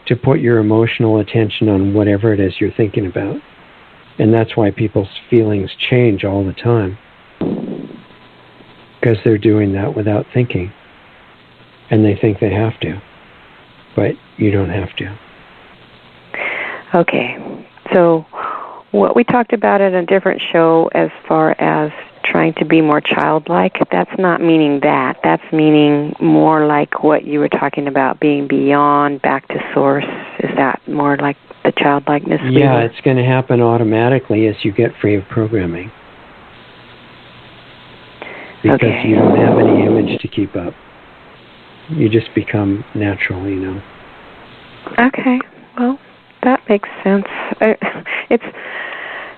to put your emotional attention on whatever it is you're thinking about. And that's why people's feelings change all the time. Because they're doing that without thinking. And they think they have to. But you don't have to. Okay. So what we talked about at a different show as far as trying to be more childlike, that's not meaning that. That's meaning more like what you were talking about, being beyond, back to source. Is that more like the childlikeness? Yeah, it's going to happen automatically as you get free of programming. Because you don't have any image to keep up. You just become natural, you know. Okay, well, that makes sense.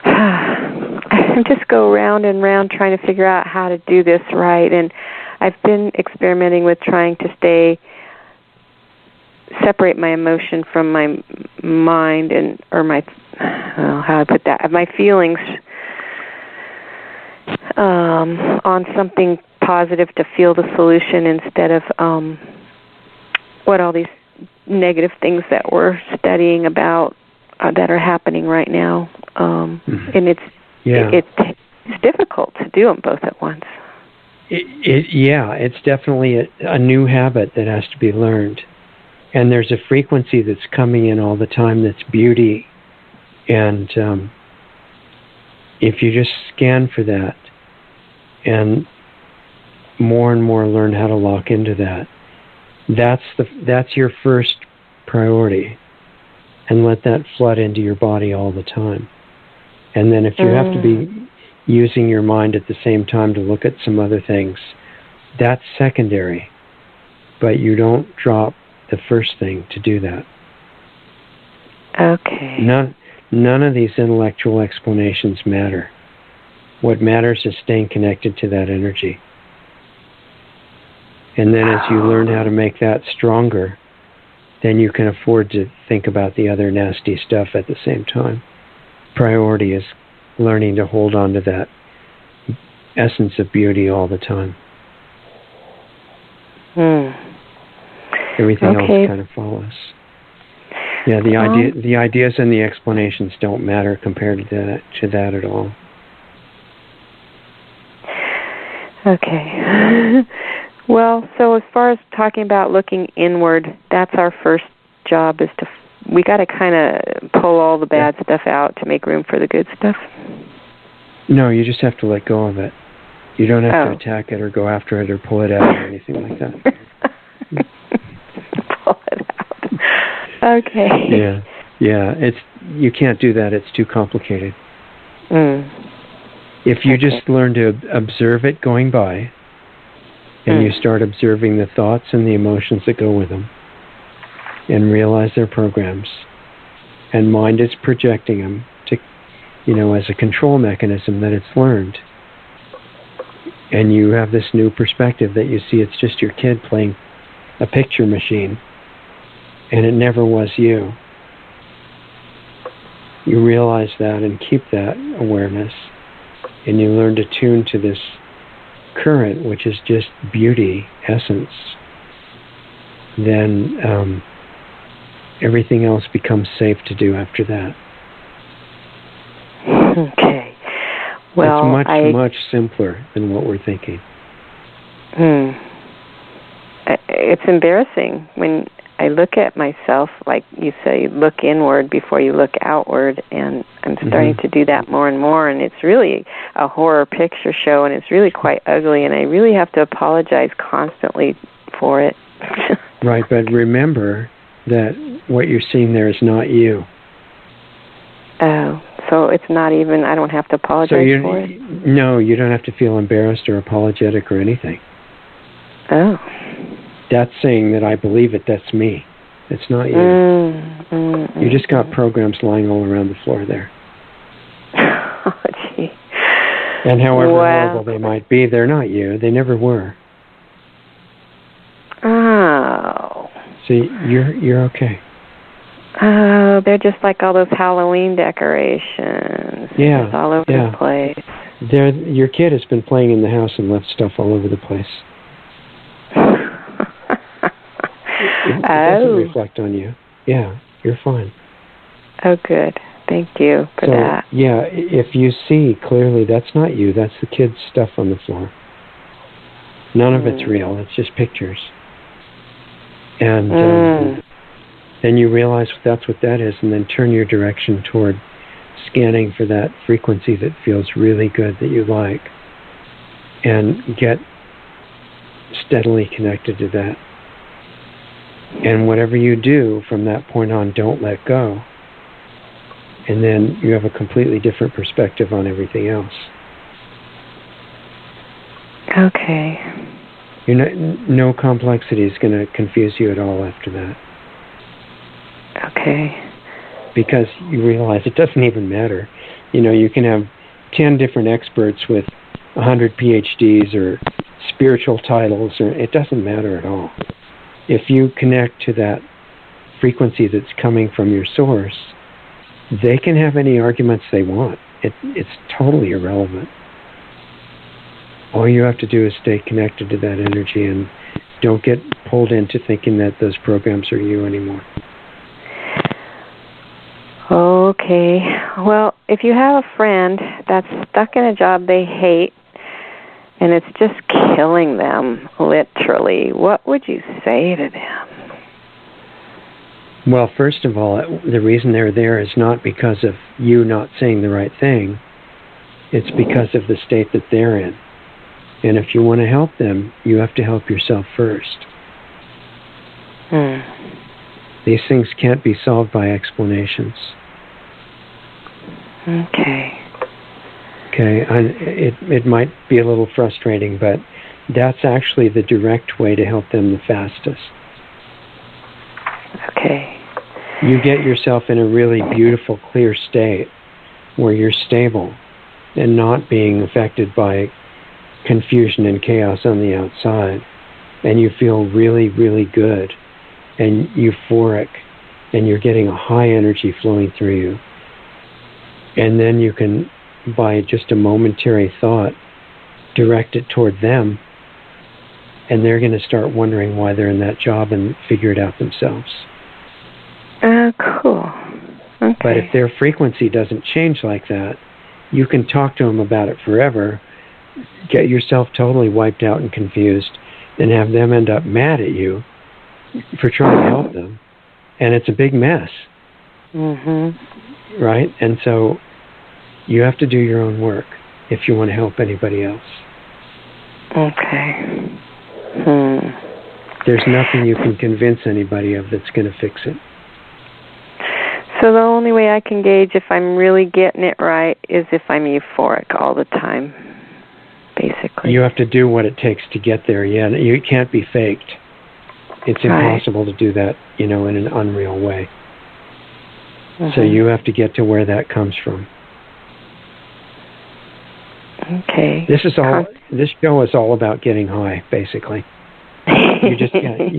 I just go round and round trying to figure out how to do this right, and I've been experimenting with trying to separate my emotion from my mind or my, how I put that, my feelings on something positive to feel the solution instead of what all these negative things that we're studying about that are happening right now. And it's difficult to do them both at once. It's definitely a new habit that has to be learned. And there's a frequency that's coming in all the time that's beauty. And if you just scan for that and more learn how to lock into that, that's your first priority. And let that flood into your body all the time. And then if you have to be using your mind at the same time to look at some other things, That's secondary. But you don't drop the first thing to do that. Okay. None of these intellectual explanations matter. What matters is staying connected to that energy. And then as you learn how to make that stronger, then you can afford to think about the other nasty stuff at the same time. Priority is learning to hold on to that essence of beauty all the time. Everything else kind of follows. Yeah, the ideas and the explanations don't matter compared to that at all. Okay. Well, so as far as talking about looking inward, that's our first job, is we got to kind of pull all the bad stuff out to make room for the good stuff? No, you just have to let go of it. You don't have to attack it or go after it or pull it out or anything like that. Pull it out. Okay. Yeah. You can't do that. It's too complicated. If you just learn to observe it going by, and you start observing the thoughts and the emotions that go with them, and realize they're programs, and mind is projecting them to, as a control mechanism that it's learned, and you have this new perspective that you see it's just your kid playing a picture machine, and it never was you. You realize that and keep that awareness, and you learn to tune to this current, which is just beauty, essence. Then everything else becomes safe to do after that. Okay. Well, it's much simpler than what we're thinking. It's embarrassing when I look at myself, like you say, look inward before you look outward, and I'm starting to do that more and more, and it's really a horror picture show, and it's really quite ugly, and I really have to apologize constantly for it. Right, but remember that what you're seeing there is not you. Oh, so it's not even, I don't have to apologize for it? No, you don't have to feel embarrassed or apologetic or anything. Oh. That's saying that I believe it, that's me. It's not you. You just got programs lying all around the floor there. Oh, gee. And however horrible they might be, they're not you. They never were. Oh. See, you're okay. Oh, they're just like all those Halloween decorations. Yeah. Just all over the place. Your kid has been playing in the house and left stuff all over the place. It doesn't reflect on you. Yeah, you're fine. Oh, good. Thank you for that. Yeah, if you see clearly, that's not you. That's the kid's stuff on the floor. None of it's real. It's just pictures. And then you realize that's what that is, and then turn your direction toward scanning for that frequency that feels really good that you like, and get steadily connected to that. And whatever you do from that point on, don't let go. And then you have a completely different perspective on everything else. Okay. No complexity is going to confuse you at all after that. Okay. Because you realize it doesn't even matter. You can have 10 different experts with 100 PhDs or spiritual titles, or it doesn't matter at all. If you connect to that frequency that's coming from your source, they can have any arguments they want. It's totally irrelevant. All you have to do is stay connected to that energy and don't get pulled into thinking that those programs are you anymore. Okay. Well, if you have a friend that's stuck in a job they hate, and it's just killing them, literally, what would you say to them? Well, first of all, the reason they're there is not because of you not saying the right thing. It's because of the state that they're in. And if you want to help them, you have to help yourself first. These things can't be solved by explanations. Okay. Okay, it might be a little frustrating, but that's actually the direct way to help them the fastest. Okay. You get yourself in a really beautiful, clear state where you're stable and not being affected by confusion and chaos on the outside. And you feel really, really good and euphoric, and you're getting a high energy flowing through you. And then you can, by just a momentary thought, direct it toward them, and they're going to start wondering why they're in that job and figure it out themselves. Cool. Okay. But if their frequency doesn't change like that, you can talk to them about it forever, get yourself totally wiped out and confused, and have them end up mad at you for trying to help them. And it's a big mess. Mm-hmm. Right? And so you have to do your own work if you want to help anybody else. Okay. There's nothing you can convince anybody of that's going to fix it. So the only way I can gauge if I'm really getting it right is if I'm euphoric all the time, basically. You have to do what it takes to get there. Yeah, you can't be faked. It's impossible to do that, in an unreal way. Mm-hmm. So you have to get to where that comes from. Okay. This show is all about getting high, basically. You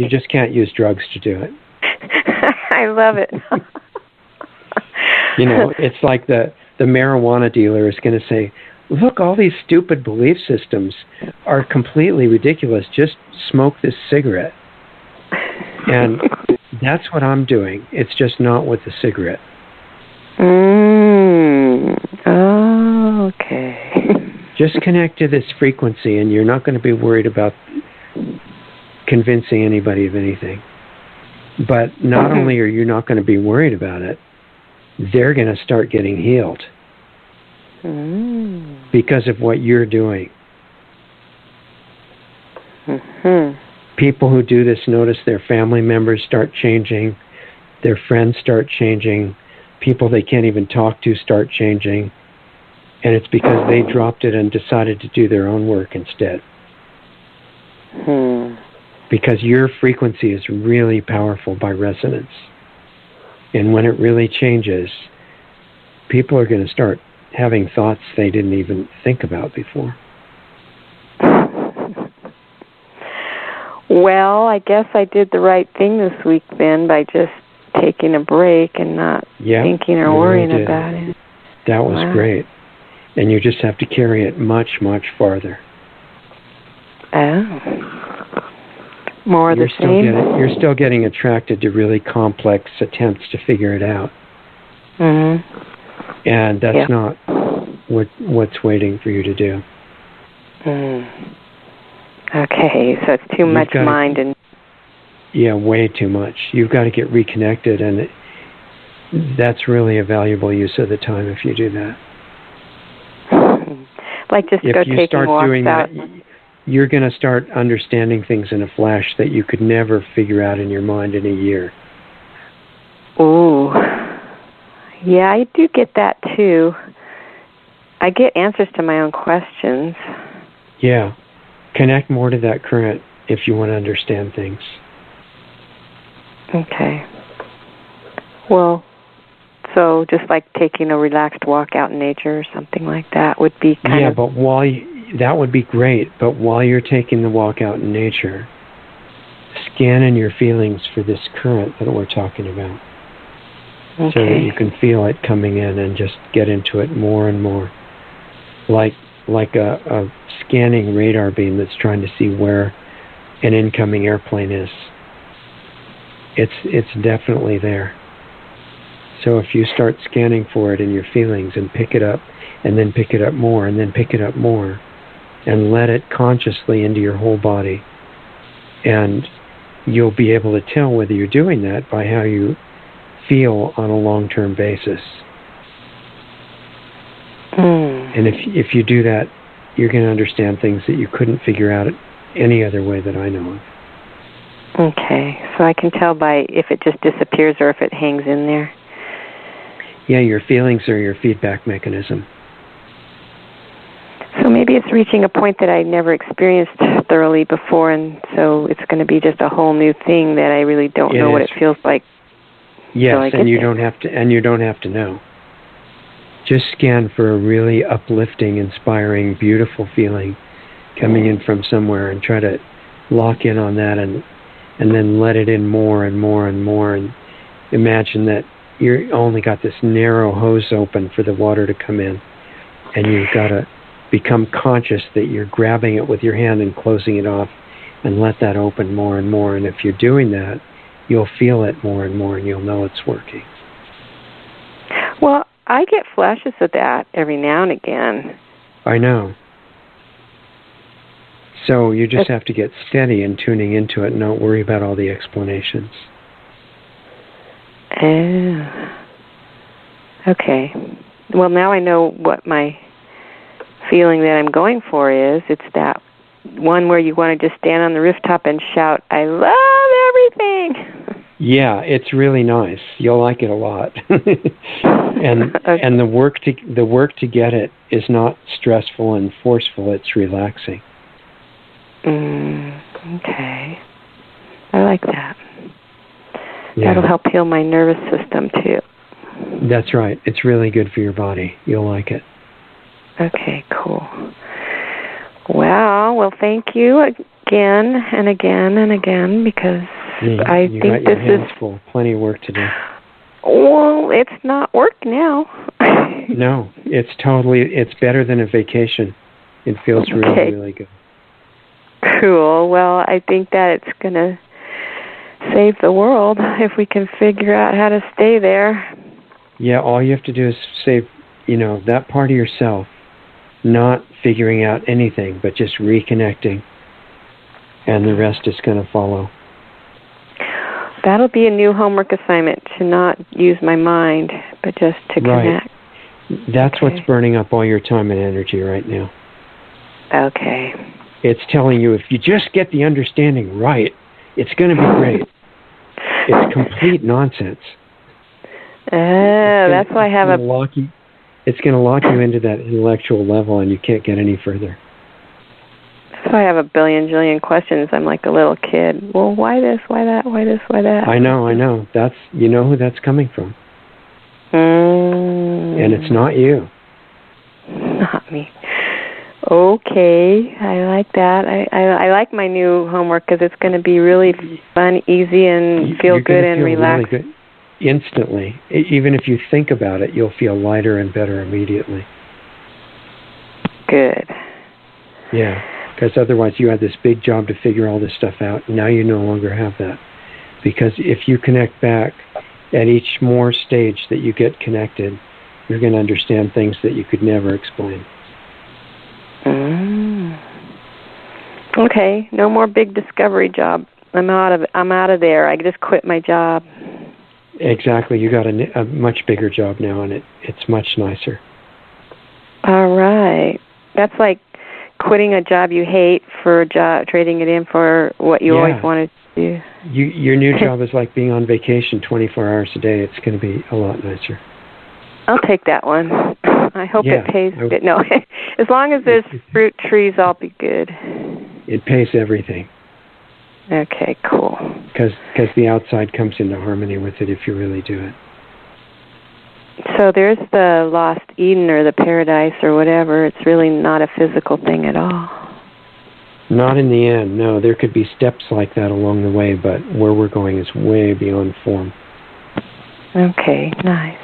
just can't use drugs to do it. I love it. It's like the marijuana dealer is going to say, look, all these stupid belief systems are completely ridiculous. Just smoke this cigarette. And that's what I'm doing. It's just not with the cigarette. Oh, okay. Just connect to this frequency, and you're not going to be worried about convincing anybody of anything. But not only are you not going to be worried about it, they're going to start getting healed because of what you're doing. Mm-hmm. People who do this notice their family members start changing, their friends start changing, people they can't even talk to start changing, and it's because they dropped it and decided to do their own work instead. Because your frequency is really powerful by resonance. And when it really changes, people are going to start having thoughts they didn't even think about before. Well, I guess I did the right thing this week then by just taking a break and not thinking or worrying about it. That was great. And you just have to carry it much, much farther. Oh. More the same? You're still getting attracted to really complex attempts to figure it out. Mm-hmm. And that's not what's waiting for you to do. Okay, so it's too much mind and... Yeah, way too much. You've got to get reconnected, and that's really a valuable use of the time if you do that. Like just if go you taking start walks doing out. That, you're going to start understanding things in a flash that you could never figure out in your mind in a year. Ooh. Yeah, I do get that too. I get answers to my own questions. Yeah. Connect more to that current if you want to understand things. Okay. Well, so just like taking a relaxed walk out in nature or something like that would be kind of... Yeah, but that would be great, but while you're taking the walk out in nature, scan in your feelings for this current that we're talking about. Okay. So that you can feel it coming in and just get into it more and more. Like a scanning radar beam that's trying to see where an incoming airplane is. It's definitely there. So if you start scanning for it in your feelings and pick it up, and then pick it up more, and then pick it up more, and let it consciously into your whole body, and you'll be able to tell whether you're doing that by how you feel on a long-term basis. And if you do that, you're going to understand things that you couldn't figure out any other way that I know of. Okay, so I can tell by if it just disappears or if it hangs in there. Yeah, your feelings are your feedback mechanism. So maybe it's reaching a point that I never experienced thoroughly before, and so it's going to be just a whole new thing that I really don't know what it feels like. Yes, and you don't have to know. Just scan for a really uplifting, inspiring, beautiful feeling coming in from somewhere, and try to lock in on that, and then let it in more and more and more, and imagine that you only got this narrow hose open for the water to come in, and you've got to become conscious that you're grabbing it with your hand and closing it off, and let that open more and more. And if you're doing that, you'll feel it more and more, and you'll know it's working. Well, I get flashes of that every now and again. I know. So you just have to get steady in tuning into it and not worry about all the explanations. Okay. Well, now I know what my feeling that I'm going for is. It's that one where you want to just stand on the rooftop and shout, "I love everything." Yeah, it's really nice. You'll like it a lot. and okay. And the work to get it is not stressful and forceful. It's relaxing. Okay. I like that. Yeah. That'll help heal my nervous system too. That's right. It's really good for your body. You'll like it. Okay, cool. Well, thank you again and again and again, because I think got your this hands is full. Plenty of work to do. Well, it's not work now. No, it's better than a vacation. It feels really, really good. Cool. Well, I think that it's going to save the world if we can figure out how to stay there. Yeah, all you have to do is save, that part of yourself, not figuring out anything, but just reconnecting, and the rest is going to follow. That'll be a new homework assignment, to not use my mind, but just to connect. That's what's burning up all your time and energy right now. Okay. It's telling you, if you just get the understanding right, it's going to be great. It's complete nonsense. That's why I have It's going to lock you into that intellectual level, and you can't get any further. That's why I have a billion jillion questions. I'm like a little kid. Well, why this? Why that? Why this? Why that? I know. That's who that's coming from. And it's not you. Not me. Okay, I like that. I like my new homework because it's going to be really fun, easy, and feel good and relaxed. Really good. Instantly. Even if you think about it, you'll feel lighter and better immediately. Good. Yeah, because otherwise you had this big job to figure all this stuff out. Now you no longer have that. Because if you connect back at each more stage that you get connected, you're going to understand things that you could never explain. Okay, no more big discovery job. I'm out of there. I just quit my job. Exactly. You got a much bigger job now, and it's much nicer. All right. That's like quitting a job you hate for a job, trading it in for what you always wanted to do. Your new job is like being on vacation 24 hours a day. It's going to be a lot nicer. I'll take that one. I hope it pays good. No, as long as there's fruit trees, I'll be good. It pays everything. Okay, cool. Because the outside comes into harmony with it if you really do it. So there's the lost Eden or the paradise or whatever. It's really not a physical thing at all. Not in the end, no. There could be steps like that along the way, but where we're going is way beyond form. Okay, nice.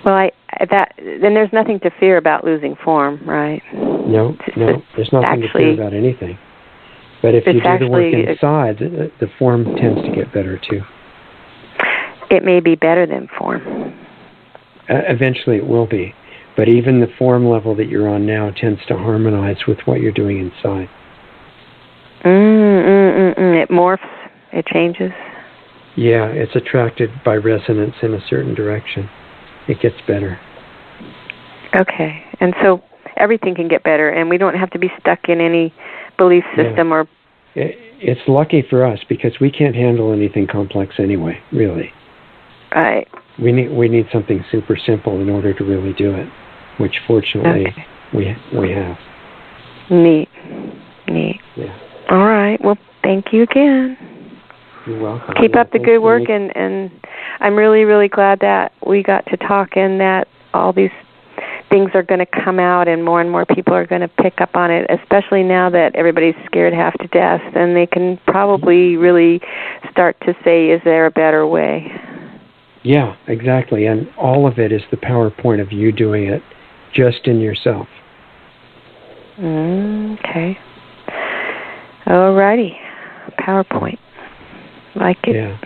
Well, then there's nothing to fear about losing form, right? No, there's nothing to fear about anything. But if you do the work inside, the form tends to get better too. It may be better than form. Eventually it will be. But even the form level that you're on now tends to harmonize with what you're doing inside. It morphs. It changes. Yeah, it's attracted by resonance in a certain direction. It gets better. Okay. And so everything can get better, and we don't have to be stuck in any belief system or... It's lucky for us because we can't handle anything complex anyway, really. Right. We need something super simple in order to really do it, which fortunately We have. Neat. Yeah. All right. Well, thank you again. You're welcome. Keep up the good work, and I'm really, really glad that we got to talk and that all these things are going to come out and more people are going to pick up on it, especially now that everybody's scared half to death. Then they can probably really start to say, is there a better way? Yeah, exactly. And all of it is the PowerPoint of you doing it just in yourself. Okay. All righty. PowerPoint. Like it. Yeah.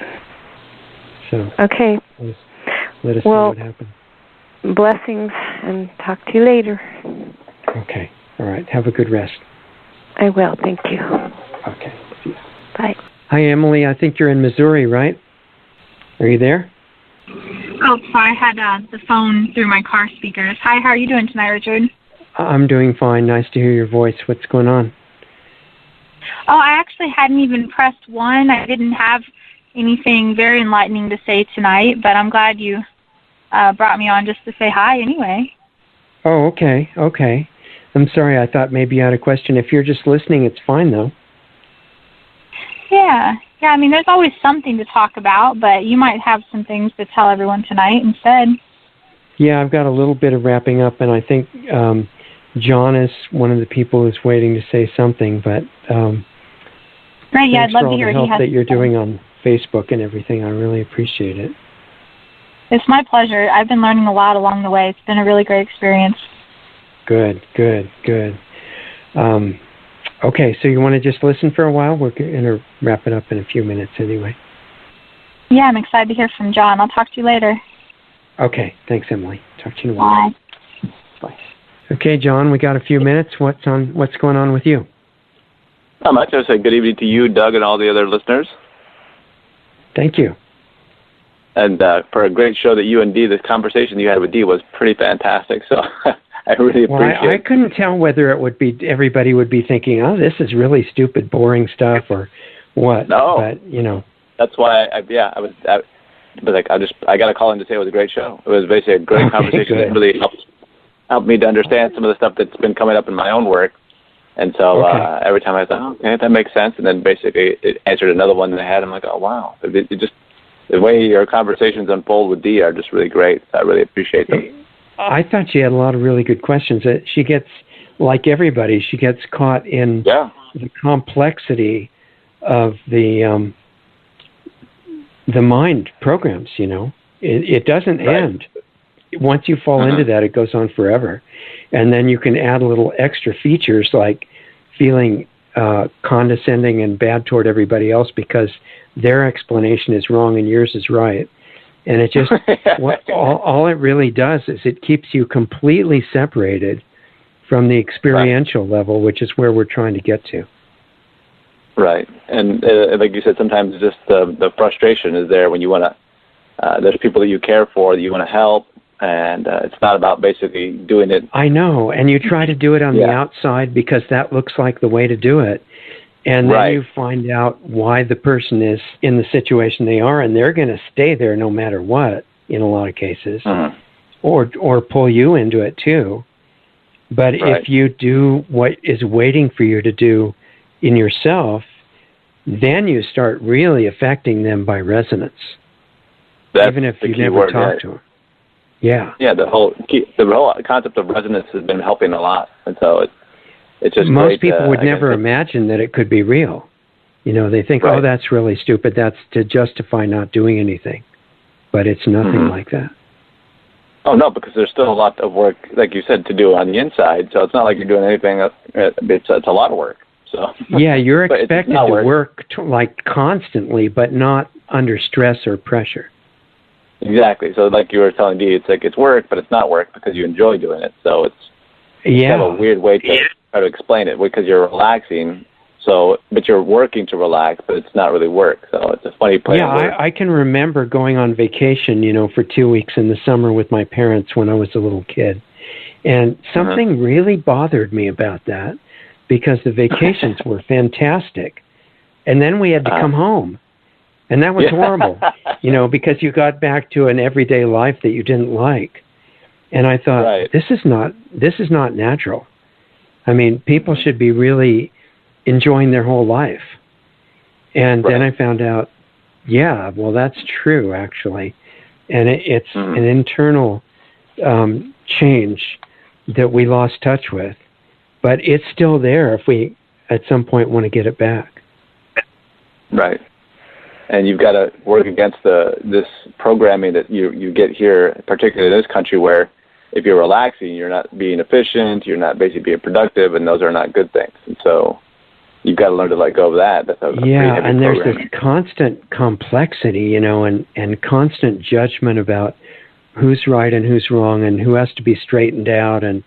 So. Okay. Let us know what happened. Blessings, and talk to you later. Okay. All right. Have a good rest. I will. Thank you. Okay. See ya. Bye. Hi, Emily. I think you're in Missouri, right? Are you there? Oh, sorry. I had the phone through my car speakers. Hi, how are you doing tonight, Richard? I'm doing fine. Nice to hear your voice. What's going on? Oh, I actually hadn't even pressed 1. I didn't have anything very enlightening to say tonight, but I'm glad you brought me on just to say hi anyway. Oh, okay. I'm sorry. I thought maybe you had a question. If you're just listening, it's fine, though. Yeah, I mean, there's always something to talk about, but you might have some things to tell everyone tonight instead. Yeah, I've got a little bit of wrapping up, and I think John is one of the people who's waiting to say something, but right, yeah, I'd love to hear what he has. Thanks for all the help that you're doing on Facebook and everything. I really appreciate it. It's my pleasure. I've been learning a lot along the way. It's been a really great experience. Good. Okay, so you want to just listen for a while? We're going to wrap it up in a few minutes anyway. Yeah, I'm excited to hear from John. I'll talk to you later. Okay, thanks, Emily. Talk to you in a while. Bye. Okay, John, we got a few minutes. What's going on with you? Not much. I say good evening to you, Doug, and all the other listeners. Thank you. And for a great show that you and Dee, the conversation you had with Dee was pretty fantastic. So I really appreciate it. I couldn't tell whether it would be everybody would be thinking, oh, this is really stupid, boring stuff, or what. No, but that's why I got a call in to say it was a great show. It was basically a great conversation that really helped me to understand some of the stuff that's been coming up in my own work. And so every time I thought, okay, that makes sense, and then basically it answered another one that I had. I'm like, oh wow, it just the way your conversations unfold with Dee are just really great. I really appreciate them. I thought she had a lot of really good questions. She gets, like everybody, she gets caught in the complexity of the mind programs. It doesn't end. Once you fall into that, it goes on forever. And then you can add little extra features like feeling condescending and bad toward everybody else because their explanation is wrong and yours is right. And it just, all it really does is it keeps you completely separated from the experiential level, which is where we're trying to get to. Right. And like you said, sometimes just the frustration is there when you want to, there's people that you care for, that you want to help, and it's not about basically doing it. I know, and you try to do it on the outside because that looks like the way to do it. And then you find out why the person is in the situation they are, and they're going to stay there no matter what in a lot of cases, or pull you into it too. But if you do what is waiting for you to do in yourself, then you start really affecting them by resonance, even if you never talk to them. Yeah. Yeah, the whole concept of resonance has been helping a lot, and so it's just most people would never imagine that it could be real. They think, oh, that's really stupid. That's to justify not doing anything, but it's nothing like that. Oh no, because there's still a lot of work, like you said, to do on the inside. So it's not like you're doing anything. It's a lot of work. So yeah, you're expected to work like constantly, but not under stress or pressure. Exactly. So like you were telling Dee, it's like it's work, but it's not work because you enjoy doing it. So it's kind of a weird way to try to explain it because you're relaxing. So, but you're working to relax, but it's not really work. So it's a funny play. Yeah, I can remember going on vacation, for 2 weeks in the summer with my parents when I was a little kid. And something really bothered me about that because the vacations were fantastic. And then we had to come home. And that was horrible, because you got back to an everyday life that you didn't like. And I thought, this is not natural. I mean, people should be really enjoying their whole life. And then I found out, yeah, well, that's true, actually. And it's an internal change that we lost touch with. But it's still there if we, at some point, want to get it back. Right. And you've got to work against this programming that you get here, particularly in this country, where if you're relaxing, you're not being efficient, you're not basically being productive, and those are not good things. And so you've got to learn to let go of that. That's a yeah, and there's this constant complexity, you know, and constant judgment about who's right and who's wrong and who has to be straightened out, and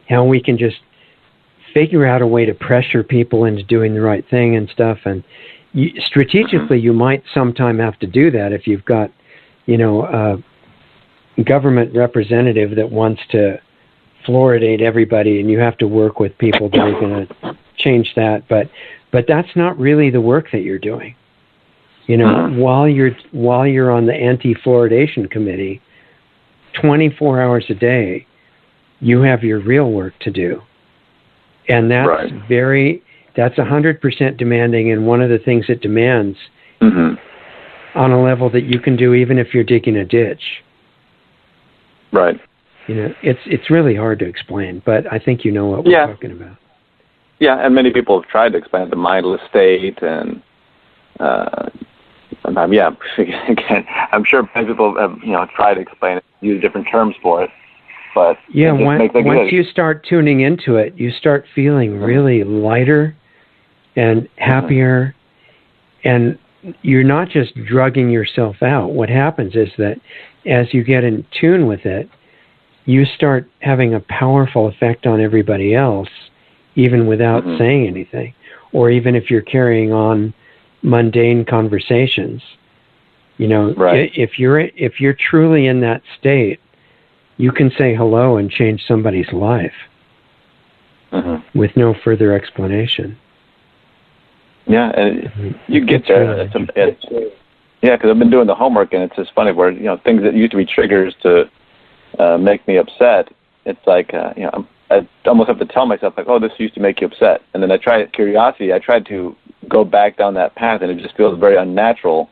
how we can just figure out a way to pressure people into doing the right thing and stuff. And strategically, you might sometime have to do that if you've got, you know, a government representative that wants to fluoridate everybody, and you have to work with people that are going to change that. But that's not really the work that you're doing. You know, while you're on the anti-fluoridation committee, 24 hours a day, you have your real work to do. And that's that's 100% demanding, and one of the things it demands on a level that you can do even if you're digging a ditch. Right. You know, it's really hard to explain, but I think you know what we're talking about. Yeah, and many people have tried to explain the mindless state, and again, I'm sure many people have tried to explain it, use different terms for it. But once you start tuning into it, you start feeling really lighter and happier, and you're not just drugging yourself out. What happens is that as you get in tune with it, you start having a powerful effect on everybody else, even without saying anything, or even if you're carrying on mundane conversations. You know, if you're truly in that state, you can say hello and change somebody's life with no further explanation. Yeah, and you get there. Yeah, because I've been doing the homework, and it's just funny where, you know, things that used to be triggers to make me upset, it's like, you know, I almost have to tell myself, like, oh, this used to make you upset. And then I tried to go back down that path, and it just feels very unnatural,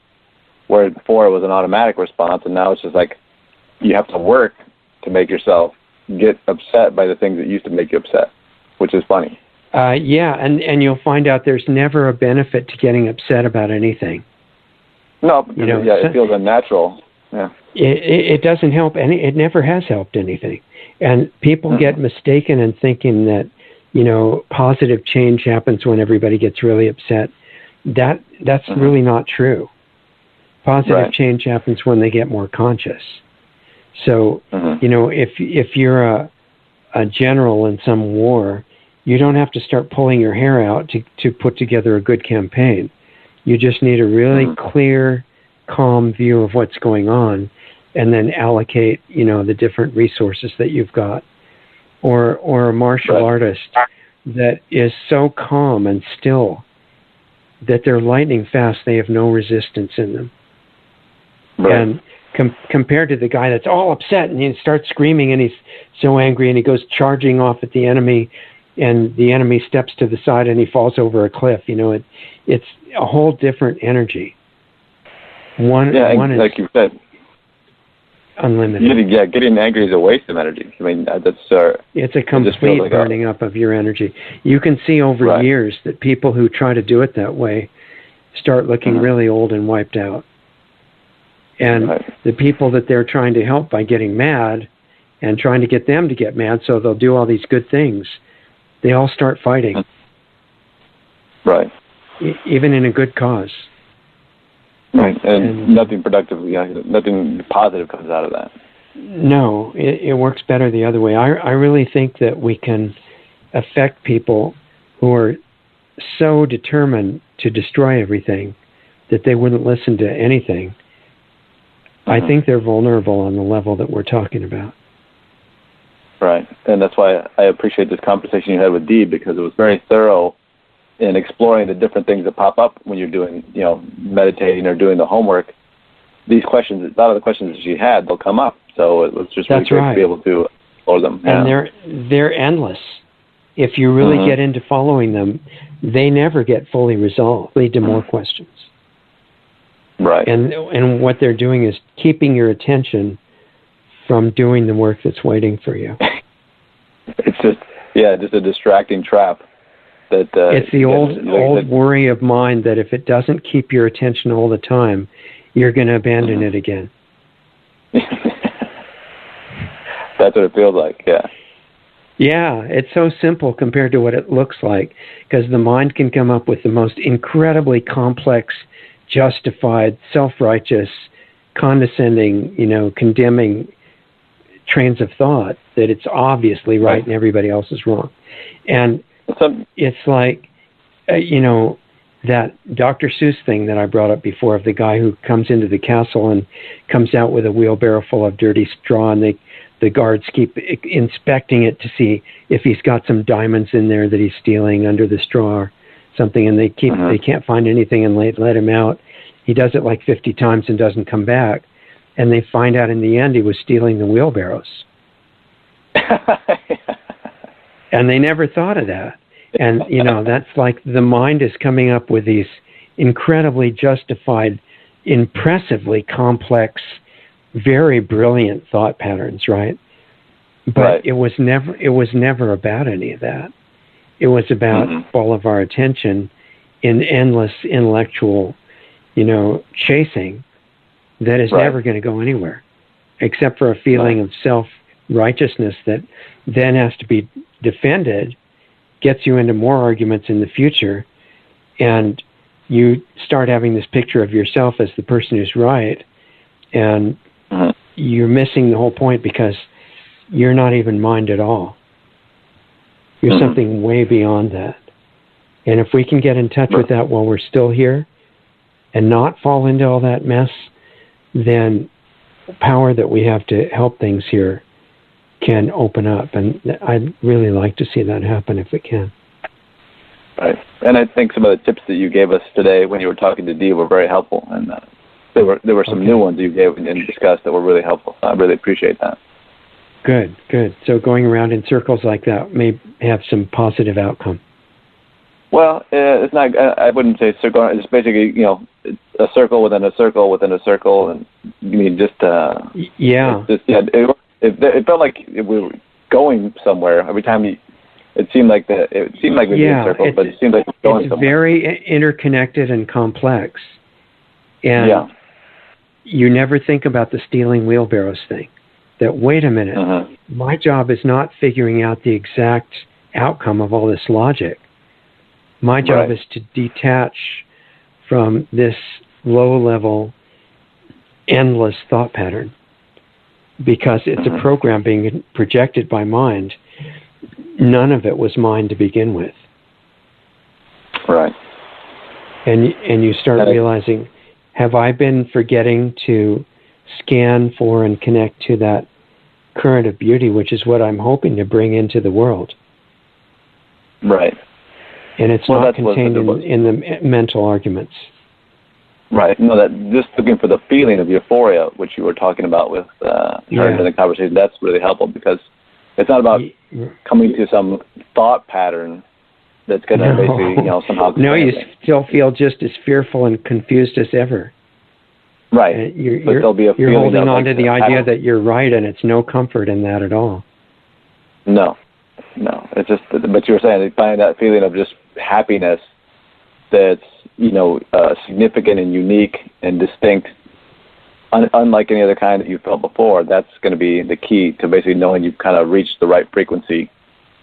where before it was an automatic response, and now it's just like you have to work to make yourself get upset by the things that used to make you upset, which is funny. Yeah, and you'll find out there's never a benefit to getting upset about anything. No, because, it feels unnatural. Yeah, it doesn't help it never has helped anything, and people get mistaken in thinking that, you know, positive change happens when everybody gets really upset. That's really not true. Positive change happens when they get more conscious. So, you know, if you're a general in some war, you don't have to start pulling your hair out to put together a good campaign. You just need a really clear, calm view of what's going on, and then allocate, you know, the different resources that you've got. Or a martial artist that is so calm and still that they're lightning fast, they have no resistance in them. And compared to the guy that's all upset and he starts screaming and he's so angry and he goes charging off at the enemy, and the enemy steps to the side and he falls over a cliff. You know, it's a whole different energy. One is, like you said, unlimited. Getting angry is a waste of energy. I mean, that's it's a complete burning up of your energy. You can see over years that people who try to do it that way start looking really old and wiped out. And the people that they're trying to help by getting mad and trying to get them to get mad so they'll do all these good things, they all start fighting. Right. Even in a good cause. Right. And nothing productive, nothing positive comes out of that. No, it works better the other way. I really think that we can affect people who are so determined to destroy everything that they wouldn't listen to anything. I think they're vulnerable on the level that we're talking about. Right, and that's why I appreciate this conversation you had with Dee, because it was very thorough in exploring the different things that pop up when you're doing, you know, meditating or doing the homework. These questions, a lot of the questions that she had, they'll come up. So it was just really great to be able to explore them. Yeah. And they're endless. If you really get into following them, they never get fully resolved. Lead to more questions. Right. And what they're doing is keeping your attention from doing the work that's waiting for you. It's just a distracting trap. That it's the old worry of mind that if it doesn't keep your attention all the time, you're going to abandon it again. That's what it feels like, yeah. Yeah, it's so simple compared to what it looks like, because the mind can come up with the most incredibly complex, justified, self-righteous, condescending, condemning trains of thought that it's obviously right and everybody else is wrong. And it's like, that Dr. Seuss thing that I brought up before of the guy who comes into the castle and comes out with a wheelbarrow full of dirty straw, and the guards keep inspecting it to see if he's got some diamonds in there that he's stealing under the straw or something, and they can't find anything and let him out. He does it like 50 times and doesn't come back, and they find out in the end he was stealing the wheelbarrows. And they never thought of that. And, that's like the mind is coming up with these incredibly justified, impressively complex, very brilliant thought patterns, right? But it was never about any of that. It was about all of our attention in endless intellectual, chasing that is never going to go anywhere, except for a feeling of self-righteousness that then has to be defended, gets you into more arguments in the future, and you start having this picture of yourself as the person who's right, and you're missing the whole point because you're not even mind at all. You're something way beyond that. And if we can get in touch with that while we're still here and not fall into all that mess, then the power that we have to help things here can open up. And I'd really like to see that happen if it can. Right. And I think some of the tips that you gave us today when you were talking to Dee were very helpful. And there were some new ones you gave and discussed that were really helpful. So I really appreciate that. Good. So going around in circles like that may have some positive outcome. Well, it's not. I wouldn't say circle. It's basically, a circle within a circle within a circle, and you mean just. It felt like we were going somewhere every time. It seemed like we'd be in a circle, but it seemed like it's going somewhere. It's very interconnected and complex, and you never think about the stealing wheelbarrows thing. That, wait a minute, my job is not figuring out the exact outcome of all this logic. My job is to detach from this low-level, endless thought pattern, because it's a program being projected by mind. None of it was mine to begin with. Right. And you start realizing, have I been forgetting to scan for and connect to that current of beauty, which is what I'm hoping to bring into the world? Right. And it's not contained in the mental arguments. Right. No, that just looking for the feeling of euphoria, which you were talking about with in the conversation, that's really helpful, because it's not about coming to some thought pattern that's going to basically, somehow... No, you still feel just as fearful and confused as ever. Right. You're holding on to the idea that you're right, and it's no comfort in that at all. No. It's just, but you were saying, finding that feeling of just happiness that's, significant and unique and distinct, unlike any other kind that you felt before. That's going to be the key to basically knowing you've kind of reached the right frequency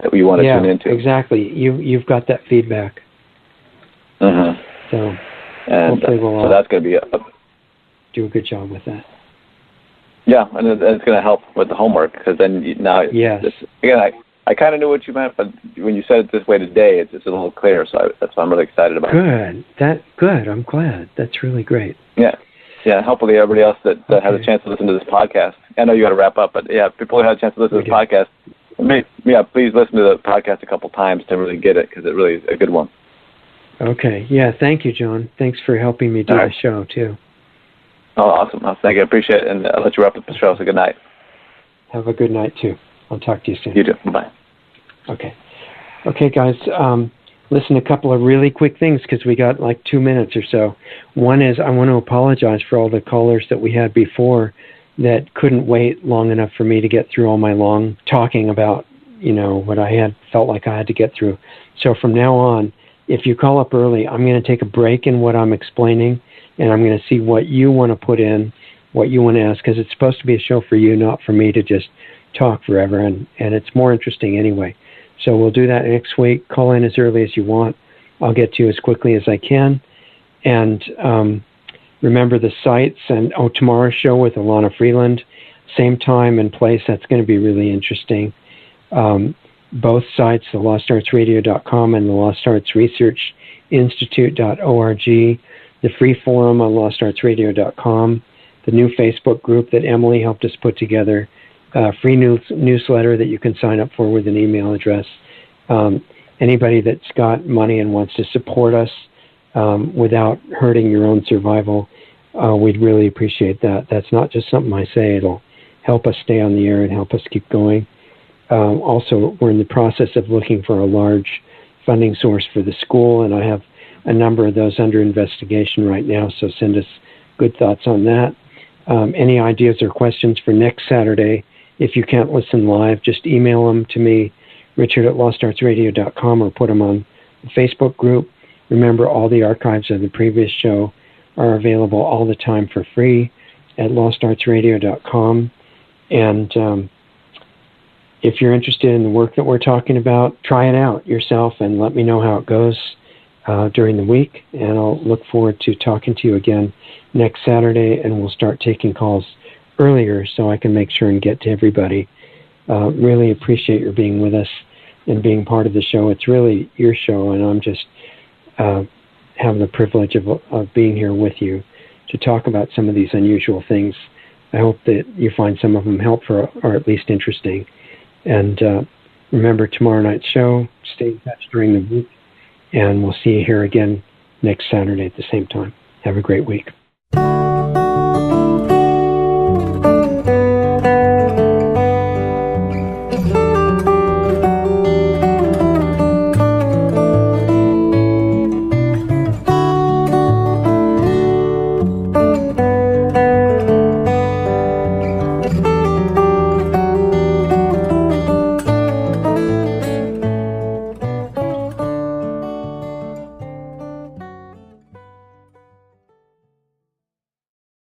that you want to tune into. Yeah, exactly. You've got that feedback. So hopefully we'll that's going to be do a good job with that. Yeah, and it's going to help with the homework, because then again, I kind of knew what you meant, but when you said it this way today, it's a little clearer. So that's what I'm really excited about. Good. I'm glad. That's really great. Yeah. Hopefully, everybody else that has a chance to listen to this podcast. I know you got to wrap up, but people who have a chance to listen to this podcast, please listen to the podcast a couple times to really get it, because it really is a good one. Okay. Yeah. Thank you, John. Thanks for helping me do the show too. Oh, awesome. Thank you. I appreciate it, and I'll let you wrap up the show. So good night. Have a good night too. I'll talk to you soon. You too. Bye. Okay. Okay, guys. Listen, a couple of really quick things because we got like 2 minutes or so. One is I want to apologize for all the callers that we had before that couldn't wait long enough for me to get through all my long talking about, what I had felt like I had to get through. So from now on, if you call up early, I'm going to take a break in what I'm explaining, and I'm going to see what you want to put in, what you want to ask, because it's supposed to be a show for you, not for me to just talk forever, and it's more interesting anyway. So we'll do that next week. Call in as early as you want. I'll get to you as quickly as I can. And remember the sites, and tomorrow's show with Alana Freeland, same time and place. That's going to be really interesting. Both sites, the LostArtsRadio.com and the Lost Arts Research Institute.org, the free forum on LostArtsRadio.com, the new Facebook group that Emily helped us put together, free newsletter that you can sign up for with an email address. Anybody that's got money and wants to support us without hurting your own survival, we'd really appreciate that. That's not just something I say. It'll help us stay on the air and help us keep going. Also, we're in the process of looking for a large funding source for the school, and I have a number of those under investigation right now, so send us good thoughts on that. Any ideas or questions for next Saturday, if you can't listen live, just email them to me, richard@lostartsradio.com, or put them on the Facebook group. Remember, all the archives of the previous show are available all the time for free at lostartsradio.com. And if you're interested in the work that we're talking about, try it out yourself and let me know how it goes during the week. And I'll look forward to talking to you again next Saturday, and we'll start taking calls earlier so I can make sure and get to everybody. Really appreciate your being with us and being part of the show. It's really your show, and I'm just having the privilege of being here with you to talk about some of these unusual things. I hope that you find some of them helpful or at least interesting. And remember tomorrow night's show. Stay in touch during the week, and we'll see you here again next Saturday at the same time. Have a great week.